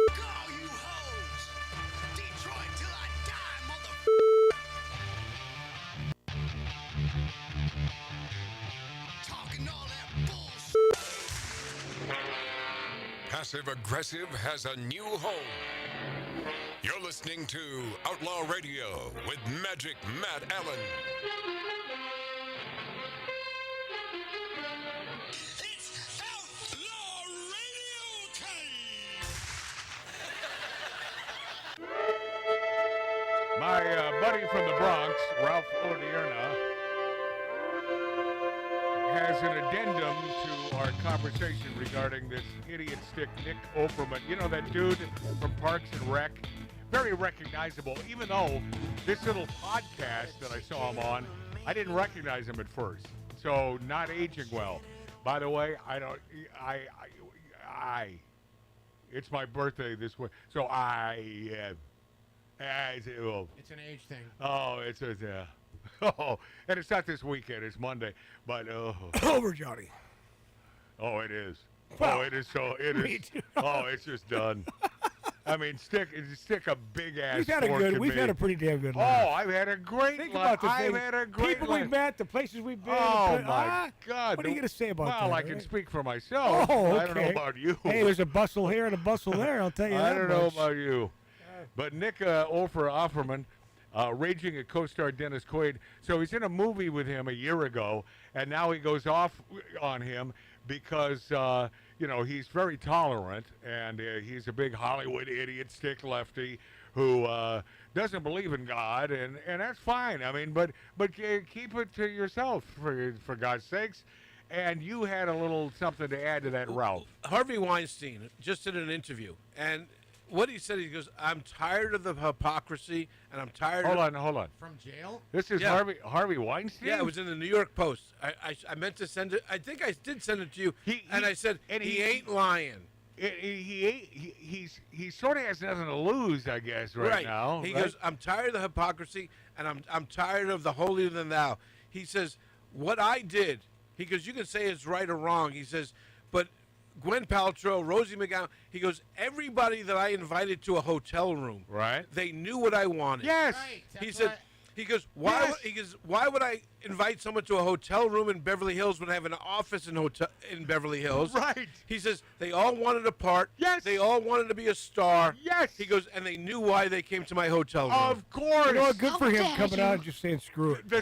Go, you hoes! Detroit till I die, mother. Talking all that bullshit. Passive Aggressive has a new home. You're listening to Outlaw Radio with Magic Matt Allen. It's Outlaw Radio time! My buddy from the Bronx, Ralph Odierna, has an addendum to our conversation regarding this idiot stick Nick Offerman. You know that dude from Parks and Rec? Very recognizable, even though this little podcast that I saw him on, I didn't recognize him at first. So, not aging well. By the way, it's my birthday this week. So, It's an age thing. Oh, yeah. Oh, and it's not this weekend. It's Monday. But Over, Johnny. Oh, it is. Well, oh, it is so. It me is. too. Oh, it's just done. I mean, stick a big ass. We've had a fork good. in We've me. had a pretty damn good Oh, life. I've had a great Think life. about the I've thing. had a great people life. we've met, the places we've been. Oh my God! What are you going to say about that? Well, I can right? speak for myself. Oh, okay. I don't know about you. Hey, there's a bustle here and a bustle there. I'll tell you that I don't know much. about you. But Nick Offerman, raging at co-star Dennis Quaid. So he's in a movie with him a year ago, and now he goes off on him because, he's very tolerant, and he's a big Hollywood idiot, stick lefty, who doesn't believe in God, and that's fine. I mean, but keep it to yourself, for God's sakes. And you had a little something to add to that, Ralph. Harvey Weinstein just did an interview, and what he said, he goes, I'm tired of the hypocrisy, and I'm tired Hold of... on. From jail? This is Yeah. Harvey Weinstein? Yeah, it was in the New York Post. I meant to send it. I think I did send it to you, I said, he ain't lying. He sort of has nothing to lose, I guess, right now. He right? goes, I'm tired of the hypocrisy, and I'm tired of the holier than thou. He says, what I did, he goes, you can say it's right or wrong. He says, but Gwen Paltrow, Rosie McGowan, he goes, everybody that I invited to a hotel room, right? They knew what I wanted. Yes. Right, He that's said, right. he goes, why? Yes. He goes, why would I invite someone to a hotel room in Beverly Hills when I have an office in Beverly Hills? Right. He says they all wanted a part. Yes. They all wanted to be a star. Yes. He goes, and they knew why they came to my hotel room. Of course. You know what? Good for him coming out and just saying screw it. The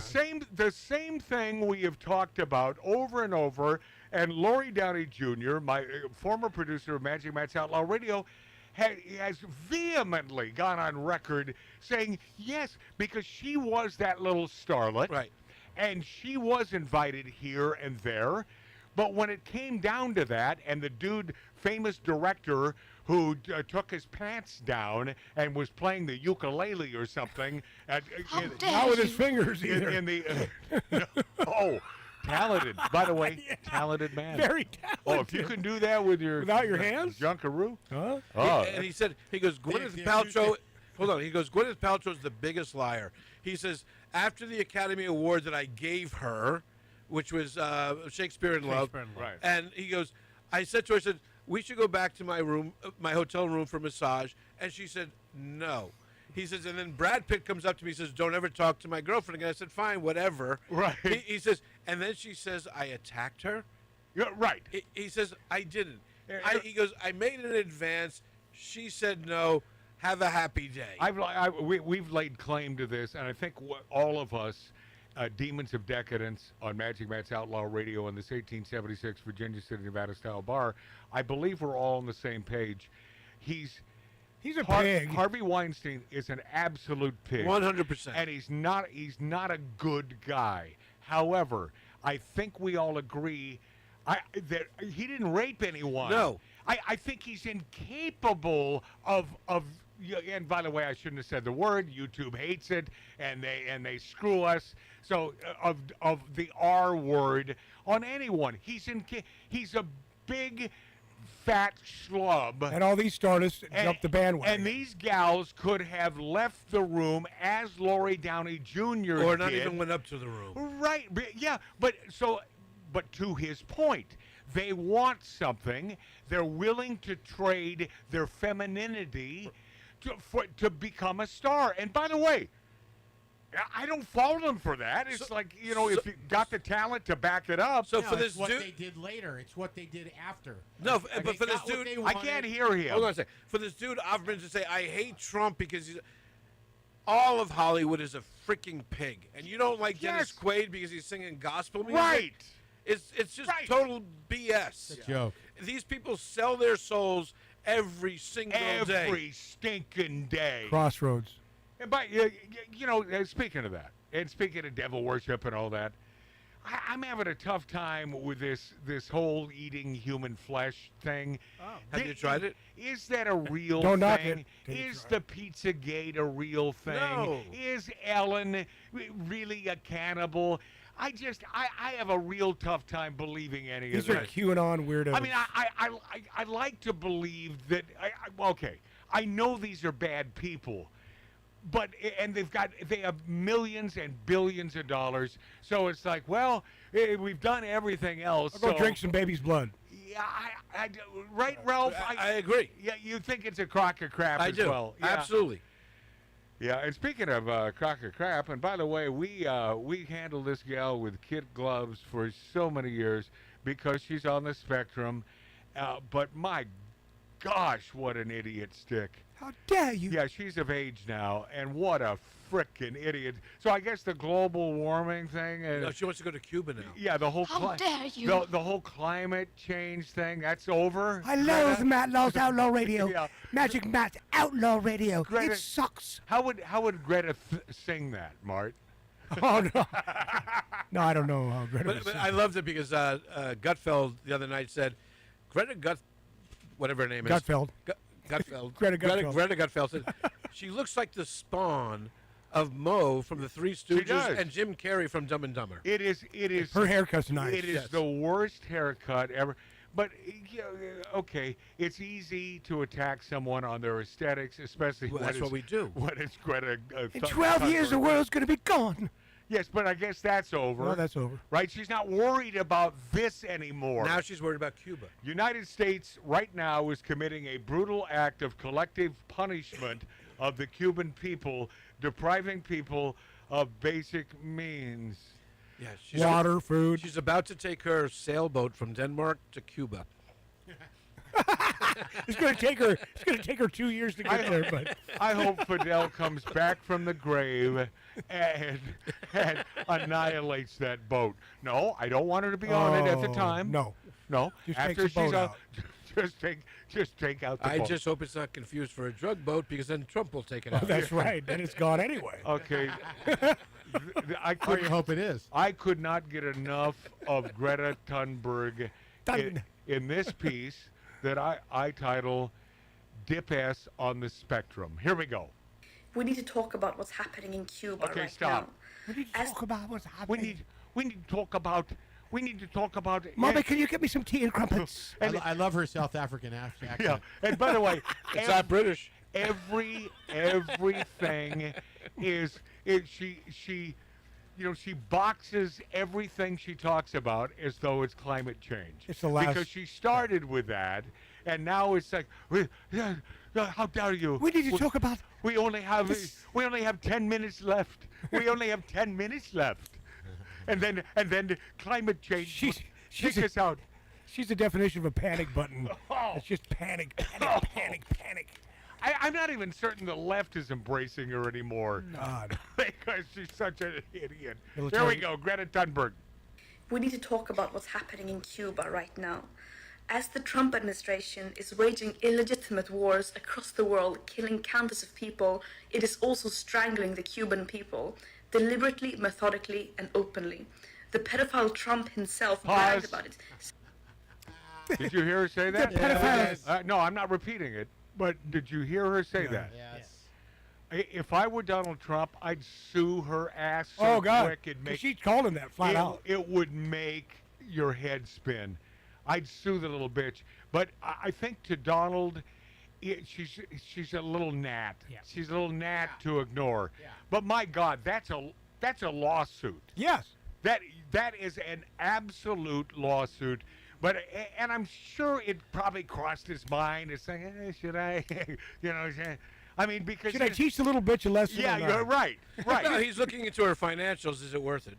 same thing we have talked about over and over. And Lori Downey Jr., my former producer of Magic Matt's Outlaw Radio, has vehemently gone on record saying yes, because she was that little starlet. Right. And she was invited here and there. But when it came down to that, and the dude, famous director, who took his pants down and was playing the ukulele or something. Not with his fingers either. Oh, talented. By the way, talented man. Very talented. Oh, if you can do that without your hands? Junkaroo. Huh? Oh. And he said, Gwyneth Paltrow, hold on, he goes, Gwyneth Paltrow's the biggest liar. He says, after the Academy Award that I gave her, which was Shakespeare in Love, Right. and he goes, I said to her, I said, we should go back to my room, my hotel room for massage, and she said, no. He says, and then Brad Pitt comes up to me and says, don't ever talk to my girlfriend again. I said, fine, whatever. Right. He says, and then she says, I attacked her. Yeah, right. He says, I didn't. He goes, I made an advance. She said no. Have a happy day. We've laid claim to this, and I think all of us, Demons of Decadence on Magic Matt's Outlaw Radio in this 1876 Virginia City, Nevada style bar, I believe we're all on the same page. He's a pig. Harvey Weinstein is an absolute pig. 100%. And he's not a good guy. However, I think we all agree that he didn't rape anyone. No. I think he's incapable of and by the way, I shouldn't have said the word. YouTube hates it, and they screw us. So of the R word on anyone. He's a big, fat schlub. And all these stardust jumped the bandwagon. And these gals could have left the room as Lori Downey Jr. Or not did. even went up to the room. Right. Yeah. But to his point, they want something. They're willing to trade their femininity to become a star. And by the way, I don't fault them for that. It's if you got the talent to back it up. So for this, what they did later. It's what they did after. No, but for this dude, I can't hear him. Hold on a second. For this dude, Offerman to say, I hate Trump because all of Hollywood is a freaking pig, and you don't like Dennis Quaid because he's singing gospel music. Right. It's just total BS. It's a joke. These people sell their souls every single day. Every stinking day. Crossroads. And speaking of that, and speaking of devil worship and all that, I'm having a tough time with this whole eating human flesh thing. Oh. Have you tried it? Is that a real Don't knock thing? it. Is the Pizzagate a real thing? No. Is Ellen really a cannibal? I have a real tough time believing any These of are that. QAnon weirdos. I mean, I like to believe that. I know these are bad people, but they have millions and billions of dollars. So it's like, well, we've done everything else. I'll go drink some baby's blood. Yeah, right, Ralph. I agree. Yeah, you think it's a crock of crap I as do. well? Yeah. Absolutely. Yeah, and speaking of crock of crap, and by the way, we handled this gal with kid gloves for so many years because she's on the spectrum. But my gosh, what an idiot stick! How dare you? Yeah, she's of age now, and what a frickin' idiot. So I guess the global warming thing. No, she wants to go to Cuba now. Yeah, the whole How dare you? the whole climate change thing. That's over. I love Matt Law's Outlaw Radio. Yeah. Magic Matt's Outlaw Radio. Greta- It sucks. How would Greta sing that, Mart? Oh, no. No, I don't know how Greta But I loved it because Gutfeld the other night said, whatever her name is. Gutfeld. Gutfeld. Greta Gutfeld. Greta Gutfeld said, she looks like the spawn of Moe from the Three Stooges does. and Jim Carrey from Dumb and Dumber. It is. Her haircut's nice. It is Yes. the worst haircut ever. But okay, it's easy to attack someone on their aesthetics, especially Well, when that's it's, what we do. When it's Greta. In 12 years, the world's going to be gone. Yes, but I guess that's over. Well, that's over. Right? She's not worried about this anymore. Now she's worried about Cuba. United States right now is committing a brutal act of collective punishment of the Cuban people, depriving people of basic means. Yeah, Water, food. She's about to take her sailboat from Denmark to Cuba. It's going to take her 2 years to get there, but I hope Fidel comes back from the grave and annihilates that boat. No, I don't want her to be on it at the time. No. Just take after the she's boat out, out. just take out the I boat. just hope it's not confused for a drug boat because then Trump will take it out. That's right. Then it's gone anyway. Okay. I Or you hope it is. I could not get enough of Greta Thunberg in this piece that I title Dip S on the Spectrum. Here we go. We need to talk about what's happening in Cuba Okay, right stop. now. We need to talk about what's happening. We need to talk about Mommy, can you get me some tea and crumpets? I love her South African accent. Yeah, and by the way, It's not British. Everything is she she boxes everything she talks about as though it's climate change. It's the last- because she started with that, and now it's like, how dare you? We need to talk about. We only have 10 minutes left. We only have 10 minutes left, and then the climate change. She's kick us out. She's the definition of a panic button. It's just panic. I'm not even certain the left is embracing her anymore. God. Because she's such an idiot. Here we Military- go, Greta Thunberg. We need to talk about what's happening in Cuba right now. As the Trump administration is waging illegitimate wars across the world, killing countless of people, it is also strangling the Cuban people, deliberately, methodically, and openly. The pedophile Trump himself bragged about it. Did you hear her say that? The pedophile. No, I'm not repeating it. But did you hear her say that? Yes. If I were Donald Trump, I'd sue her ass so Oh, God. quick it'd 'Cause make she called him that flat out. it would make your head spin. I'd sue the little bitch. But I think to Donald, she's a little gnat. Yeah. She's a little gnat to ignore. But my God, that's a lawsuit. Yes. That is an absolute lawsuit. But and I'm sure it probably crossed his mind to say, should I, I mean, because Should I teach the little bitch a lesson? Yeah, or not? you're right. Right. No, he's looking into her financials. Is it worth it?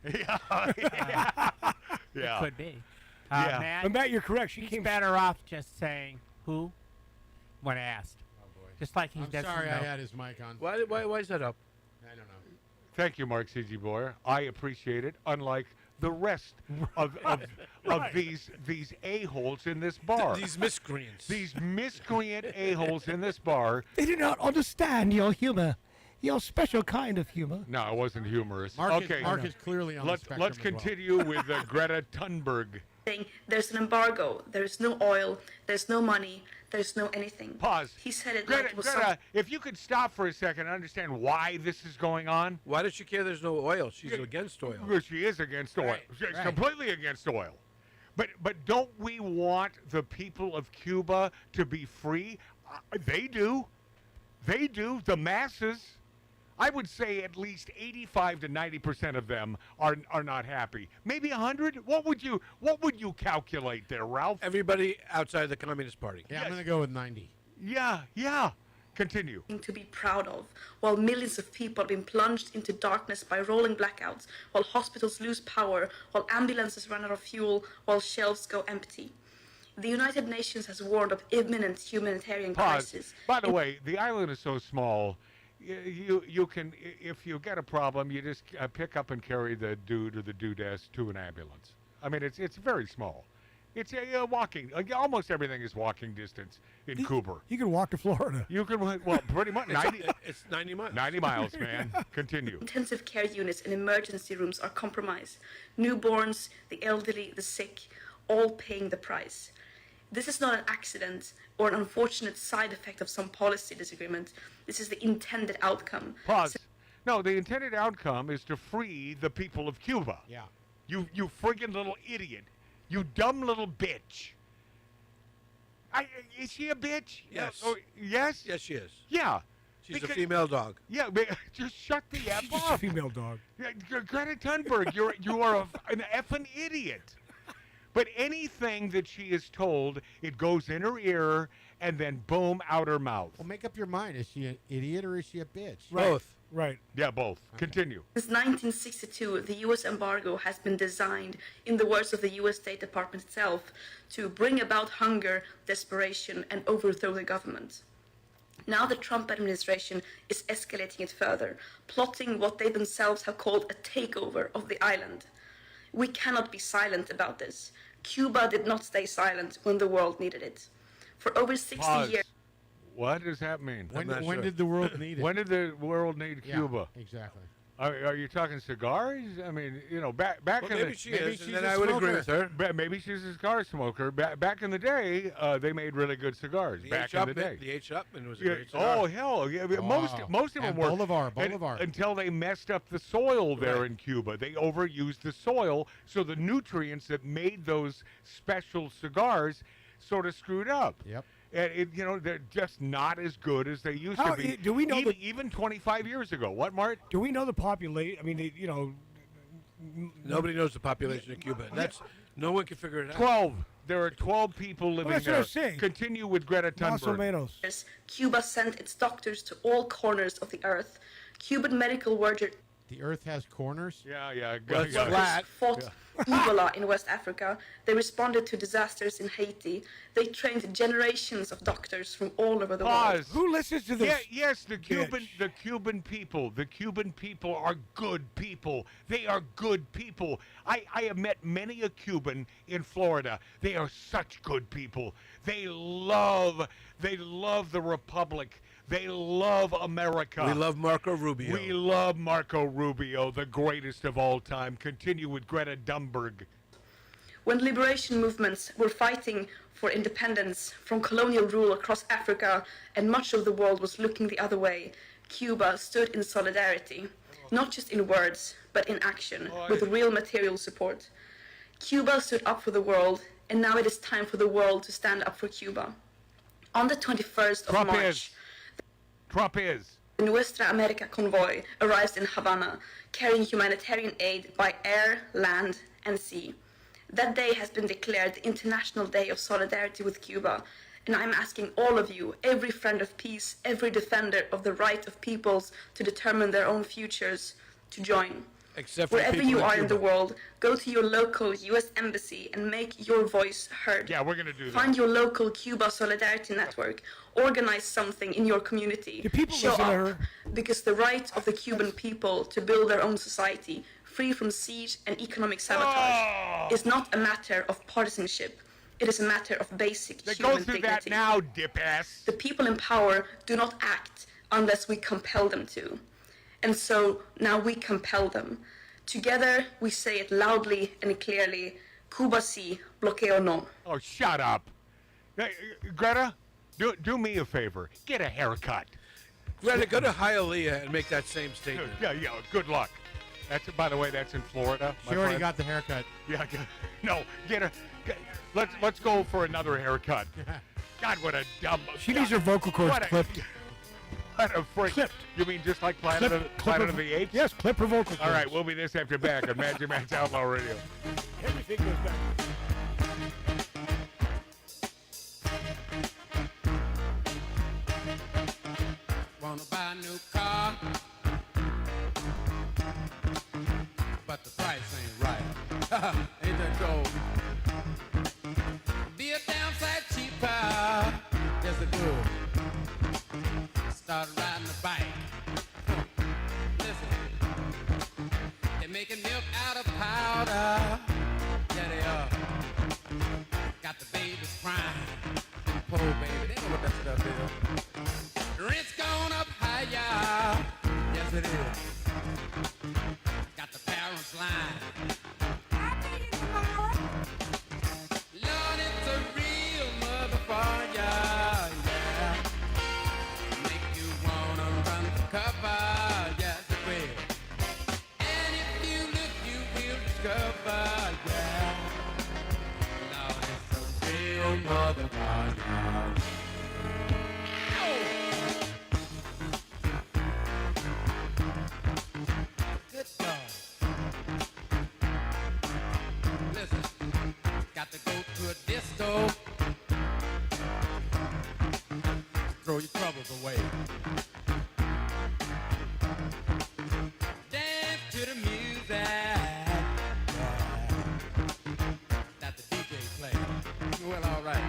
Yeah. It could be. Yeah. Matt, But Matt, you're correct. She he's came. better off just saying who when asked. Just like he I'm doesn't sorry I know. had his mic on. Why is that up? I don't know. Thank you, Mark C.G. Boyer. I appreciate it. Unlike the rest of these a-holes in this bar. These miscreants. These miscreant a-holes in this bar. They do not understand your humor, your special kind of humor. No, it wasn't humorous. Mark okay, is clearly on the spectrum let's as well. continue with Greta Thunberg. Saying there's an embargo, there's no oil, there's no money, there's no anything. Pause. He said it Greta, like it was Greta, if you could stop for a second and understand why this is going on. Why does she care there's no oil? She's against oil. Well, she is against oil. Right, She's right. completely against oil. But don't we want the people of Cuba to be free? They do. They do. The masses. I would say at least 85 to 90% of them are not happy. Maybe 100. What would you calculate there, Ralph? Everybody outside the Communist Party. Yeah, I'm going to go with 90. Yeah. Continue. to be proud of, while millions of people have been plunged into darkness by rolling blackouts, while hospitals lose power, while ambulances run out of fuel, while shelves go empty. The United Nations has warned of imminent humanitarian Pause. crisis. By the way, the island is so small. You can, if you get a problem, you just pick up and carry the dude or the dudess to an ambulance. I mean, it's very small. It's a walking. Almost everything is walking distance in Cuba. You can walk to Florida. You can, well, pretty much 90. It's 90 miles. 90 miles, man. Continue. Intensive care units and emergency rooms are compromised. Newborns, the elderly, the sick, all paying the price. This is not an accident or an unfortunate side effect of some policy disagreement. This is the intended outcome. Pause. No, the intended outcome is to free the people of Cuba. Yeah. You friggin' little idiot. You dumb little bitch. Is she a bitch? Yes. Yes? Yes, she is. Yeah. She's a female dog. Yeah, just shut the F She's just up. a female dog. Yeah, Greta Thunberg, you are an effing idiot. But anything that she is told, it goes in her ear and then boom, out her mouth. Well, make up your mind. Is she an idiot or is she a bitch? Both. Right. Yeah, both. Continue. Since 1962, the U.S. embargo has been designed, in the words of the U.S. State Department itself, to bring about hunger, desperation, and overthrow the government. Now the Trump administration is escalating it further, plotting what they themselves have called a takeover of the island. We cannot be silent about this. Cuba did not stay silent when the world needed it. For over 60 Pause. years... What does that mean? When did the world need it? When did the world need Yeah, Cuba? exactly. Are you talking cigars? I mean, back Well, in maybe the she maybe is, and she's then a I would agree smoker. with her. maybe she's a cigar smoker. Back in the day, they made really good cigars. The Back H. in the day. The H. Upman was a Yeah, great cigar. oh hell, yeah! Most of them And were Bolivar. until they messed up the soil there Right. in Cuba. They overused the soil, so the nutrients that made those special cigars sort of screwed up. Yep. And they're just not as good as they used How- to be. do we know even 25 years ago? What, Mart? Do we know the population? I mean, Nobody knows the population of Cuba. No one can figure it out. 12. There are 12 people living that's what there. I'm saying. Continue with Greta Más o Thunberg. menos. Cuba sent its doctors to all corners of the earth. Cuban medical workers The Earth has corners. Yeah. Well, it's yeah. flat. fought Ebola in West Africa. They responded to disasters in Haiti. They trained generations of doctors from all over the world. Pause. Who listens to this? Yeah, yes, the Cuban bitch? the Cuban people are good people. They are good people. I have met many a Cuban in Florida. They are such good people. They love the Republic. They love America. We love Marco Rubio. We love Marco Rubio, the greatest of all time. Continue with Greta Thunberg. When liberation movements were fighting for independence from colonial rule across Africa and much of the world was looking the other way, Cuba stood in solidarity, not just in words, but in action, with real material support. Cuba stood up for the world and now it is time for the world to stand up for Cuba. On the 21st of March, the Nuestra America convoy arrives in Havana, carrying humanitarian aid by air, land, and sea. That day has been declared the International Day of Solidarity with Cuba, and I'm asking all of you, every friend of peace, every defender of the right of peoples to determine their own futures, to join. Except for Wherever people you in are in the Cuba. world, go to your local U.S. embassy and make your voice heard. Yeah, we're going to do that. Find your local Cuba Solidarity Network. Organize something in your community. Do people Show listen to up, her? because the right of the Cuban people to build their own society, free from siege and economic sabotage, is not a matter of partisanship. It is a matter of basic human Go through dignity. that now, dip-ass. The people in power do not act unless we compel them to. And so now we compel them. Together we say it loudly and clearly, Cuba sí, bloqueo no. Oh, shut up. Hey, Greta, do me a favor. Get a haircut. Greta, go to Hialeah and make that same statement. Yeah, good luck. That's, by the way, that's in Florida. She already got the haircut. Yeah, let's go for another haircut. God, what a dumb. She needs her vocal cords clipped. What a freak. Clipped. You mean just like Planet of the Apes? Yes, clip her vocal cords. All right, we'll be this after back on Magic Man's Outlaw Radio. Everything goes back. Wanna buy a new car, but the price ain't right. Ain't that gold? Be a downside cheaper, yes it would. Start riding a bike. Listen, they're making milk out of powder. Yeah, they are. Got the babies crying. Poor baby, they know what that stuff is. Rent's gone up higher. Yes, it is. Got the parents lying. I'll pay you tomorrow. Lord, it's a real motherfucker. Yeah. Make you wanna run for cover. Yes, it will. And if you look, you will discover. Yeah. Lord, it's a real motherfucker. Good God. Listen, got to go to a disco. Throw your troubles away. Dance to the music. Yeah. That the DJ play. Well, all right.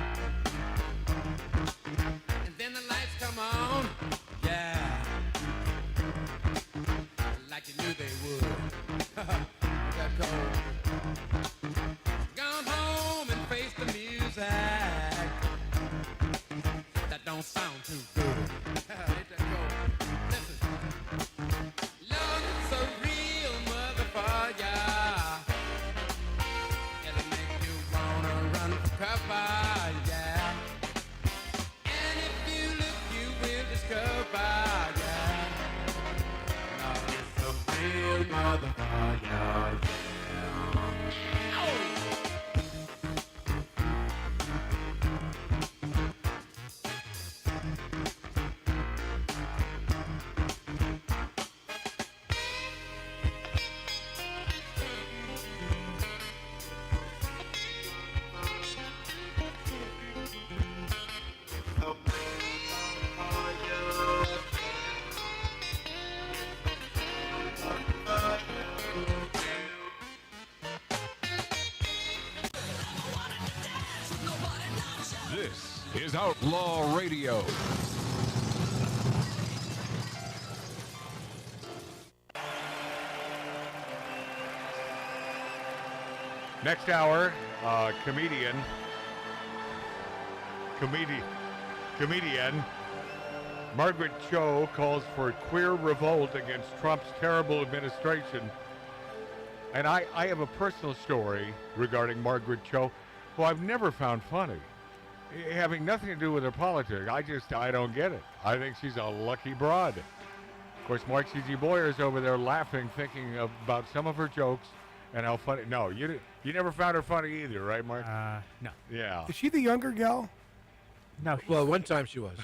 And then the lights come on. Yeah. Like you knew they would. That cold. Gone home and face the music. That don't sound too good. Ain't that cold? Listen. Lord, it's a real motherfucker. It'll make you wanna run for cover, yeah. And if you look, you will discover, yeah. Lord, it's a real motherfucker, yeah. This is Outlaw Radio. Next hour, comedian Margaret Cho calls for queer revolt against Trump's terrible administration. And I have a personal story regarding Margaret Cho, who I've never found funny. Having nothing to do with her politics. I don't get it. I think she's a lucky broad. Of course, Mark C.G. Boyer's over there laughing, thinking about some of her jokes And how funny? No, you never found her funny either, right, Mark? No. Yeah. Is she the younger gal? No. Well, one time she was.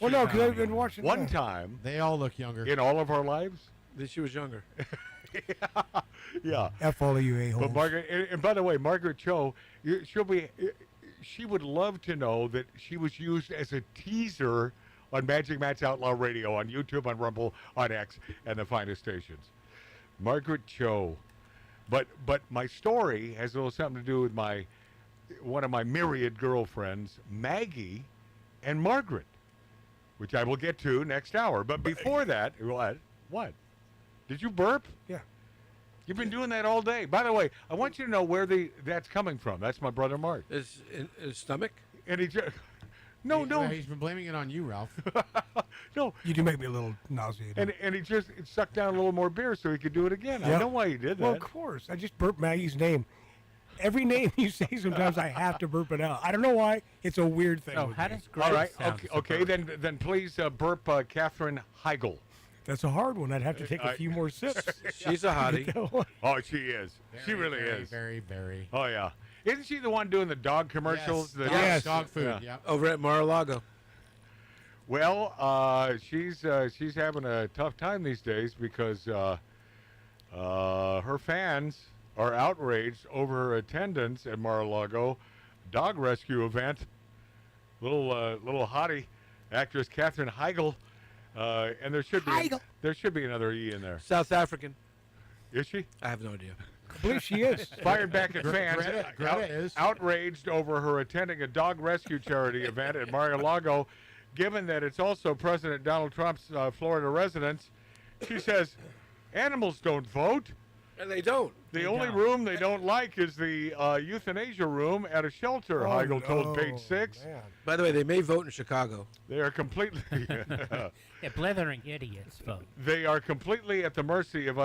Well, no, because I've been watching. One time They all look younger. in all of our lives. Then she was younger. Yeah. F all of you a-holes. But Margaret, and by the way, Margaret Cho, she would love to know that she was used as a teaser on Magic Matt's Outlaw Radio, on YouTube, on Rumble, on X, and the finest stations. Margaret Cho. But my story has a little something to do with one of my myriad girlfriends, Maggie, and Margaret, which I will get to next hour. But before that, what? Did you burp? Yeah. You've been doing that all day. By the way, I want you to know where that's coming from. That's my brother Mark. Is in his stomach? And he just no. He's been blaming it on you, Ralph. No. You do make me a little nauseated. And he just sucked down a little more beer so he could do it again. I know why he did that. Well, of course. I just burped Maggie's name. Every name you say, sometimes I have to burp it out. I don't know why. It's a weird thing. Oh, how does Greg All right. sound Okay. Then please burp Catherine Heigl. That's a hard one. I'd have to take a few more sips. She's a hottie. Oh, she is. She really is. Very, very. Oh yeah. Isn't she the one doing the dog commercials? Yes, dog food. Yeah. Over at Mar-a-Lago. Well, she's having a tough time these days because her fans are outraged over her attendance at Mar-a-Lago dog rescue event. Little hottie actress Katherine Heigl, and there should be another E in there. South African. Is she? I have no idea. I believe she is. Fired back at fans Greta is. outraged over her attending a dog rescue charity event at Mar-a-Lago, given that it's also President Donald Trump's Florida residence. She says, animals don't vote. And they don't. The only room they don't like is the euthanasia room at a shelter, Heigl told Page 6. Man. By the way, they may vote in Chicago. They are completely Yeah, blithering idiots vote. they are completely at the mercy of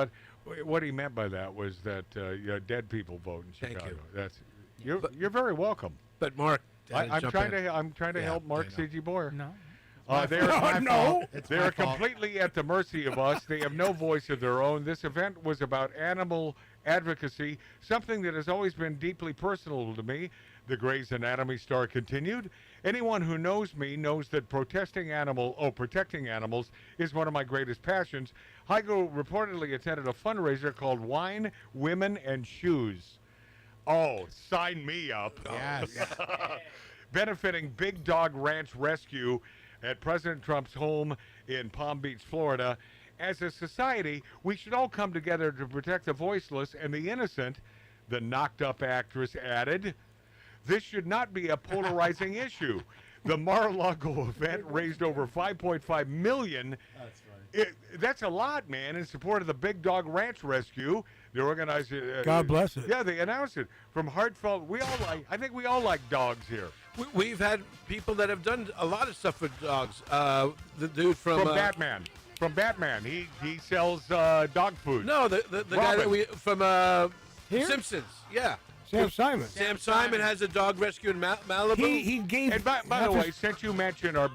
what he meant by that was that dead people vote in Thank Chicago. you. That's you're very welcome. But Mark, I'm jump in. trying to help Mark C.G. Boyer. No. They are It's they my are fault. completely at the mercy of us. They have no voice of their own. This event was about animal advocacy, something that has always been deeply personal to me. The Grey's Anatomy star continued. Anyone who knows me knows that protecting animals is one of my greatest passions. Heigl reportedly attended a fundraiser called Wine, Women, and Shoes. Oh, sign me up. Yes. Benefiting Big Dog Ranch Rescue at President Trump's home in Palm Beach, Florida. As a society, we should all come together to protect the voiceless and the innocent, the knocked-up actress added. This should not be a polarizing issue. The Mar-a-Lago event raised over $5.5 million. That's funny. That's a lot, man, in support of the Big Dog Ranch Rescue. The organizer. God bless it. Yeah, they announced it from heartfelt. I think we all like dogs here. We've had people that have done a lot of stuff with dogs. The dude from Batman. From Batman, he sells dog food. No, the guy that we from Here? Simpsons. Yeah. Sam Simon. Sam Simon has a dog rescue in Malibu. He gave. And by the way, since you mentioned our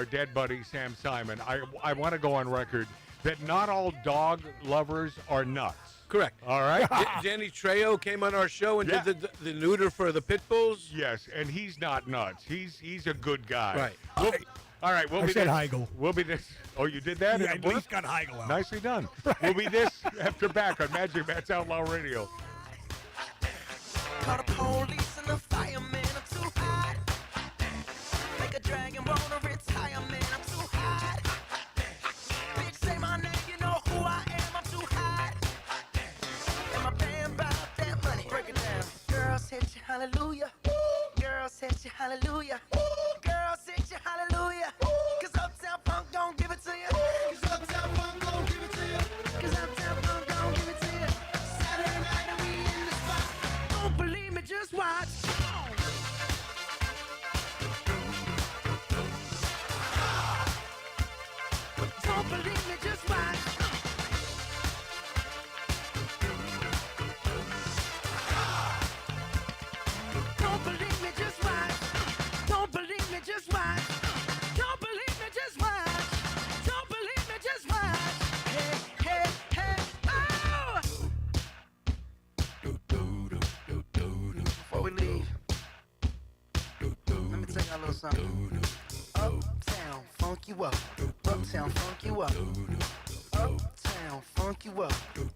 dead buddy Sam Simon, I want to go on record that not all dog lovers are nuts. Correct. All right. Danny Trejo came on our show and did the neuter for the pit bulls. Yes, and he's not nuts. He's a good guy. Right. All right. I said Heigl. We'll be this. Oh, you did that? Yeah, at least got Heigl out. Nicely done. We'll be this after back on Magic Matt's Outlaw Radio. Call the police and the fireman, I'm too hot. Make a dragon wanna retire, man, I'm too hot. Bitch, say my name, you know who I am, I'm too hot. And my band bought that money. Break it down. Girls hit you, hallelujah. Girls hit you, hallelujah. Girls hit you, hallelujah. Cause Uptown Funk don't give it to you. Cause Uptown Funk don't give it to you. Cause Uptown Funk don't give it to you. Saturday night and we in the spot. Don't believe me, just watch. Don't believe me, just watch. Don't believe me, just watch. Don't something. Uptown, funk you up. Uptown, funk you up. Uptown, funk you up.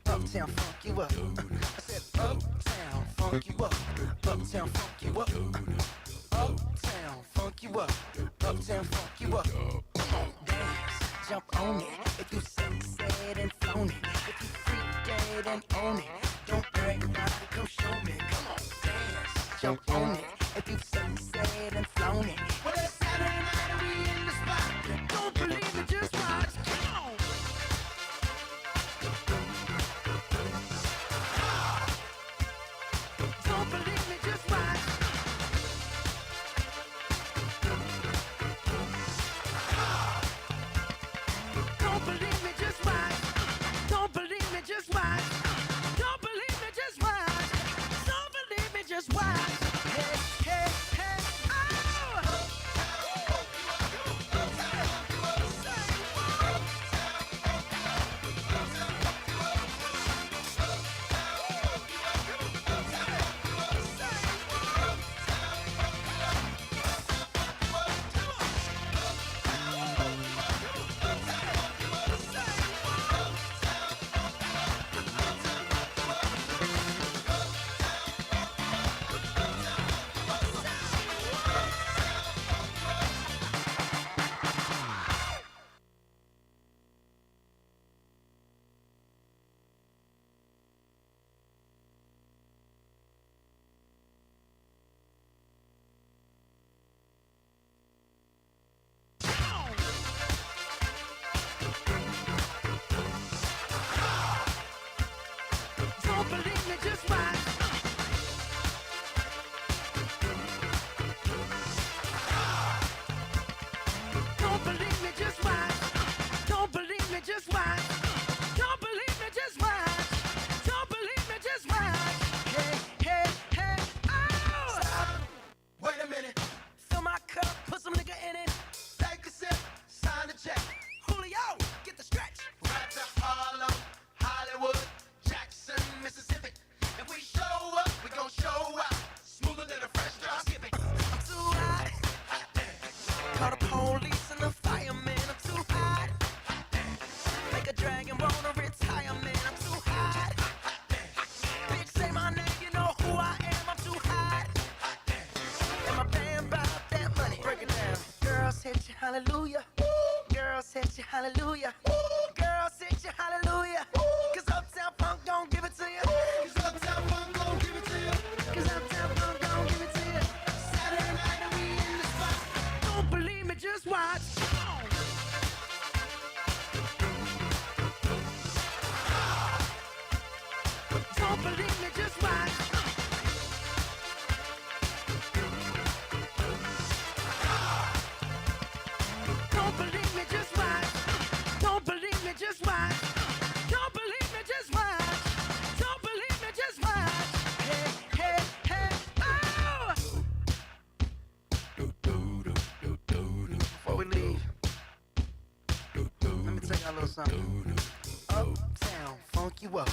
Uptown, funk you up. I said uptown, funk you up. Uptown, funk you up. Uptown, funk you up. Uptown, funk you up. Come on, dance, jump on it. If you said and flown it. If you freak dead and own it. Don't brag about it, come show me. Come on, dance, jump on it. If you said and flown it. Well, it's Saturday night and we in the spot. Don't believe it, just watch. Come on. Don't believe me, just watch. Don't believe me, just watch. Don't believe me, just watch. Don't believe me, just watch. Don't believe me, just watch. Hey, hey, hey, oh! Don't believe me, just watch. Don't believe me, just watch. Don't believe me, just watch. Don't believe me, just watch. Don't believe me, just watch. Hey, hey, hey, oh! Stop. Wait a minute. Fill my cup, put some nigga in it. Take a sip, sign the check. Julio, get the stretch. Right to Harlem, Hollywood, Jackson, Mississippi. If we show up, we gon' show out. Smoother than a fresh drop skipping. I'm too hot. Call the police and the fireman. I'm too hot. Make a dragon wanna retire, man. I'm too hot. Bitch, say my name, you know who I am. I'm too hot. And my band bought that money. Break it down. Girls hit you, hallelujah. Girls hit you, hallelujah. Girls hit you, hallelujah. Cause Uptown Funk don't give it to you. Cause Uptown Funk don't give it to you. Cause Uptown Funk don't give it to you. Saturday night and we in the spot. Don't believe me, just watch. Don't believe me, just watch. Don't believe me, just watch. Don't believe me, just watch. Don't believe me, just watch. Don't believe me, just watch. Hey, hey, hey, oh! Before we leave, let me tell y'all a little something. Uptown, funk you up.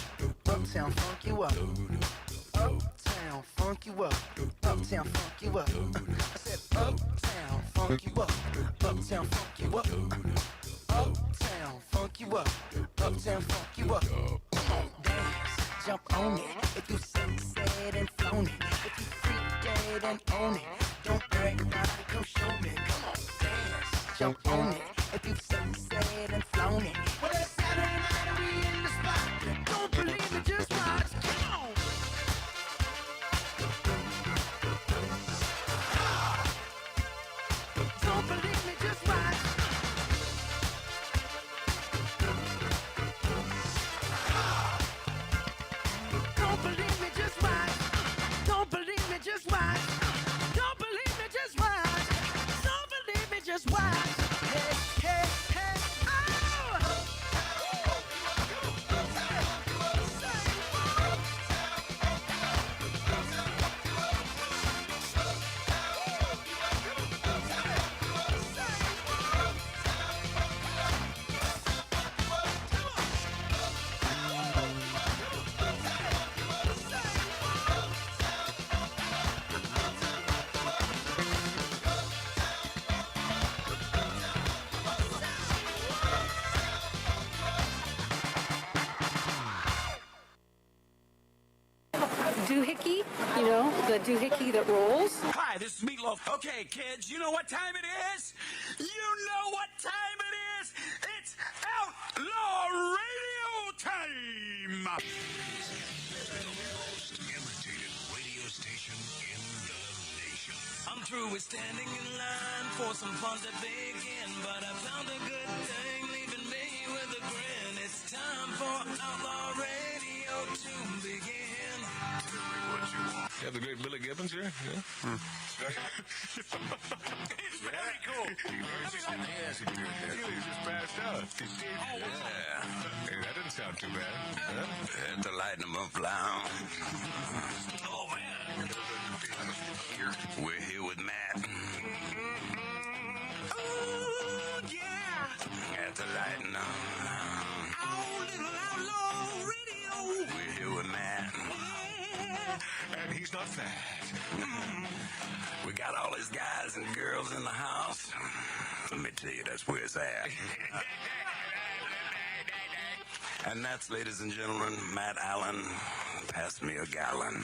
Uptown, funk you up. Uptown, funk you up. Uptown, funk you up. I said uptown, funk you up. Uptown, funk you up. Uptown, funk you up. Uptown, funk you up. Come on, dance, jump on it. If you said and flown it. If you freak dead and own it. Don't brag about it, come show me. Come on, dance, jump on it. If you said and flown it. Well, it's Saturday night and we in the spot. Don't believe it, just watch. Come on. Don't believe me, just watch. Don't believe me, just watch. Don't believe me, just watch. Don't believe me, just watch. Don't believe me, just watch. Hey, hey, hey, oh! doohickey, you know, the doohickey that rolls. Hi, this is Meatloaf. Okay, kids, you know what time it is? You know what time it is? It's Outlaw Radio time! Radio station in the nation. I'm through with standing in line for some fun to begin, but I found a good thing leaving me with a grin. It's time for Outlaw Radio to begin. Tell me what you want. You have the great Billy Gibbons here? Yeah. He's very cool. He's just passed out. Yeah. Hey, that didn't sound too bad. At the Lightning Lounge. Oh, man. We're here with Matt. Oh, yeah. At the Lightning Lounge. Oh, little Outlaw Radio. We're here with Matt. And he's not fat. We got all these guys and girls in the house. Let me tell you, that's where it's at. And that's, ladies and gentlemen, Matt Allen. Pass me a gallon.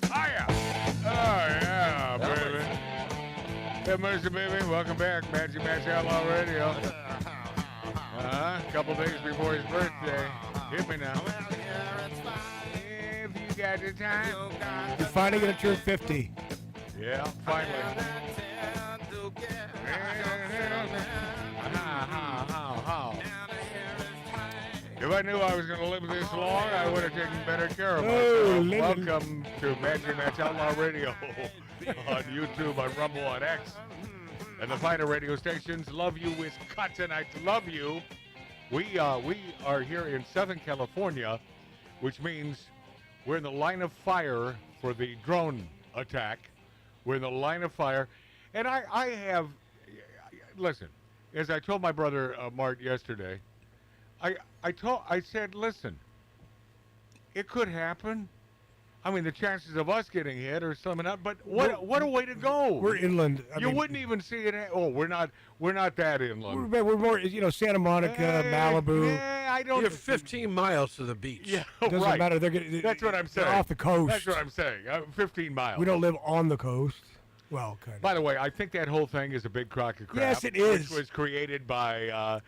Hiya! Oh, yeah, baby. Hey, Mercy, baby. Welcome back. Magic Matt's Outlaw Radio. A couple days before his birthday. Hit me now. If you got the time. You're finally going to turn 50. Yeah, finally. If I knew I was going to live this long, I would have taken better care of myself. Welcome to Magic Matt's Outlaw Radio on YouTube, on Rumble, on X, and the finer radio stations. Love you, Wisconsinites. Love you. We are here in Southern California, which means we're in the line of fire for the drone attack. We're in the line of fire. And I have, listen, as I told my brother Mart yesterday, I said, listen, it could happen. I mean, the chances of us getting hit are summing up, but what a way to go. We're inland. You wouldn't even see it. Oh, we're not that inland. We're more, Santa Monica, Malibu. I don't. You're 15 miles to the beach. Yeah, Doesn't right. matter. That's what I'm saying. They're off the coast. That's what I'm saying. 15 miles. We don't live on the coast. Well, kind of. By the way, I think that whole thing is a big crock of crap. Yes, it is. Which was created by,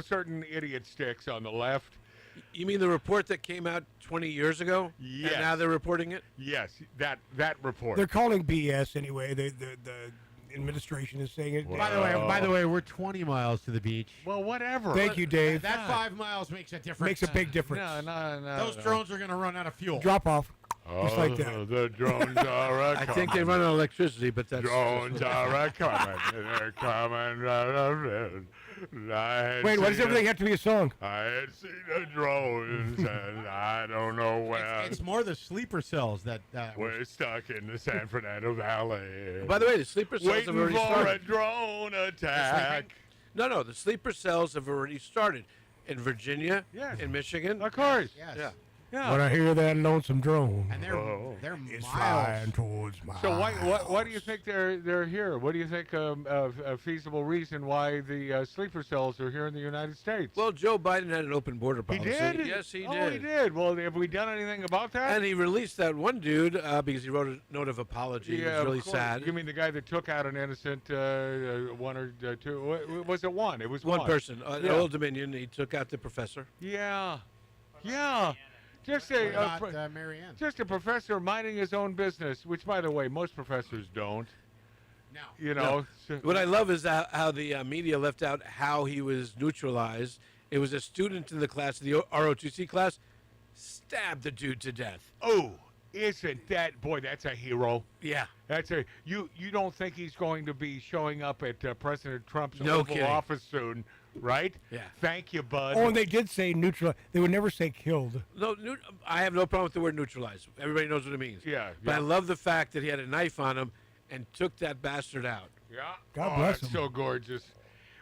certain idiot sticks on the left. You mean the report that came out 20 years ago? Yes. And now they're reporting it? Yes, that report. They're calling BS anyway. The administration is saying it. By the way, we're 20 miles to the beach. Well, whatever. Thank you, Dave. That 5 miles makes a difference. Makes a big difference. No. Those drones are going to run out of fuel. Drop off. Just like that. The drones are a I think they run on electricity, but that's... Drones are a coming. They're coming. Wait, why does everything have to be a song? I had seen the drones, and I don't know where. It's more the sleeper cells that... We're stuck in the San Fernando Valley. By the way, the sleeper cells have already Waiting for started. a drone attack. No, the sleeper cells have already started. In Virginia, Yes. in Michigan. Of course. Yes. Yeah. Yeah. When I hear that lonesome drone, And they're it's miles. flying towards my So why do you think they're here? What do you think a feasible reason why the sleeper cells are here in the United States? Well, Joe Biden had an open border he policy. did. Yes, he Oh, did. he did. Well, have we done anything about that? And he released that one dude because he wrote a note of apology. Yeah, it was really of course. sad. You mean the guy that took out an innocent one or two? Was it one? It was One person, Yeah. Old Dominion. He took out the professor. Yeah. Just What a about Marianne? just a professor minding his own business, which, by the way, most professors don't. No. You know. So- What I love is how the media left out how he was neutralized. It was a student in the class, the ROTC class, stabbed the dude to death. Oh, isn't that boy? That's a hero. Yeah. That's a you. You don't think he's going to be showing up at President Trump's No Oval kidding. Office soon, right? Yeah. Thank you, bud. Oh, and they did say neutral. They would never say killed. No, I have no problem with the word neutralize. Everybody knows what it means. Yeah, But I yeah. love the fact that he had a knife on him and took that bastard out. Yeah. God oh, bless that's him. so gorgeous.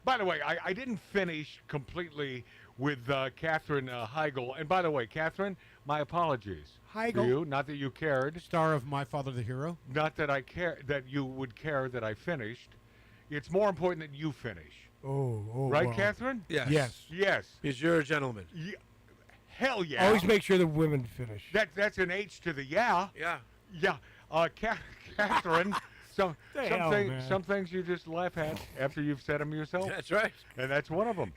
By the way, I didn't finish completely with Katherine Heigl. And by the way, Katherine, my apologies to Heigl? you. Not that you cared. Star of My Father the Hero. Not that I care that you would care that I finished. It's more important that you finish. Oh, Right, well. Catherine? Yes. Yes. Yes. Because you're a gentleman. Hell yeah. Always make sure the women finish. That's an H to the yeah. Yeah. Yeah. Catherine, some hell, things man? some things you just laugh at after you've said them yourself. That's right. And that's one of them.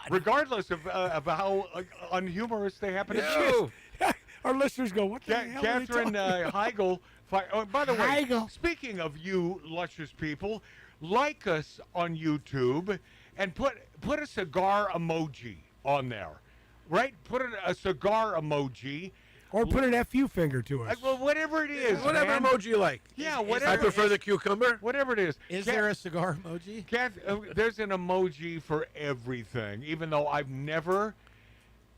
Regardless of how unhumorous they happen to be. Our listeners go, what the hell are they Catherine talking Heigl. Oh, by the way, Heigl. speaking of you luscious people, like us on YouTube and put a cigar emoji on there, right? Put a cigar emoji. Or put an FU finger to us. Well, whatever it is, Whatever man. emoji you like. Yeah, I whatever. prefer the cucumber. Whatever it is. Is there a cigar emoji? There's an emoji for everything, even though I've never,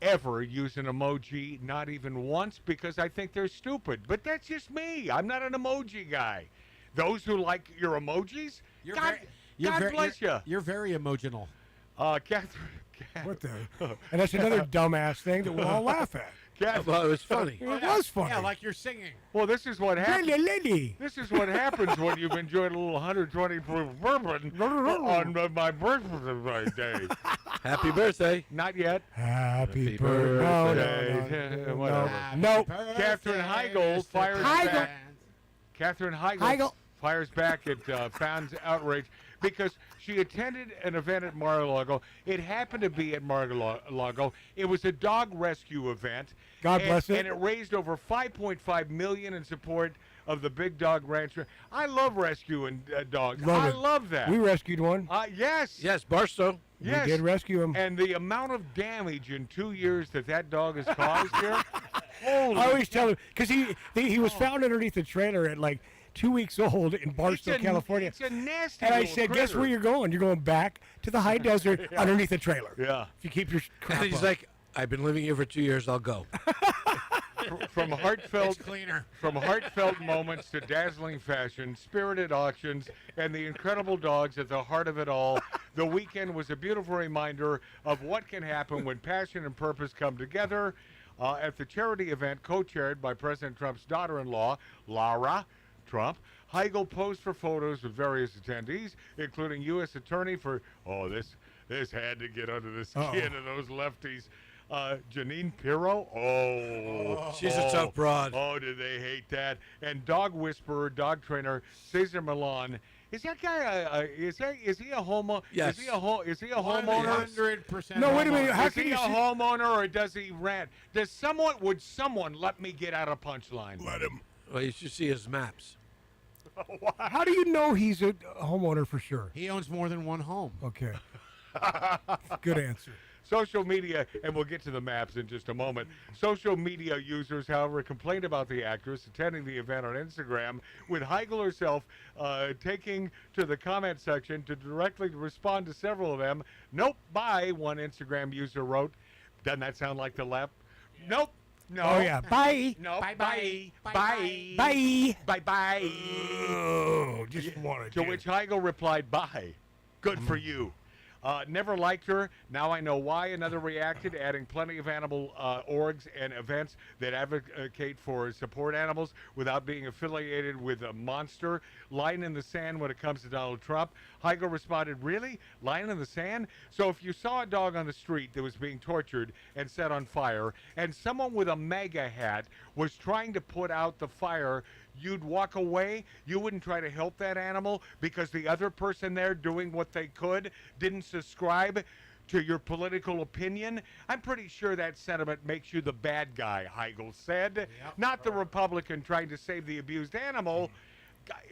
ever used an emoji, not even once, because I think they're stupid. But that's just me. I'm not an emoji guy. Those who like your emojis, God bless you. You're very emotional. Catherine. What the? And that's another dumbass thing that we'll all laugh at. Well, it was funny. It was funny. Yeah, like you're singing. Well, this is what happens. Lady. This is what happens when you've enjoyed a little 120 proof bourbon on my birthday. Happy birthday. Not yet. Happy birthday. No. Whatever. Nope. Catherine Heigl fires back. Catherine Heigl fires back at fans' outrage because she attended an event at Mar-a-Lago. It happened to be at Mar-a-Lago. It was a dog rescue event. God bless it. And it raised over $5.5 million in support of the Big Dog Rancher. I love rescuing dogs. I love that. We rescued one. Yes. Yes, Barstow. Yes. We did rescue him. And the amount of damage in 2 years that dog has caused here. Holy I always tell him, because he was found underneath a trailer at like 2 weeks old in Barstow, California. It's a nasty And I little said, guess critter. where you're going? You're going back to the high desert underneath a trailer. Yeah. If you keep your crap And he's up. like, I've been living here for 2 years. I'll go. From heartfelt, It's cleaner. from heartfelt moments to dazzling fashion, spirited auctions, and the incredible dogs at the heart of it all, the weekend was a beautiful reminder of what can happen when passion and purpose come together. At the charity event co-chaired by President Trump's daughter-in-law, Lara Trump, Heigl posed for photos with various attendees, including U.S. Attorney for, this had to get under the skin of those lefties, Janine Pirro. She's a tough broad. Oh, do they hate that? And dog whisperer, dog trainer, Cesar Milan. Is that guy? Is he a homo? Yes. Is he a homeowner? 100%. No, wait a minute. How Is can he you a see? homeowner or does he rent? Would someone let me get out a punchline? Let him. Well, you should see his maps. How do you know he's a homeowner for sure? He owns more than one home. Okay. Good answer. Social media, and we'll get to the maps in just a moment. Social media users, however, complained about the actress attending the event on Instagram, with Heigl herself taking to the comment section to directly respond to several of them. Nope, bye, one Instagram user wrote. Doesn't that sound like the left? Nope. No. Oh, yeah. Bye. No. Bye, Bye. bye. Bye. Bye. Bye. Bye. Oh, just wanted To which Heigl replied, bye. Good for you. Never liked her. Now I know why. Another reacted, adding plenty of animal orgs and events that advocate for support animals without being affiliated with a monster. Line in the sand when it comes to Donald Trump. Heigl responded, really? Line in the sand? So if you saw a dog on the street that was being tortured and set on fire, and someone with a MAGA hat was trying to put out the fire, you'd walk away? You wouldn't try to help that animal because the other person there doing what they could didn't subscribe to your political opinion? I'm pretty sure that sentiment makes you the bad guy, Heigl said, not the Republican trying to save the abused animal.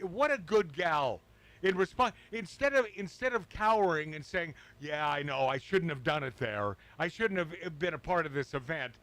What a good gal. In response, instead of cowering and saying, yeah, I know, I shouldn't have done it there. I shouldn't have been a part of this event.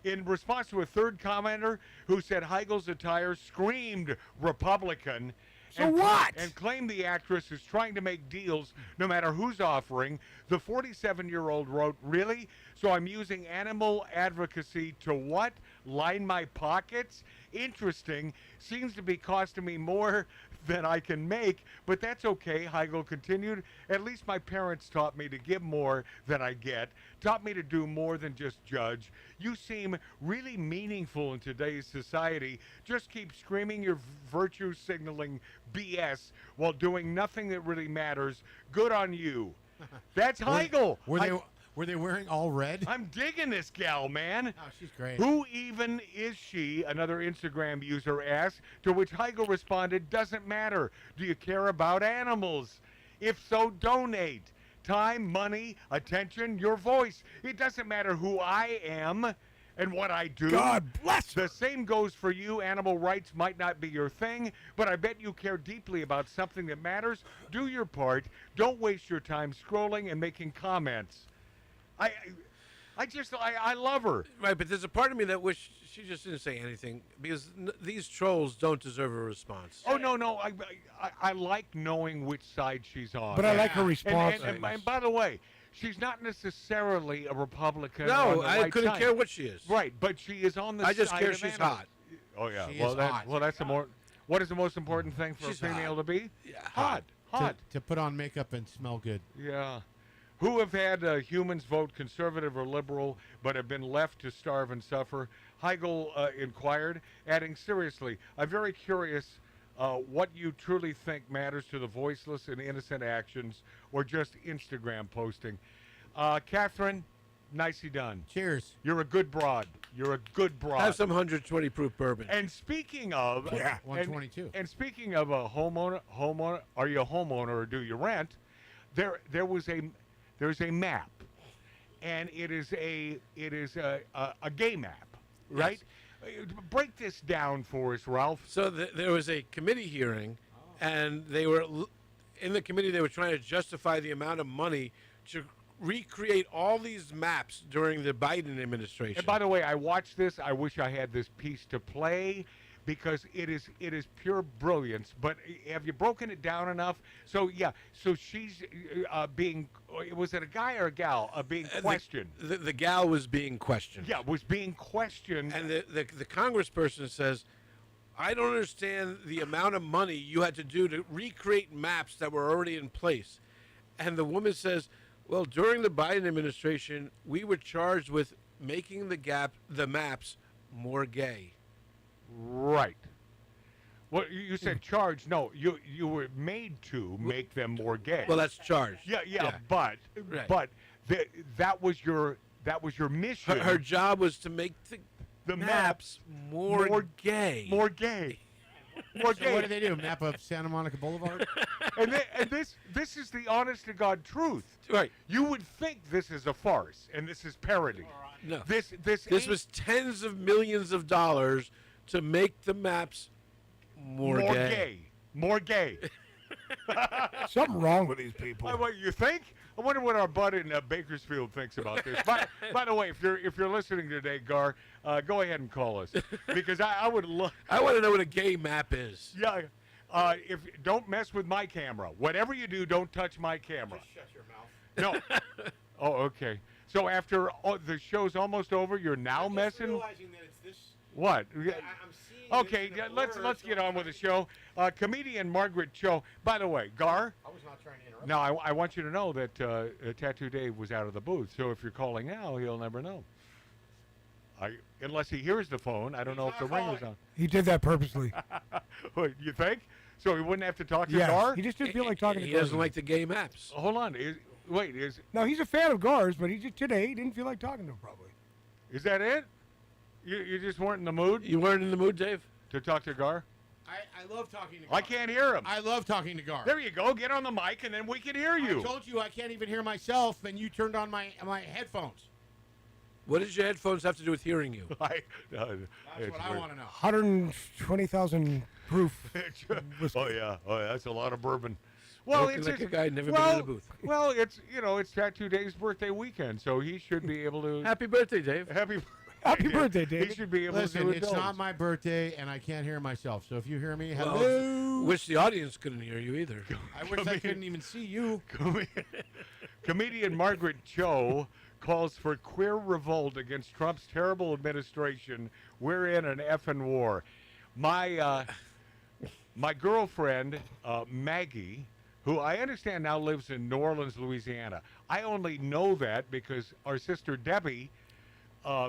In response to a third commenter who said Heigl's attire screamed Republican. So what? And claimed the actress is trying to make deals no matter who's offering, the 47-year-old wrote, really? So I'm using animal advocacy to what? Line my pockets? Interesting. Seems to be costing me more than I can make, but that's okay, Heigl continued. At least my parents taught me to give more than I get, taught me to do more than just judge. You seem really meaningful in today's society. Just keep screaming your virtue signaling BS while doing nothing that really matters. Good on you. That's Heigl. Were they wearing all red? I'm digging this gal, man. Oh, she's great. Who even is she? Another Instagram user asked, to which Heigl responded, doesn't matter. Do you care about animals? If so, donate. Time, money, attention, your voice. It doesn't matter who I am and what I do. God bless her. The same goes for you. Animal rights might not be your thing, but I bet you care deeply about something that matters. Do your part. Don't waste your time scrolling and making comments. I love her. Right, but there's a part of me that wish she just didn't say anything because these trolls don't deserve a response. Oh no! I like knowing which side she's on. But I like her response. And by the way, she's not necessarily a Republican. No, or on the I right couldn't side. care what she is. Right, but she is on the I side just care of she's animals. hot. Oh yeah, She well is that hot. well that's the more. What is the most important thing for She's a female hot. to be? Yeah, Hot. To put on makeup and smell good. Yeah. Who have had humans vote conservative or liberal but have been left to starve and suffer? Heigl inquired, adding, seriously, I'm very curious what you truly think matters to the voiceless and innocent actions or just Instagram posting. Catherine, nicely done. Cheers. You're a good broad. You're a good broad. Have some 120 proof bourbon. And speaking of... Yeah, 122. And speaking of a homeowner, are you a homeowner or do you rent? There's a map, and it is a gay map, right? Yes. Break this down for us, Ralph. So there was a committee hearing, and they were in the committee. They were trying to justify the amount of money to recreate all these maps during the Biden administration. And by the way, I watched this. I wish I had this piece to play because it is pure brilliance. But have you broken it down enough? So yeah, so she's being. Was it a guy or a gal being questioned? The gal was being questioned. Yeah, was being questioned. And the congressperson says, I don't understand the amount of money you had to do to recreate maps that were already in place. And the woman says, well, during the Biden administration, we were charged with making the maps more gay. Right. Well, you said charged. No, you were made to make them more gay. Well, that's charged. Yeah. But that was your mission. Her job was to make the maps more gay. More gay. More So gay. what do they do? Map of Santa Monica Boulevard? and this is the honest to God truth. Right. You would think this is a farce and this is parody. No. This was tens of millions of dollars to make the maps more gay. More gay. Something wrong with these people. What you think? I wonder what our bud in Bakersfield thinks about this. By the way, if you're listening today, Gar, go ahead and call us because I would love. I want to know what a gay map is. Yeah. If don't mess with my camera. Whatever you do, don't touch my camera. Just shut your mouth. No. Oh, okay. So after the show's almost over, you're now messing. Realizing that it's this. What? I'm seeing. Okay, let's get on with the show. Comedian Margaret Cho. By the way, Gar. I was not trying to interrupt. No, I want you to know that Tattoo Dave was out of the booth. So if you're calling now, he'll never know. Unless he hears the phone, I don't know if the ringer's on. He did that purposely. What, you think? So he wouldn't have to talk to Yes, Gar? he just didn't feel like talking to He Gar. doesn't like the gay maps. Hold on. No, he's a fan of Gar's, but today he didn't feel like talking to him probably. Is that it? You just weren't in the mood? You weren't in the mood, Dave? To talk to Gar? I love talking to Gar. I can't hear him. I love talking to Gar. There you go. Get on the mic and then we can hear you. I told you I can't even hear myself, and you turned on my headphones. What does your headphones have to do with hearing you? That's what I want to know. 120,000 proof. Oh yeah, that's a lot of bourbon. Well, Looking it's like just, a guy never been in a booth. Well, it's Tattoo Dave's birthday weekend, so he should be able to. Happy birthday, Dave. Happy birthday, Dave. He should be able Listen, to do it's those. not my birthday, and I can't hear myself. So if you hear me, hello. Well, wish the audience couldn't hear you either. I wish I couldn't even see you. Comedian Margaret Cho calls for queer revolt against Trump's terrible administration. We're in an effing war. My girlfriend, Maggie, who I understand now lives in New Orleans, Louisiana. I only know that because our sister Debbie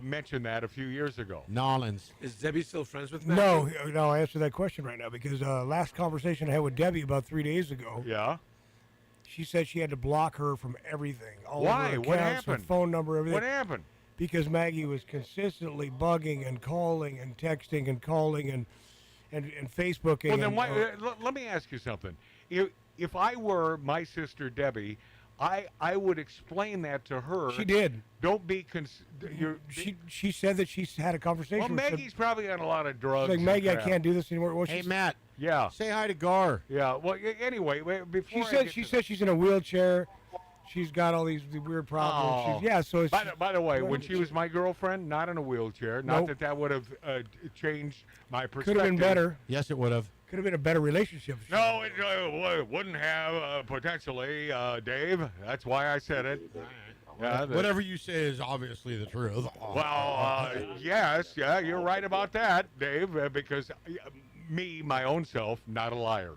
mentioned that a few years ago. Nolans. Is Debbie still friends with Matt? No, I'll answer that question right now because last conversation I had with Debbie about 3 days ago. Yeah. She said she had to block her from everything. All Why? Of her What accounts, her happened? phone number, everything. What happened? Because Maggie was consistently bugging and calling and texting and calling and Facebooking. Well, then and, why, let me ask you something. If I were my sister Debbie, I would explain that to her. She did. Don't be. She said that she's had a conversation. Well, with Maggie's probably on a lot of drugs. She's like, Maggie, I and crap. can't do this anymore. Well, Hey, she's- Matt. Yeah. Say hi to Gar. Yeah. Well, anyway, before She said she's in a wheelchair. She's got all these weird problems. Oh. She's, so it's, By the way, when she was my girlfriend, not in a wheelchair. Not Nope. that would have changed my perspective. could have been better. Yes, it would have. Could have been a better relationship. No, it wouldn't have potentially, Dave. That's why I said it. Yeah, Whatever you say is obviously the truth. Well, yes, yeah, you're right about that, Dave, because me, my own self, not a liar.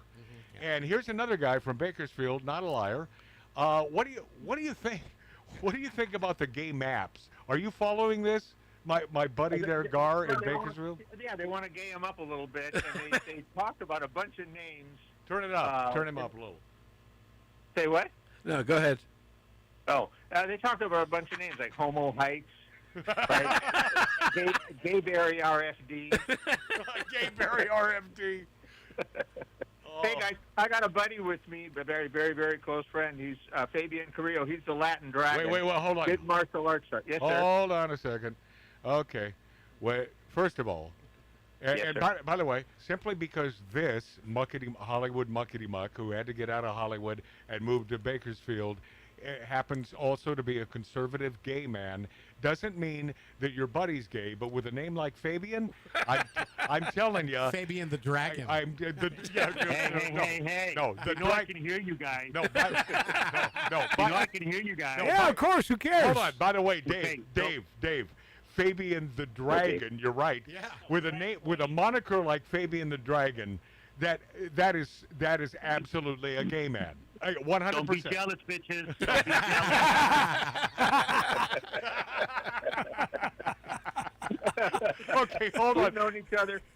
And here's another guy from Bakersfield, not a liar. What do you think? What do you think about the gay maps? Are you following this? My buddy there, Gar, in Bakersfield. They want to gay him up a little bit, and they talked about a bunch of names. Turn it up. Turn him up a little. Say what? No, go ahead. Oh, they talked about a bunch of names like Homo Heights, right? Gayberry RFD. Gayberry RFD. Hey guys, I got a buddy with me, a very, very, very close friend. He's Fabian Carrillo. He's the Latin Dragon. Wait, hold on. Good martial arts star. Yes, sir. Hold on a second. Okay. Wait. First of all, and, Yes, and sir. by the way, simply because this Hollywood muckety muck who had to get out of Hollywood and move to Bakersfield happens also to be a conservative gay man, doesn't mean that your buddy's gay. But with a name like Fabian, I'm telling you, Fabian the Dragon. Hey. No, the you know I can hear you guys. No, you know I can hear you guys. Yeah, of course. Who cares? Hold on. By the way, Okay, Dave, Fabian the Dragon. You're right. Yeah. With a name, with a moniker like Fabian the Dragon, that is absolutely a gay man. 100%. Don't be jealous, bitches. Okay, hold on.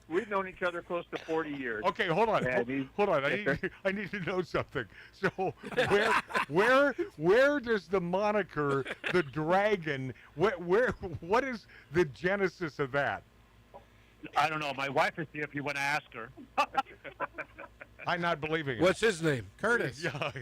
We've known each other close to 40 years. Okay, hold on. And Hold on. Yes, sir. I need to know something. So, where does the moniker the Dragon? What is the genesis of that? I don't know. My wife is here if you want to ask her. I'm not believing it. What's his name? Curtis. Yeah.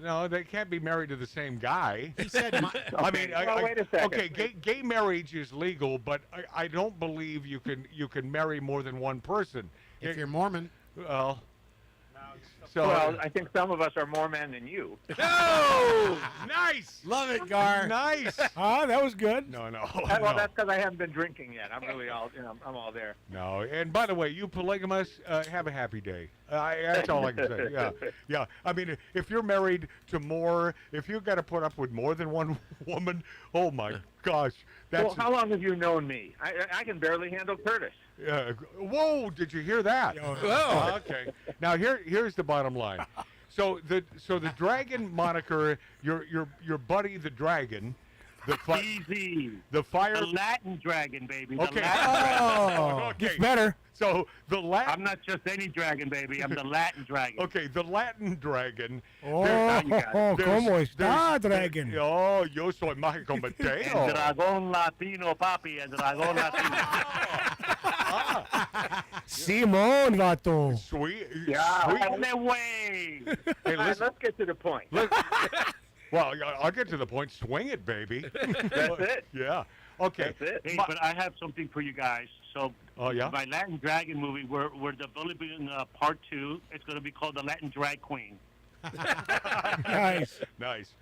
No, they can't be married to the same guy. He said, I mean, Well, wait a second. okay, gay marriage is legal, but I don't believe you can marry more than one person. if you're Mormon. Well, so Well, I think some of us are more men than you. no, nice, Love it, Gar. nice. That was good. No, Well, no. that's because I haven't been drinking yet. I'm really I'm all there. No, and by the way, you polygamous, have a happy day. That's all I can say. Yeah. I mean, if you're married to more, if you've got to put up with more than one woman, oh my gosh, that's. Well, how long have you known me? I can barely handle Curtis. Whoa! Did you hear that? Oh. Okay. Now here's the bottom line. So the dragon moniker, your buddy the dragon, Easy. the fire. The Latin dragon, baby. Okay. The Latin dragon. Oh, Okay. gets better. So the Latin. I'm not just any dragon, baby. I'm the Latin dragon. Okay, the Latin dragon. Oh, there's- como está, there's- dragon? Oh, yo soy mágico El Mateo. dragón latino, papi. El dragón latino. Simón, vato. Sweet. Yeah, Sweet. dale, way. Hey, All right, listen. let's get to the point. Well, I'll get to the point. Swing it, baby. That's it. Yeah. Okay. That's it. Hey, My- but I have something for you guys. So, Oh, yeah? my Latin Dragon movie, we're developing part 2. It's going to be called The Latin Drag Queen. Nice. Nice.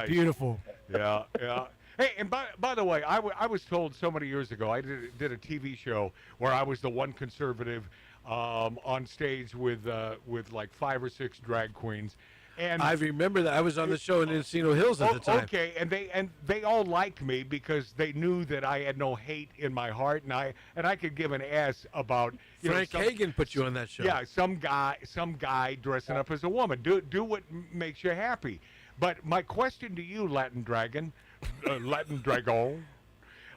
Beautiful. Yeah. Hey, and by the way, I was told so many years ago, I did a TV show where I was the one conservative on stage with like 5 or 6 drag queens. And I remember that. I was on the show in Encino Hills at the time. Okay, and they all liked me because they knew that I had no hate in my heart, and I could give an ass about Frank Hagan put you on that show. Yeah, some guy dressing up as a woman. Do what makes you happy. But my question to you, Latin Dragon, Latin Dragon,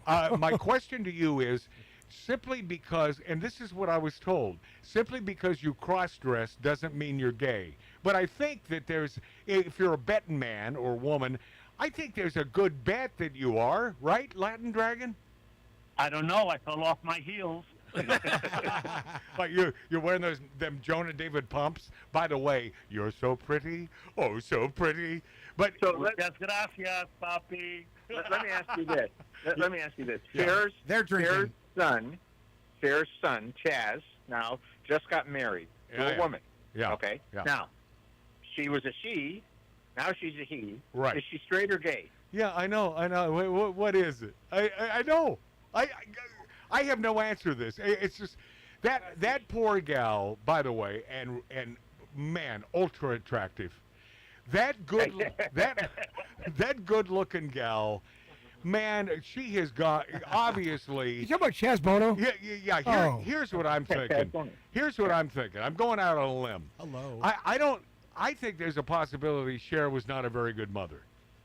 my question to you is, simply because, and this is what I was told, simply because you cross-dress doesn't mean you're gay. But I think that if you're a betting man or woman, I think there's a good bet that you are, right, Latin Dragon? I don't know. I fell off my heels. But you're wearing them Jonah David pumps. By the way, you're so pretty. Oh, so pretty. But Muchas gracias, papi. Let me ask you this. Let me ask you this. Yeah. They're drinking. Cher's son, Chaz, now just got married to a woman. Yeah. Okay. Yeah. Now, she was a she. Now she's a he. Right. Is she straight or gay? Yeah, I know. What is it? I know. I have no answer to this. It's just that poor gal, by the way, and man, ultra attractive. That good looking gal, man, she has got obviously. You talking about Chaz Bono? Yeah. Here's what I'm thinking. I'm going out on a limb. Hello. I think there's a possibility Cher was not a very good mother.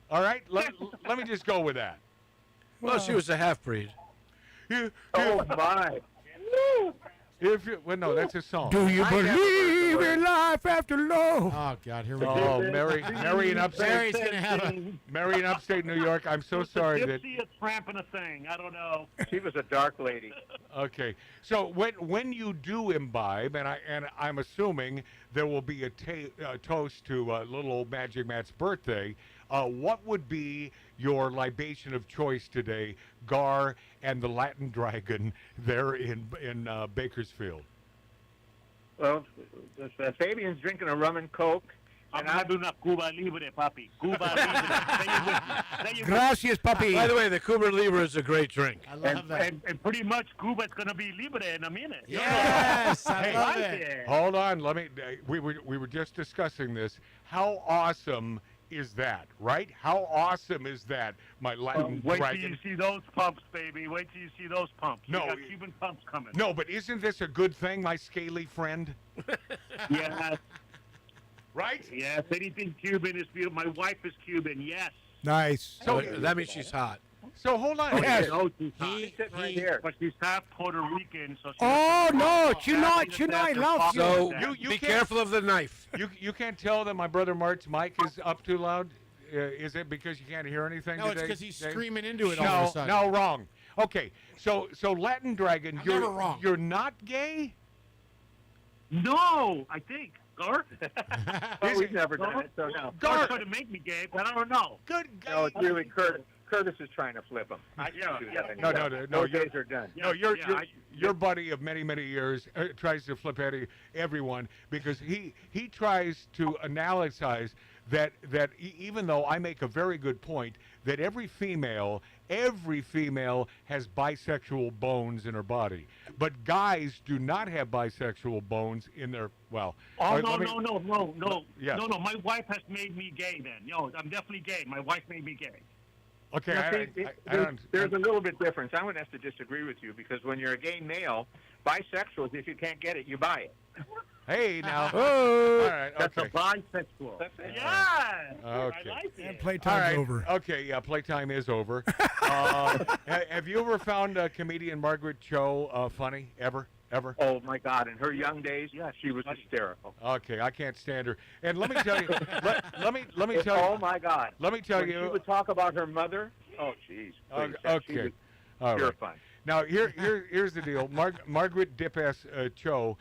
All right, let me just go with that. Well, she was a half-breed. Oh my! No, that's a song. Do you believe in life after love? Oh God, here we go. Oh, Mary in upstate. Mary's gonna have Mary in upstate New York. I'm so sorry that. Gypsy, a tramp, and a thing. I don't know. She was a dark lady. Okay, so when you do imbibe, and I'm assuming there will be a toast to little old Magic Matt's birthday. What would be your libation of choice today, Gar and the Latin Dragon there in Bakersfield? Well, Fabian's drinking a rum and coke. I'm having a Cuba Libre, papi. Cuba Libre. Gracias, papi. By the way, the Cuba Libre is a great drink. I love that. And pretty much Cuba's going to be Libre in a minute. Yes, I Hey, love it. Hold on, we were just discussing this. How awesome is that, right? How awesome is that, my Latin Wait Dragon? till you see those pumps, baby. Wait till you see those pumps. No, We got Cuban pumps coming. No, but isn't this a good thing, my scaly friend? Yes. Right? Yes, anything Cuban is beautiful. My wife is Cuban, yes. Nice. So that means she's hot. So hold on. Yes. No, she's hot. She's sitting right here. But she's half Puerto Rican, so she's Oh no, you not That's love her So You be can't- careful of the knife. You can't tell that my brother Mart's mic is up too loud? Is it because you can't hear anything No, it's today? because he's Dave? screaming into it no, all of a sudden. No, wrong. Okay, so Latin Dragon, I'm you're never wrong. You're not gay? No, I think. Gar? Well, we've never done it, so no. Gar trying to make me gay, but I don't know. Good. No, it's really Curtis. Curtis is trying to flip him. I Yeah, can't do yeah. that anymore. No, Those days are done. No, your Yeah, your buddy of many years tries to flip everyone because he tries to analyze that even though I make a very good point that every female has bisexual bones in her body, but guys do not have bisexual bones in their Oh, let me- no. Yeah. No, my wife has made me gay then. Yo, I'm definitely gay. My wife made me gay. Okay, Now, I see, don't. there's a little bit difference. I would have to disagree with you because when you're a gay male, bisexuals, if you can't get it, you buy it. Hey now. Oh. All right. That's Okay. a bisexual. That's it. Yeah. Okay. I like it. And playtime's All right. over. Okay. Yeah. Playtime is over. Have you ever found comedian Margaret Cho funny ever? Oh my God! In her young days, yeah, she was hysterical. Okay, I can't stand her. And let me tell you, let me tell you. Oh my God! Let me tell when you. she would talk about her mother. Oh, jeez. Okay. All Pure right. fun. Now here's the deal. Margaret Dip-S Cho.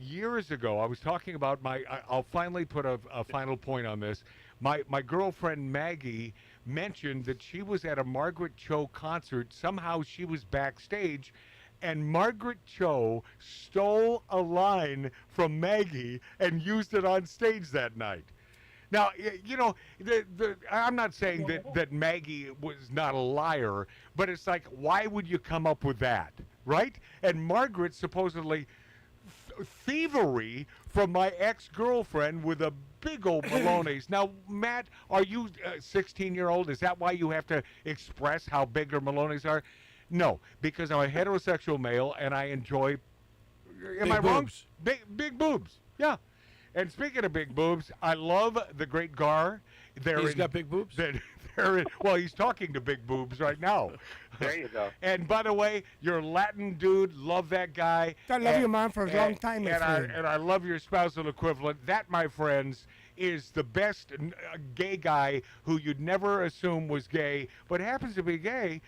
Years ago, I was talking about I'll finally put a final point on this. My girlfriend Maggie mentioned that she was at a Margaret Cho concert. Somehow she was backstage, and Margaret Cho stole a line from Maggie and used it on stage that night. Now, you know, I'm not saying that Maggie was not a liar, but it's like, why would you come up with that, right? And Margaret supposedly thievery from my ex-girlfriend with a big old Maloney's. Now, Matt, are you 16-year-old? Is that why you have to express how big her Maloney's are? No, because I'm a heterosexual male and I enjoy. Am I wrong? Boobs. Big boobs. Yeah. And speaking of big boobs, I love the Great Gar. He's got big boobs? They're Well, he's talking to big boobs right now. There you go. And by the way, you're a Latin dude. Love that guy. I love you, man, for a long time, my friend. And I love your spousal equivalent. That, my friends, is the best gay guy who you'd never assume was gay, but happens to be gay.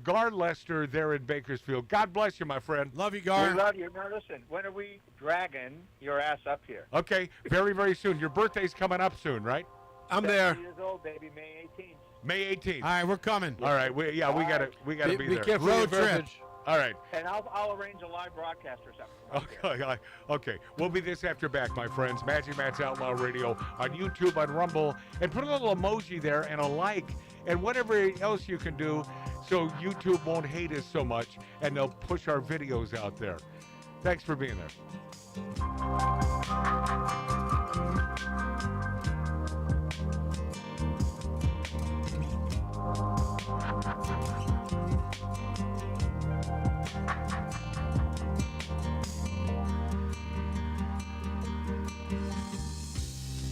Gar Lester there in Bakersfield. God bless you, my friend. Love you, We Gar. love you. Now listen, when are we dragging your ass up here? Okay, very, very soon. Your birthday's coming up soon, right? I'm 70 there. Years old, baby, May 18th. May 18th. All right, we're coming. All right, we gotta be there. Careful with your verbiage. All right. And I'll arrange a live broadcast or something. Okay. We'll be this after back, my friends. Magic Matt's Outlaw Radio on YouTube, on Rumble, and put a little emoji there and a like and whatever else you can do so YouTube won't hate us so much and they'll push our videos out there. Thanks for being there.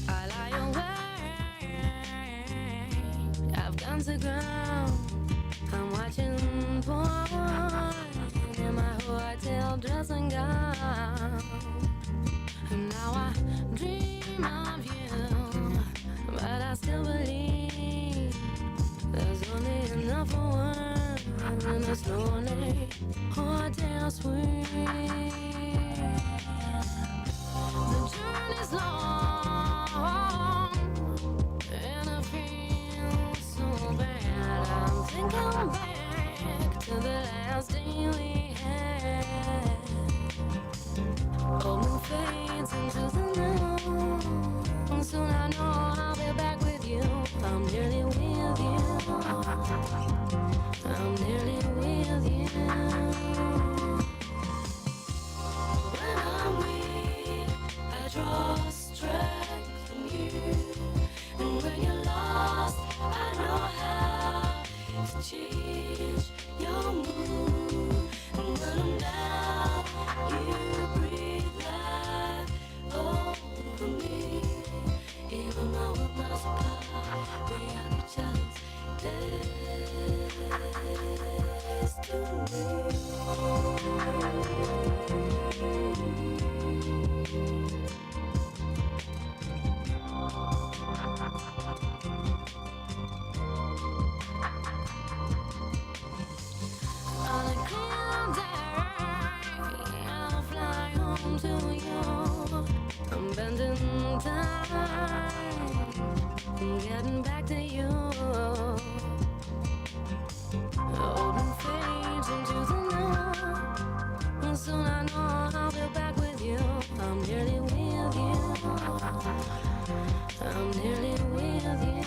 I lie awake, I've gone to ground. I'm watching porn in my hotel dressing gown. And now I dream of you, but I still believe there's only enough for one in this lonely hotel suite. The journey's long, and I feel so bad. I'm thinking back to the last day we had. Old moon fades into the night. Soon I know I'll be back with you. I'm nearly with you. I'm nearly with you. When I'm weak, I draw strength from you. And when you're lost, I know how to change your mood. And when I'm down, you breathe life over me. Even though we're miles apart, we are each other's destiny. On a clear day, I'll fly home to you. I'm bending time, I'm getting back to you. Old and fades into the night. Soon I know I'll be back with you. I'm nearly with you. I'm nearly with you.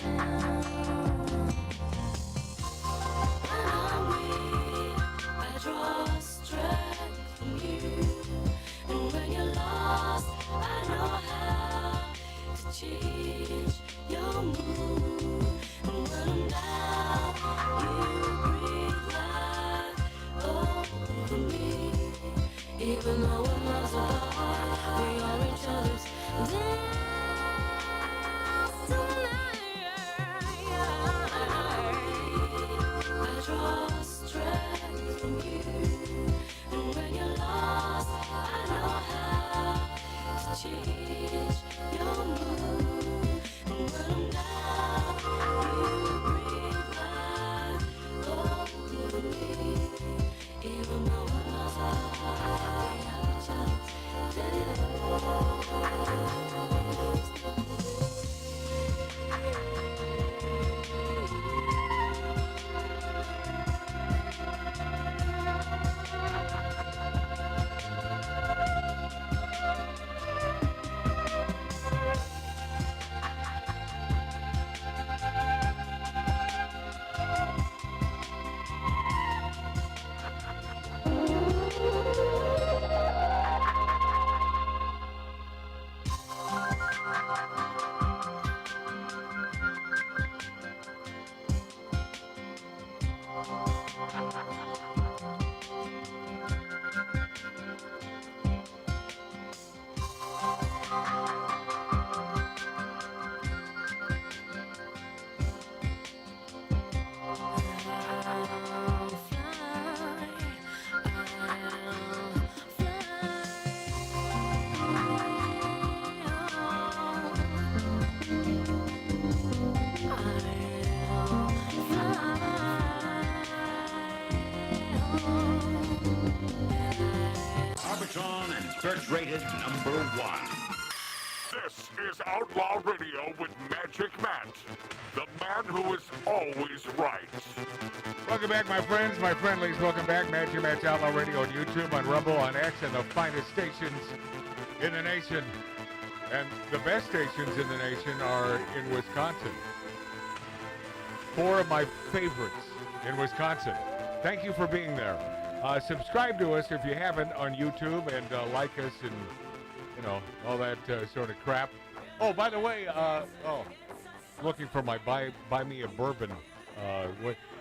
When I'm weak, I draw strength from you. And when you're lost, I know how to change your mood. And when I'm down, you breathe life over me. Even though we're miles apart, we are each other's I draw strength from you. And when you're lost, I know how to change your mood. And when I'm down, you breathe life over me. Even though we're miles apart, we are each other's is rated #1. This is Outlaw Radio with Magic Matt, the man who is always right. Welcome back, my friends, my friendlies. Welcome back. Magic Matt's Outlaw Radio on YouTube, on Rumble, on X, and the finest stations in the nation. And the best stations in the nation are in Wisconsin. 4 of my favorites in Wisconsin. Thank you for being there. Subscribe to us if you haven't on YouTube, and like us, and you know, all that sort of crap. Oh, by the way, looking for my buy me a bourbon.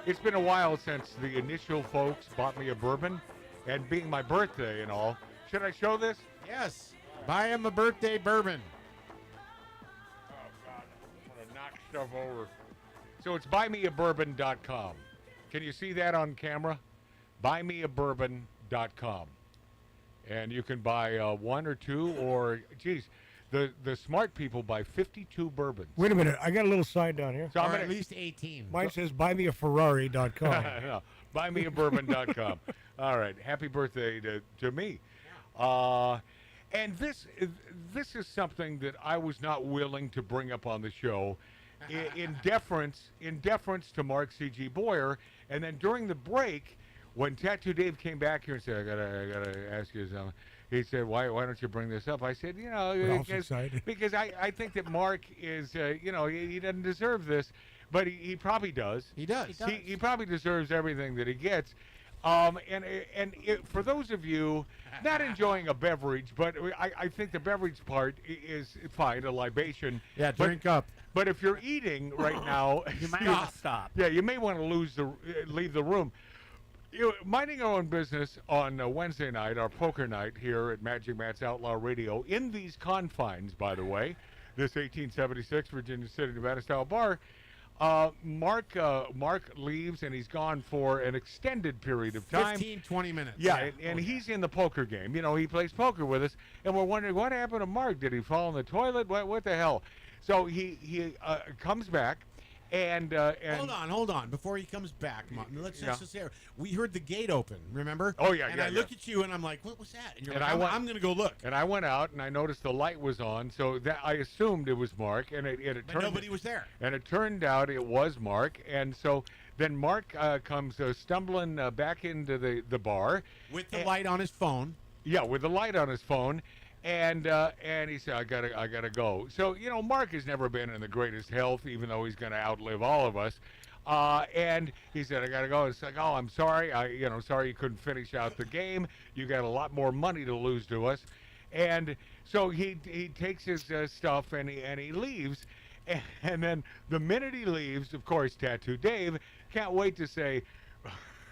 It's been a while since the initial folks bought me a bourbon, and being my birthday and all. Should I show this? Yes. Buy him a birthday bourbon. Oh, God. I'm going to knock stuff over. So it's buymeabourbon.com. Can you see that on camera? Buymeabourbon.com. And you can buy 1 or 2 or, geez, the smart people buy 52 bourbons. Wait a minute. I got a little sign down here. So I'm Or gonna, at least 18. Mine says buymeaferrari.com. no, buymeabourbon.com. All right. Happy birthday to me. And this is something that I was not willing to bring up on the show in deference to Mark C.G. Boyer. And then during the break, when Tattoo Dave came back here and said, I gotta ask you something, he said, why don't you bring this up? I said, because I think that Mark is, he doesn't deserve this, but he probably does. He does. He probably deserves everything that he gets. For those of you not enjoying a beverage, but I think the beverage part is fine, a libation. Yeah, drink up. But if you're eating right now, You might want to stop. Yeah, you may want to leave the room. Minding our own business on Wednesday night, our poker night here at Magic Matt's Outlaw Radio, in these confines, by the way, this 1876 Virginia City, Nevada style bar. Mark leaves, and he's gone for an extended period of time. 15, 20 minutes. Yeah, and he's in the poker game. You know, he plays poker with us, and we're wondering what happened to Mark. Did he fall in the toilet? What the hell? So he comes back, and hold on. Before he comes back, Martin, let's just say we heard the gate open. Remember? Oh yeah. And I look at you, and I'm like, what was that? And you're And like, I'm going to go look. And I went out, and I noticed the light was on, so that I assumed it was Mark, and it But turned. nobody was there. And it turned out it was Mark, and so then Mark comes stumbling back into the bar With the light on his phone. Yeah, with the light on his phone, and he said, I gotta go. So Mark has never been in the greatest health, even though he's gonna outlive all of us. And he said, I gotta go. It's like, oh, I'm sorry. Sorry you couldn't finish out the game. You got a lot more money to lose to us. And so he takes his stuff and he leaves. And then the minute he leaves, of course, Tattoo Dave can't wait to say,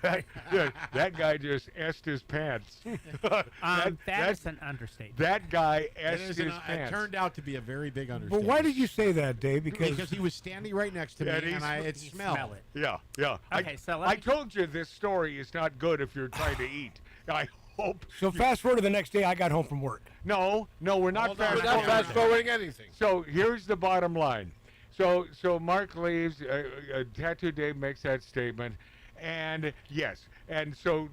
that guy just essed his pants. That's an understatement. That guy essed his pants. It turned out to be a very big understatement. But why did you say that, Dave? Because he was standing right next to me, and I smelled it. Yeah. Okay, so I told you this story is not good if you're trying to eat. I hope. So fast forward to the next day, I got home from work. No, we're not fast We're not fast forwarding anything. So here's the bottom line. So Mark leaves. Tattoo Dave makes that statement. And yes, and so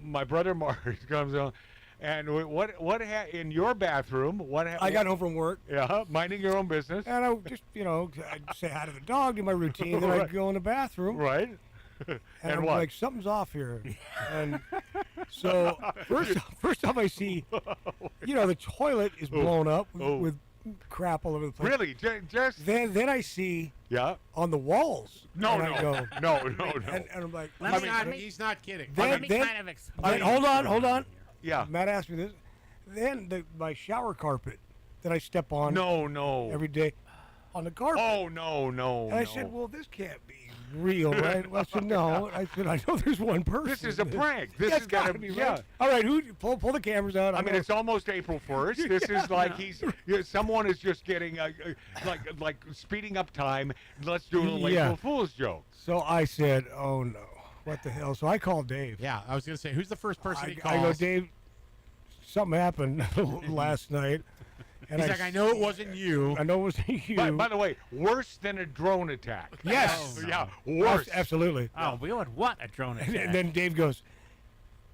my brother Mark comes on, and what in your bathroom? I got home from work. Yeah, minding your own business. And I just, I'd say hi to the dog, do my routine, then I'd go in the bathroom. Right. And And I'm what? like, something's off here. And so first off I see, the toilet is blown up with crap all over the place. Really? Just then I see on the walls. No. And I go, No. And I'm like, He's not kidding. Then, kind of explain. hold on. Yeah. Matt asked me this. Then my shower carpet that I step on. No. Every day on the carpet. Oh no. And I said, well, this can't be real, right? Well, I said, no. I said, I know there's one person. This is a prank. This That's is gotta be be right. yeah. All right, who pull the cameras out? I mean, it's almost April 1st. This is like someone is just getting like speeding up time. Let's do a little April Fool's joke. So I said, oh no, what the hell? So I called Dave. Yeah, I was going to say, who's the first person he calls? I go, Dave, something happened last night. And He's like, I know it wasn't you. I know it wasn't you. By the way, worse than a drone attack. Yes. Yeah, worse. Absolutely. Oh, we would want a drone attack. And then Dave goes,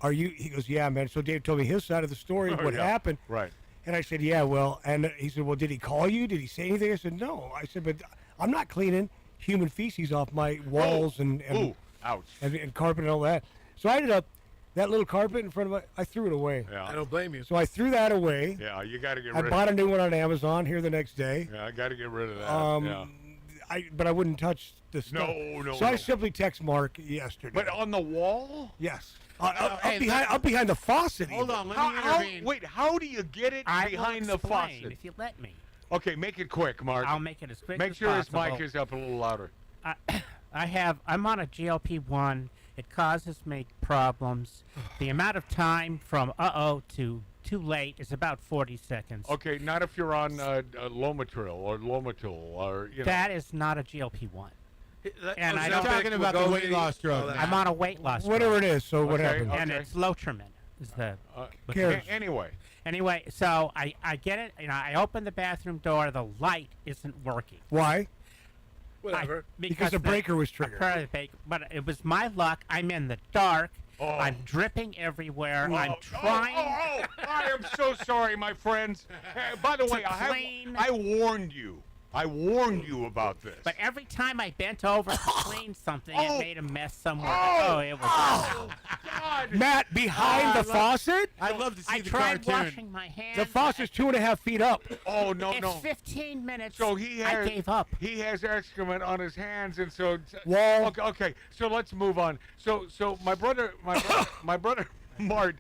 are you? He goes, yeah, man. So Dave told me his side of the story, Oh, what yeah. happened. Right. And I said, yeah, well, and he said, well, did he call you? Did he say anything? I said, no. I said, but I'm not cleaning human feces off my walls and ouch. and carpet and all that. So I ended up, that little carpet in front of I threw it away. Yeah. I don't blame you. So I threw that away. Yeah, you got to get I rid bought of a new one on Amazon here the next day. Yeah, I got to get rid of that. Um, yeah. But I wouldn't touch the stuff. No, So I no. simply text Mark yesterday. But on the wall? Yes. Hey, Up behind the faucet. Hold even. on, let me intervene. Wait, how do you get it I will behind the explain faucet? if you let me. Okay, make it quick, Mark. I'll make it as quick Make as sure possible. his mic is up a little louder. I'm on a GLP-1. It causes me problems. The amount of time from to too late is about 40 seconds. Okay, not if you're on Lomatril or Lomatul or, you know. That is not a GLP-1. And I You're don't talking about the weight loss drug. I'm on a weight loss Whatever drug. it is, so what Okay, happened? And okay. it's Lotrimin. Is the cares? Anyway, so I get it. I open the bathroom door. The light isn't working. Why? Whatever. Because the breaker was triggered. But it was my luck. I'm in the dark. Oh. I'm dripping everywhere. Oh, I'm trying. I am so sorry, my friends. By the To way, clean- I warned you. I warned you about this. But every time I bent over to clean something, it made a mess somewhere. It was. God. Matt, behind the faucet? I'd love to see I the tried cartoon. washing my hands. The faucet's 2.5 feet up. Oh, no, It's no. 15 minutes. So he I has, gave up. He has excrement on his hands, and so Wall. Okay. So let's move on. So my brother, Mart,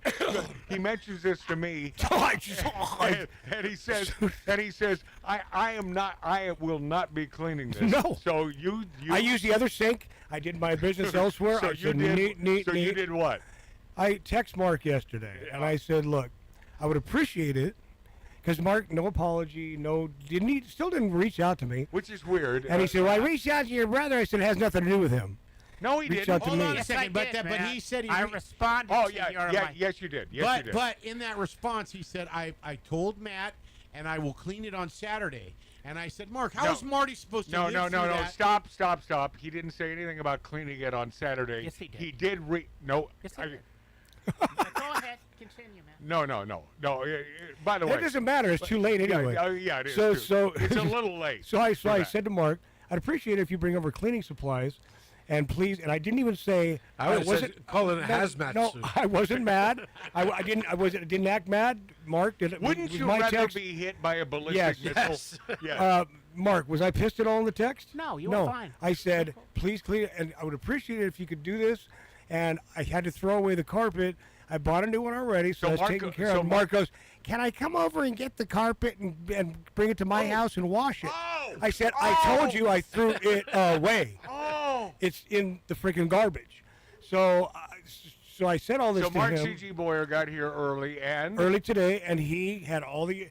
he mentions this to me, and he says, I will not be cleaning this. No. So you I used the other sink. I did my business elsewhere. So I you said, did. neat. You did what? I text Mark yesterday, and I said, look, I would appreciate it, because Mark, no apology, still didn't reach out to me. Which is weird. And he said, well, I reached out to your brother. I said, it has nothing to do with him. No, he Reach didn't. out to Hold me. on a Yes, second, I did, but he Matt. said he. I responded Oh to yeah, your yes you did. Yes, you did. But in that response, he said, I told Matt, and I will clean it on Saturday. And I said, Mark, how is Marty supposed to No, live no, through no, no. that? Stop. He didn't say anything about cleaning it on Saturday. Yes, he did. He did no. Yes, he did. Go ahead, continue, man. No. By the way, It doesn't matter. It's too late anyway. Yeah, it is. So, too. so it's a little late. So I for that. said to Mark, I'd appreciate it if you bring over cleaning supplies, and please. And I didn't even say I would've wasn't said, call it a hazmat No, suit. I wasn't mad. I didn't act mad. Mark, did it? Wouldn't was you my rather text? be hit by a ballistic Yes. missile? Yes. Mark, was I pissed at all in the text? No, you were fine. I said, please clean it, and I would appreciate it if you could do this. And I had to throw away the carpet. I bought a new one already, so, So it's Mark taken go- care so of. Mark- Mark goes, can I come over and get the carpet and bring it to my house and wash it? I said, I told you I threw it away. It's in the freaking garbage. So I said all this So to Mark him C.G. Boyer got here early today, and he had all the.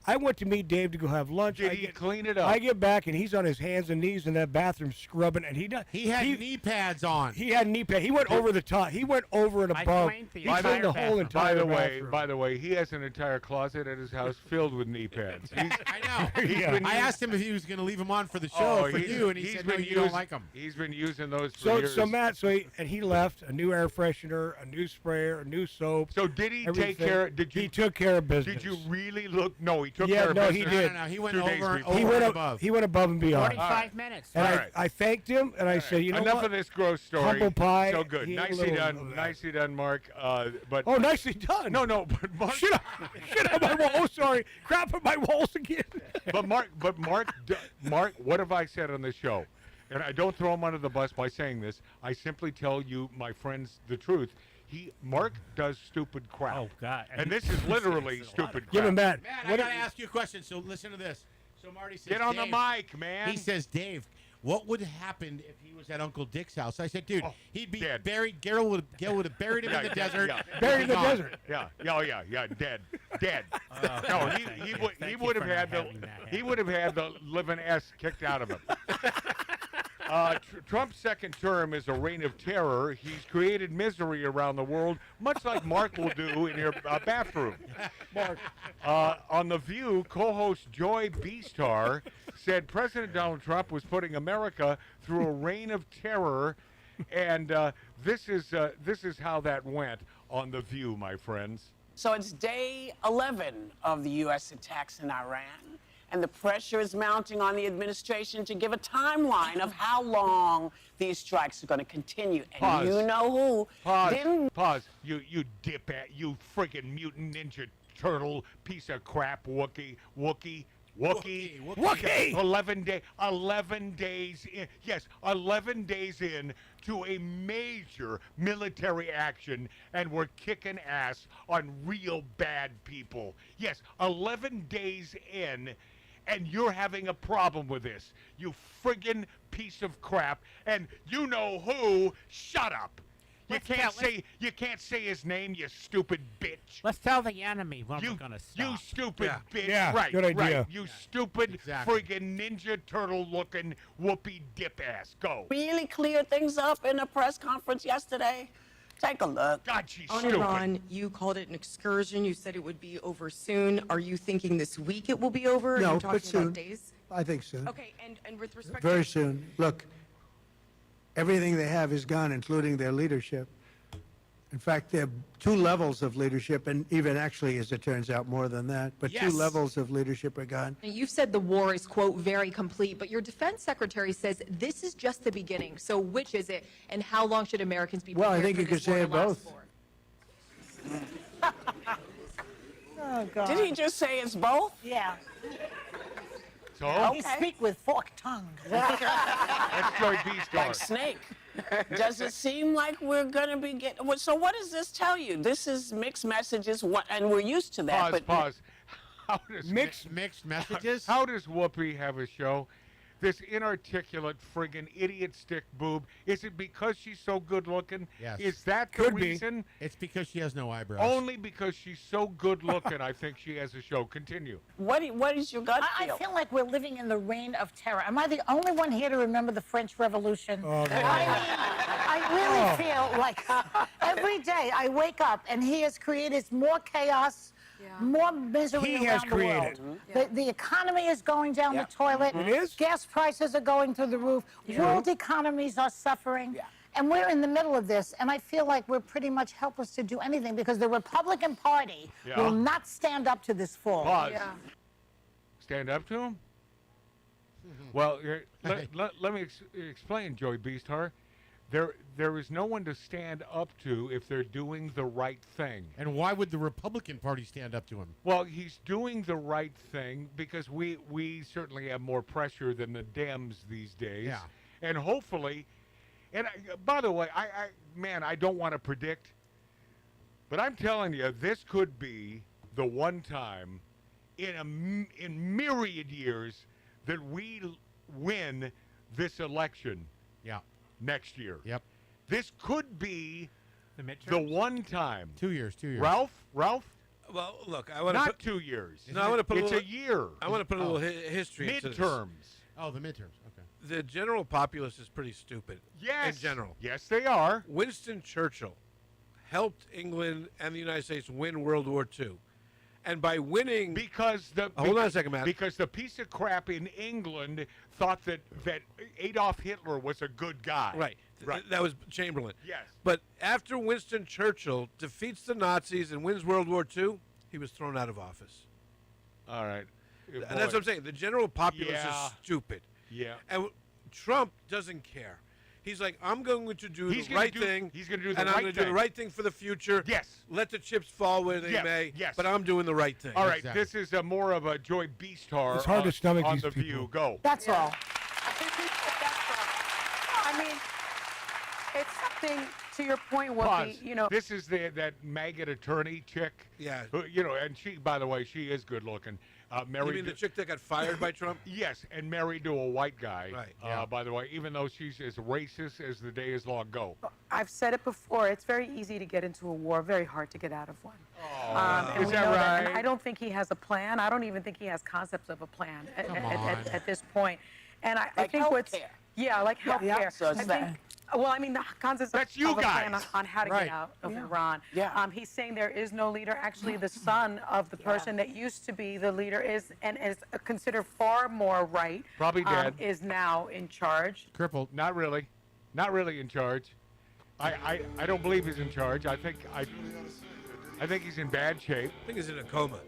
I went to meet Dave to go have lunch. Did he clean it up? I get back, and he's on his hands and knees in that bathroom scrubbing, and He had knee pads on. He had knee pads. He went over the top. He went over and I above. cleaned the He cleaned the entire whole bathroom. entire bathroom. By the way, he has an entire closet at his house filled with knee pads. I know. Yeah. I asked him if he was going to leave them on for the show for you, and he said, no, you don't like them. He's been using those for So years. Matt, he left a new air freshener, a new sprayer, a new soap. So did he everything. take care? He took care of business. Did you really look? No, he took Yeah, care of no, business. he did. No, he went 2 days over before. and He went above. He went above and beyond. 45 minutes. And All right. I thanked him, and I said, you know Enough what? of this gross story. Humble pie. So good. He ate a Nicely little done. of that. Nicely done, Mark. But Oh, nicely done. no, but Mark. Shit on my wall. Oh, sorry. Crap on my walls again. But Mark, what have I said on the show? And I don't throw him under the bus by saying this. I simply tell you, my friends, the truth. Mark does stupid crap. Oh, God. And this is literally stupid crap. Give him that. Matt, I got to ask you a question, so listen to this. So Marty says, Get on the Dave, mic, man. He says, Dave, what would happen if he was at Uncle Dick's house? I said, dude, he'd be dead. buried. Gail would have buried him in the desert. yeah. Buried in the desert. Yeah, dead. Oh, No, he would have had the living S kicked out of him. Trump's second term is a reign of terror. He's created misery around the world, much like Mark will do in your bathroom. Mark. On The View, co-host Joy Beastar said President Donald Trump was putting America through a reign of terror, and this is how that went. on The View, my friends. So it's day 11 of the U.S. attacks in Iran, and the pressure is mounting on the administration to give a timeline of how long these strikes are going to continue. And Pause. you know who didn't. Pause. You dip-at, you friggin' mutant ninja turtle piece of crap, Wookie. 11 days in. Yes, 11 days in to a major military action, and we're kicking ass on real bad people. Yes, 11 days in, and you're having a problem with this. You friggin' piece of crap, and you know who. Shut up. You can't say his name, you stupid bitch. Let's tell the enemy when we're gonna stop. You stupid bitch. Yeah, right, good idea. right. You stupid friggin' Ninja Turtle looking whoopee dip ass. Go. Really clear things up in a press conference yesterday. Take a look. God, she's On stupid. Iran, you called it an excursion. You said it would be over soon. Are you thinking this week it will be over? Are No, you but talking soon. about days? I think soon. Okay, and with respect Very to soon. Look, everything they have is gone, including their leadership. In fact, there are two levels of leadership, and even actually, as it turns out, more than that. But two levels of leadership are gone. You've said the war is, quote, very complete, but your defense secretary says this is just the beginning. So which is it, and how long should Americans be prepared Well, I think for you could this war say to it last both. for? Oh, God. Did he just say it's both? Yeah. So? You speak with forked tongue. That's Joy B's car. Like Snake. Does it seem like we're going to be getting... So what does this tell you? This is mixed messages, and we're used to that. Pause. How does mixed messages? How does Whoopi have a show? This inarticulate friggin' idiot stick boob. Is it because she's so good looking? Yes. Is that the reason? It's because she has no eyebrows. Only because she's so good looking, I think she has a show. Continue. What is your gut I feel like we're living in the reign of terror. Am I the only one here to remember the French Revolution? Oh, no. I really feel like every day I wake up and he has created more chaos, more misery He around has the created. world. The economy is going down the toilet. It is? Gas prices are going through the roof. World economies are suffering. And we're in the middle of this, and I feel like we're pretty much helpless to do anything because the Republican Party will not stand up to this fall. Pause. Stand up to him? Well, let me explain, Joey Beasthar. There is no one to stand up to if they're doing the right thing. And why would the Republican Party stand up to him? Well, he's doing the right thing because we certainly have more pressure than the Dems these days. Yeah. And hopefully, by the way, I don't want to predict, but I'm telling you, this could be the one time in myriad years that we win this election. Yeah. Next year. Yep. This could be the one time. 2 years. 2 years. Ralph? Well, look, I want to Not put 2 years. No, I want to put it's a little, a year. I want to put a little history into this. Midterms. Oh, the midterms. Okay. The general populace is pretty stupid. Yes. In general. Yes, they are. Winston Churchill helped England and the United States win World War II. And by winning... Hold on a second, Matt. Because the piece of crap in England thought that Adolf Hitler was a good guy. Right. That was Chamberlain. Yes. But after Winston Churchill defeats the Nazis and wins World War II, he was thrown out of office. All right. And that's what I'm saying. The general populace Yeah. is stupid. Yeah. And Trump doesn't care. He's like, I'm going to do He's the gonna right do- thing. he's gonna do the and I'm right going to do the thing. right thing for the future. Yes. Let the chips fall where they Yes, may. yes. But I'm doing the right thing. All right, this is more of a Joy Beasthar It's hard to stomach on these The people. View. Go. That's all. I mean, it's something to your point, Pause. Whoopi. You know, This is that maggot attorney chick. Yeah. Who, and she, by the way, she is good looking. You Married mean the to- chick that got fired by Trump? Yes, and married to a white guy. Right. Yeah. By the way, even though she's as racist as the day is long. Go. I've said it before. It's very easy to get into a war, very hard to get out of one. And Is we that know right? And I don't think he has a plan. I don't even think he has concepts of a plan at this point. And I Like think what's healthcare. like Yeah. healthcare. So it's I that. think. Well, I mean, the concepts That's of you a plan guys. on how to Right. get out of Iran. Yeah. He's saying there is no leader. Actually, the son of the person that used to be the leader is considered far more right. Probably dead. Is now in charge. Crippled. Not really in charge. I don't believe he's in charge. I think he's in bad shape. I think he's in a coma.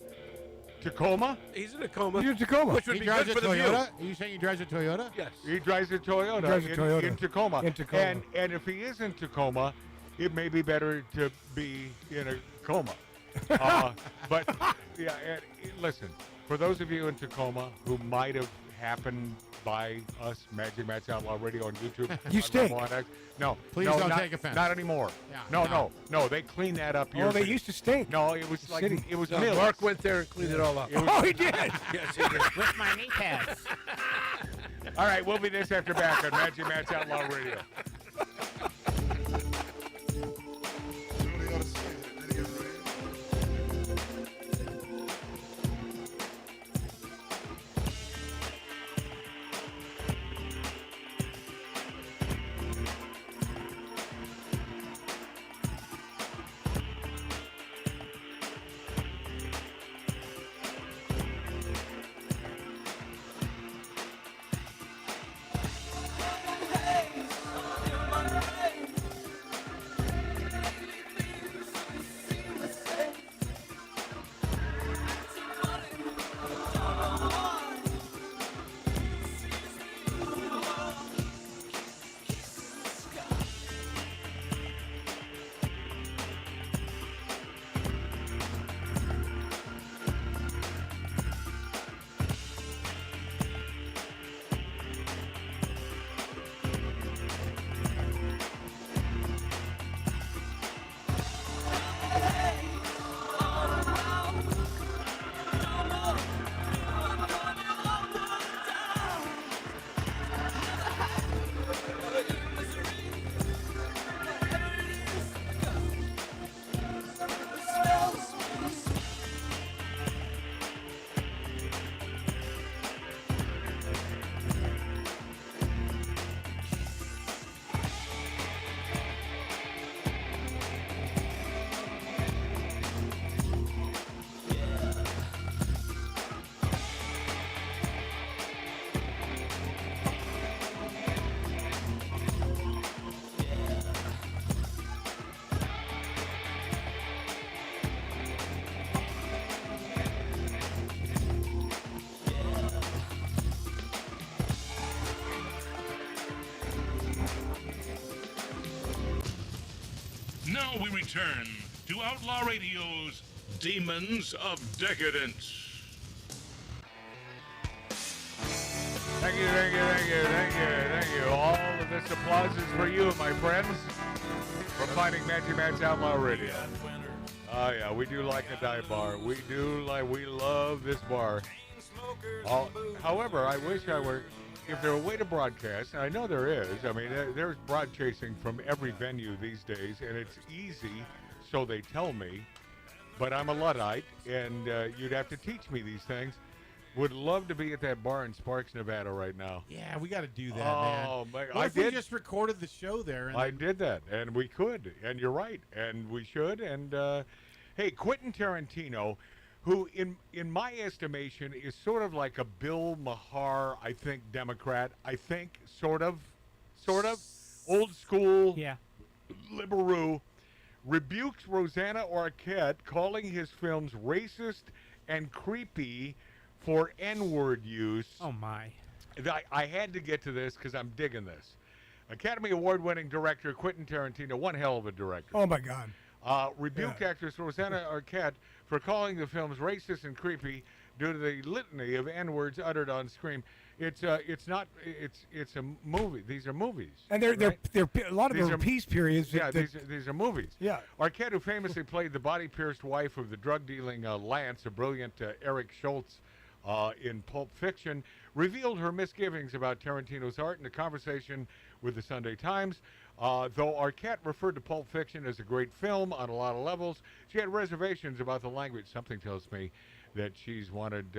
Tacoma? He's in a coma. He's in Tacoma. Which would He be drives good a for the view. Toyota? Are you saying he drives a Toyota? Yes. He drives a Toyota, Drives a Toyota. In Tacoma. In Tacoma. And if he is in Tacoma, it may be better to be in a coma. But yeah, listen, for those of you in Tacoma who might have happened by us, Magic Matt's Outlaw Radio on YouTube. You on stink. Rumble on X. No, Please no, don't not, take offense. Not anymore. Yeah, No. They cleaned that up. Oh, years they ago. used to stink. No, it was like City. it was No, milk. Mark went there and cleaned it all up. Oh, he did. Yes, he did. With my knee pads. All right, we'll be this after back on Magic Matt's Outlaw Radio. Now we return to Outlaw Radio's Demons of Decadence. Thank you. All of this applause is for you, my friends, for finding Magic Matt's Outlaw Radio. Oh, yeah, we do like a dive bar. We love this bar. However, I wish if there were a way to broadcast, and I know there is, I mean, there's broad chasing from every venue these days, and it's easy, so they tell me, but I'm a Luddite, and you'd have to teach me these things. Would love to be at that bar in Sparks, Nevada right now. Yeah, we got to do that, man. Oh, my, What if we just recorded the show there? And I did that, and we could, and you're right, and we should. And hey, Quentin Tarantino, who in my estimation is sort of like a Bill Maher, I think, Democrat. I think sort of old school, Yeah. liberal, rebukes Rosanna Arquette, calling his films racist and creepy for N-word use. Oh, my. I had to get to this because I'm digging this. Academy Award-winning director Quentin Tarantino, one hell of a director. Oh, my God. Rebuked actress Rosanna Arquette for calling the films racist and creepy due to the litany of N-words uttered on screen. It's a movie. These are movies. And they're a lot of These them are peace periods. Yeah, these are movies. Yeah. Arquette, who famously played the body-pierced wife of the drug-dealing Lance, a brilliant Eric Schultz in Pulp Fiction, revealed her misgivings about Tarantino's art in a conversation with the Sunday Times. Though Arquette referred to Pulp Fiction as a great film on a lot of levels, she had reservations about the language. Something tells me that she's wanted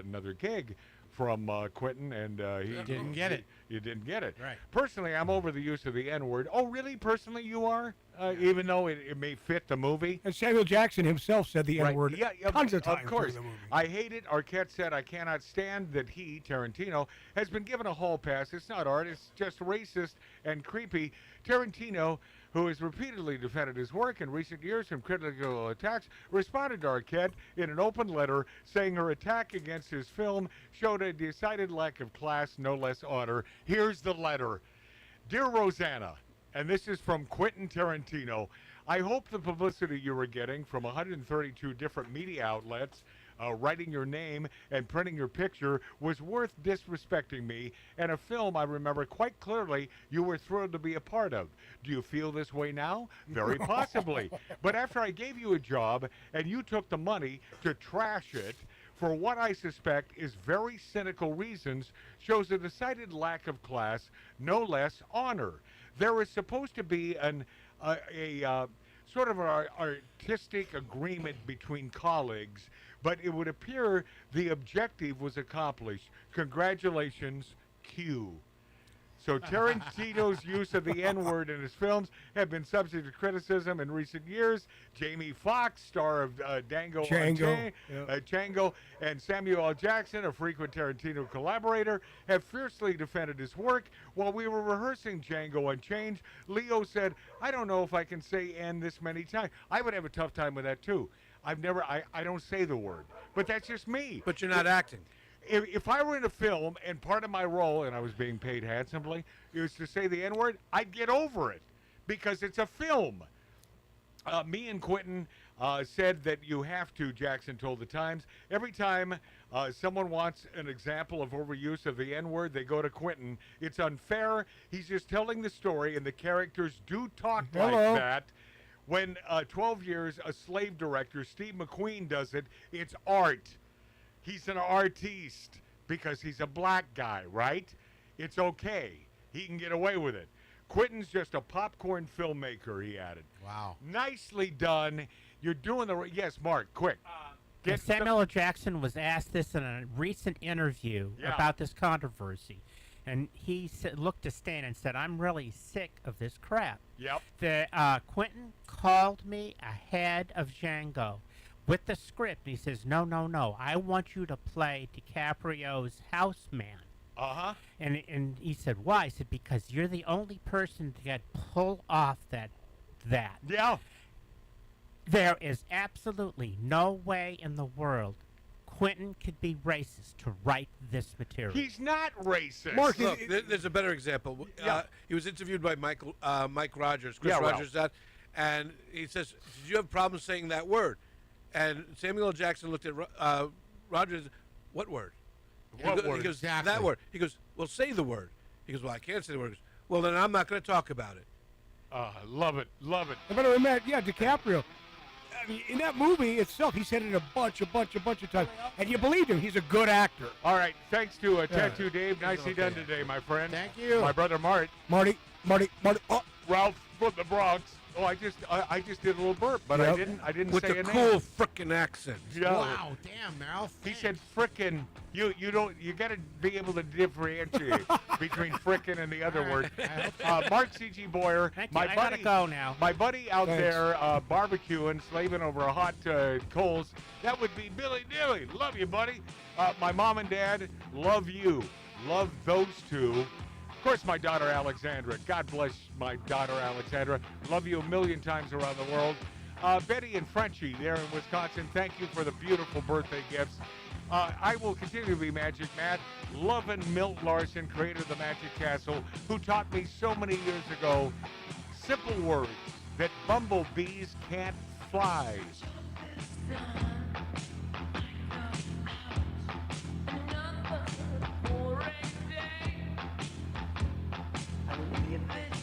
another gig from Quentin, and he didn't get it. you didn't get it. Right. Personally, I'm over the use of the N-word. Oh, really? Personally, you are? Even though it may fit the movie? And Samuel Jackson himself said the Right. N-word Yeah, tons of times Of course. during the movie. I hate it. Arquette said, I cannot stand that he, Tarantino, has been given a hall pass. It's not art. It's just racist and creepy. Tarantino, who has repeatedly defended his work in recent years from critical attacks, responded to Arquette in an open letter saying her attack against his film showed a decided lack of class, no less honor. Here's the letter. Dear Rosanna, and this is from Quentin Tarantino, I hope the publicity you were getting from 132 different media outlets writing your name and printing your picture was worth disrespecting me and a film I remember quite clearly you were thrilled to be a part of. Do you feel this way now? Very possibly. But after I gave you a job and you took the money to trash it for what I suspect is very cynical reasons, shows a decided lack of class, no less honor. There is supposed to be a sort of an artistic agreement between colleagues, but it would appear the objective was accomplished. Congratulations, Q. So Tarantino's use of the N-word in his films have been subject to criticism in recent years. Jamie Foxx, star of Django, Django, and Samuel L. Jackson, a frequent Tarantino collaborator, have fiercely defended his work. While we were rehearsing Django Unchained, Leo said, I don't know if I can say N this many times. I would have a tough time with that, too. I don't say the word, but that's just me. But you're not acting. If I were in a film and part of my role, and I was being paid handsomely, was to say the N-word, I'd get over it because it's a film. Me and Quentin said that you have to, Jackson told the Times. Every time someone wants an example of overuse of the N-word, they go to Quentin. It's unfair. He's just telling the story, and the characters do talk like that. When 12 years, a slave director, Steve McQueen, does it, it's art. He's an artiste because he's a black guy, right? It's okay. He can get away with it. Quentin's just a popcorn filmmaker, he added. Wow. Nicely done. You're doing the... Yes, Mark, quick. Samuel L. Jackson was asked this in a recent interview about this controversy. And he looked to Stan and said, I'm really sick of this crap. Yep. Quentin called me ahead of Django with the script. He says, no, I want you to play DiCaprio's houseman. Uh-huh. And he said, why? I said, because you're the only person that could pull off that. Yeah. There is absolutely no way in the world Quentin could be racist to write this material. He's not racist. Mark, look, there's a better example. He was interviewed by Mike Rogers, Chris Rogers, and he says, did you have problems saying that word? And Samuel L. Jackson looked at Rogers, what word? What word? He goes, Exactly. that word. He goes, well, say the word. He goes, well, I can't say the word. He goes, well, then I'm not going to talk about it. Love it. But I mean, DiCaprio. I mean, in that movie itself, he said it a bunch of times, and you believed him. He's a good actor. All right, thanks to Tattoo Dave. Nicely done today, my friend. Thank you. My brother Marty. Oh, Ralph from the Bronx. Oh, I just did a little burp, but I didn't With say a a name. cool frickin' accent. Yeah. Wow, damn, Ralph. He said frickin'. You got to be able to differentiate between frickin' and the other word. Mark C.G. Boyer, Thank you. I gotta go now. My buddy out there barbecuing, slaving over a hot coals. That would be Billy Dilly. Love you, buddy. My mom and dad love you. Love those two. Of course, my daughter Alexandra. God bless my daughter Alexandra. Love you a million times around the world. Betty and Frenchie there in Wisconsin, thank you for the beautiful birthday gifts. I will continue to be Magic Matt, loving Milt Larson, creator of the Magic Castle, who taught me so many years ago simple words that bumblebees can't fly. Another boring day. I will be a bit